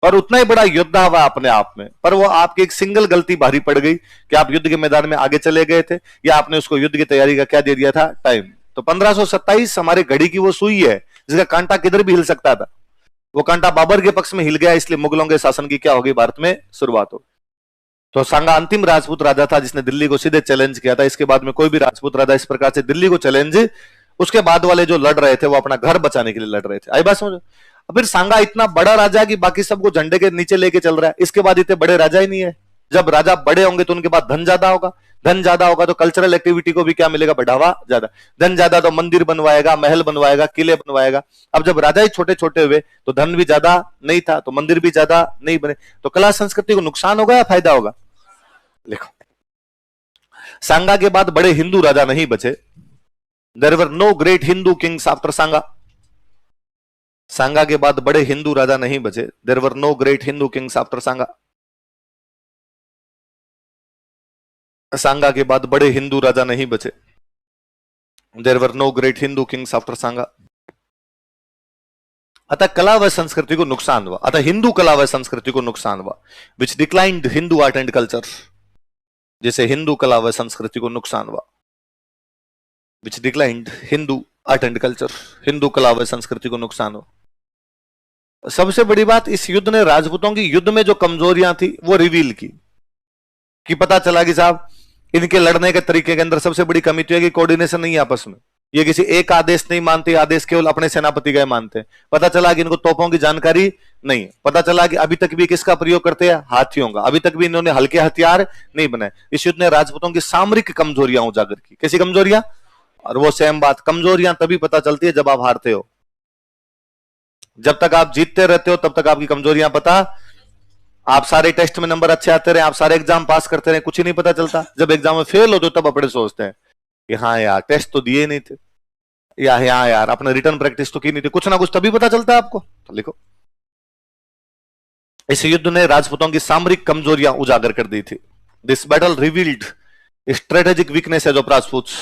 S1: और उतना ही बड़ा योद्धा हुआ अपने आप में। पर वो आपकी एक सिंगल गलती भारी पड़ गई कि आप युद्ध के मैदान में आगे चले गए थे, या आपने उसको युद्ध की तैयारी का क्या दे दिया था? टाइम। तो 1527 हमारे घड़ी की वो सुई है जिसका कांटा किधर भी हिल सकता था, वो कांटा बाबर के पक्ष में हिल गया, इसलिए मुगलों के शासन की क्या होगी? भारत में शुरुआत हो। तो सांगा अंतिम राजपूत राजा था जिसने दिल्ली को सीधे चैलेंज किया था। इसके बाद में कोई भी राजपूत राजा इस प्रकार से दिल्ली को चैलेंज, उसके बाद वाले जो लड़ रहे थे वो अपना घर बचाने के लिए लड़ रहे थे। आई बात समझो? फिर सांगा इतना बड़ा राजा है कि बाकी सबको झंडे के नीचे लेके चल रहा है, इसके बाद इतने बड़े राजा ही नहीं है। जब राजा बड़े होंगे तो उनके पास धन ज्यादा होगा, धन ज्यादा होगा तो कल्चरल एक्टिविटी को भी क्या मिलेगा, बढ़ावा ज्यादा, धन ज्यादा तो मंदिर बनवाएगा, महल बनवाएगा, किले बनवाएगा। अब जब राजा ही छोटे छोटे हुए तो धन भी ज्यादा नहीं था तो मंदिर भी ज्यादा नहीं बने, तो कला संस्कृति को नुकसान होगा या फायदा होगा? लिखो, सांगा के बाद बड़े हिंदू राजा नहीं बचे। There were no great Hindu kings after Sanga. Sanga के बाद बड़े हिंदू राजा नहीं बचे। There were no great Hindu kings after Sanga. Sanga के बाद बड़े हिंदू राजा नहीं बचे। There were no great Hindu kings after Sanga. अतः कला व संस्कृति को नुकसान हुआ, अतः हिंदू कला व संस्कृति को नुकसान हुआ, which declined Hindu art and culture, जिसे हिंदू कला व संस्कृति को नुकसान हुआ, which declined Hindu art and culture, Hindu कला व संस्कृति को नुकसान हुआ। सबसे बड़ी बात, इस युद्ध ने राजपूतों की युद्ध में जो कमजोरियां थी वो रिवील की, कि पता चला कि साहब इनके लड़ने के तरीके के अंदर सबसे बड़ी कमी तो है कि कोऑर्डिनेशन नहीं है आपस में, ये किसी एक आदेश नहीं मानते, आदेश केवल अपने सेनापति का मानते हैं। पता चला कि इनको तोपों की जानकारी नहीं है, पता चला कि अभी तक भी किसका प्रयोग करते हैं, हाथियों का, अभी तक भी इन्होंने हल्के हथियार नहीं बनाए। इस युद्ध ने राजपूतों की सामरिक कमजोरियां उजागर की। कैसी कमजोरियां? और वो सेम बात, कमजोरियां तभी पता चलती है जब आप हारते हो। जब तक आप जीतते रहते हो तब तक आपकी कमजोरियां पता, आप सारे टेस्ट में नंबर अच्छे आते रहे, आप सारे एग्जाम पास करते रहे, कुछ ही नहीं पता चलता। जब एग्जाम में फेल होते हो तब अपने सोचते हैं कि हाँ यार टेस्ट तो दिए नहीं थे, या हाँ यार अपने रिटर्न प्रैक्टिस तो की नहीं थी, कुछ ना कुछ तभी पता चलता है आपको। तो लिखो, इस युद्ध ने राजपूतों की सामरिक कमजोरियां उजागर कर दी थी। This battle revealed strategic weaknesses of Rajputs.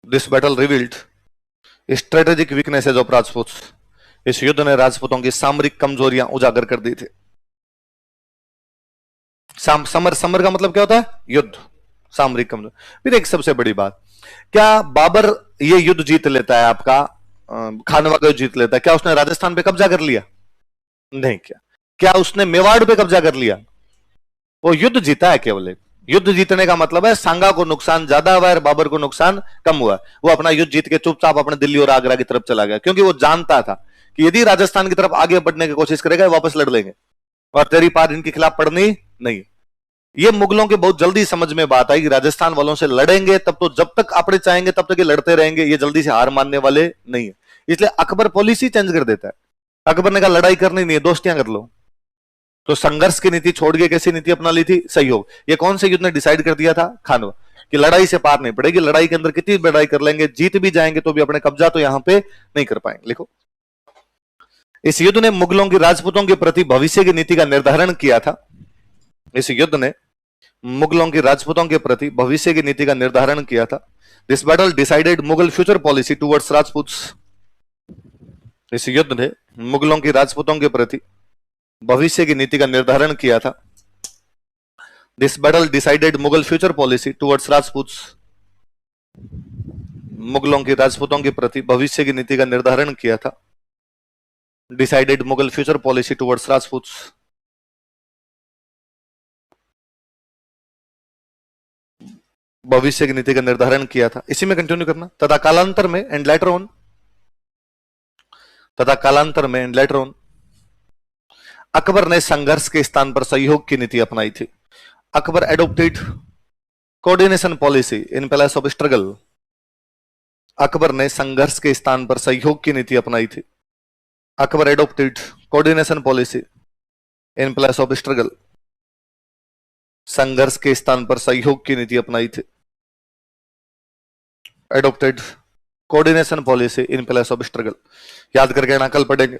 S1: This battle revealed strategic weaknesses of Rajputs. इस युद्ध ने राजपूतों की सामरिक कमजोरियां उजागर कर दी थी। समर, समर का मतलब क्या होता है? युद्ध, सामरिक कमजोर। फिर एक सबसे बड़ी बात, क्या बाबर ये युद्ध जीत लेता है आपका, खानवा का जीत लेता है, क्या उसने राजस्थान पे कब्जा कर लिया? नहीं। क्या उसने मेवाड़ पे कब्जा कर लिया? वो युद्ध जीता है केवल। युद्ध जीतने का मतलब है सांगा को नुकसान ज्यादा हुआ और बाबर को नुकसान कम हुआ। वो अपना युद्ध जीत के चुपचाप अपने दिल्ली और आगरा की तरफ चला गया, क्योंकि वो जानता था कि यदि राजस्थान की तरफ आगे बढ़ने की कोशिश करेगा वापस लड़ लेंगे और तेरी पार इनके खिलाफ पड़नी नहीं। ये मुगलों के बहुत जल्दी समझ में बात आई कि राजस्थान वालों से लड़ेंगे तब तो जब तक अपने चाहेंगे तब तक ये लड़ते रहेंगे, ये जल्दी से हार मानने वाले नहीं है। इसलिए अकबर पॉलिसी चेंज कर देता है। अकबर ने कहा लड़ाई करनी नहीं है, दोस्तियां कर लो। तो संघर्ष की नीति छोड़ के कैसी नीति अपना ली थी? सहयोग। ये कौन से युद्ध ने डिसाइड कर दिया था? खानवा, कि लड़ाई से पार नहीं पड़ेगी, लड़ाई के अंदर कितनी लड़ाई कर लेंगे, जीत भी जाएंगे तो भी अपने कब्जा तो यहां पे नहीं कर पाएंगे। लिखो, इस युद्ध ने मुगलों की राजपूतों के प्रति भविष्य की नीति का निर्धारण किया था। इस युद्ध ने मुगलों की राजपूतों के प्रति भविष्य की नीति का निर्धारण किया था। This battle decided Mughal future policy towards Rajputs. इस युद्ध ने मुगलों की राजपूतों के प्रति भविष्य की नीति का निर्धारण किया था। This battle decided Mughal future policy towards Rajputs. मुगलों की राजपूतों के प्रति भविष्य की नीति का निर्धारण किया था। Decided Mughal future policy towards Rajputs. भविष्य की नीति का निर्धारण किया था। इसी में कंटिन्यू करना। तथा कालांतर में एंड लेटर ऑन, तथा कालांतर में एंड लेटर ऑन अकबर ने संघर्ष के स्थान पर सहयोग की नीति अपनाई थी। Akbar adopted coordination policy in place of struggle. Akbar ने संघर्ष के स्थान पर सहयोग की नीति अपनाई थी। Akbar adopted coordination policy in place of struggle. संघर्ष के स्थान पर सहयोग की नीति अपनाई थी। Adopted coordination policy in place of struggle. याद करके ना, कल पढ़ेंगे।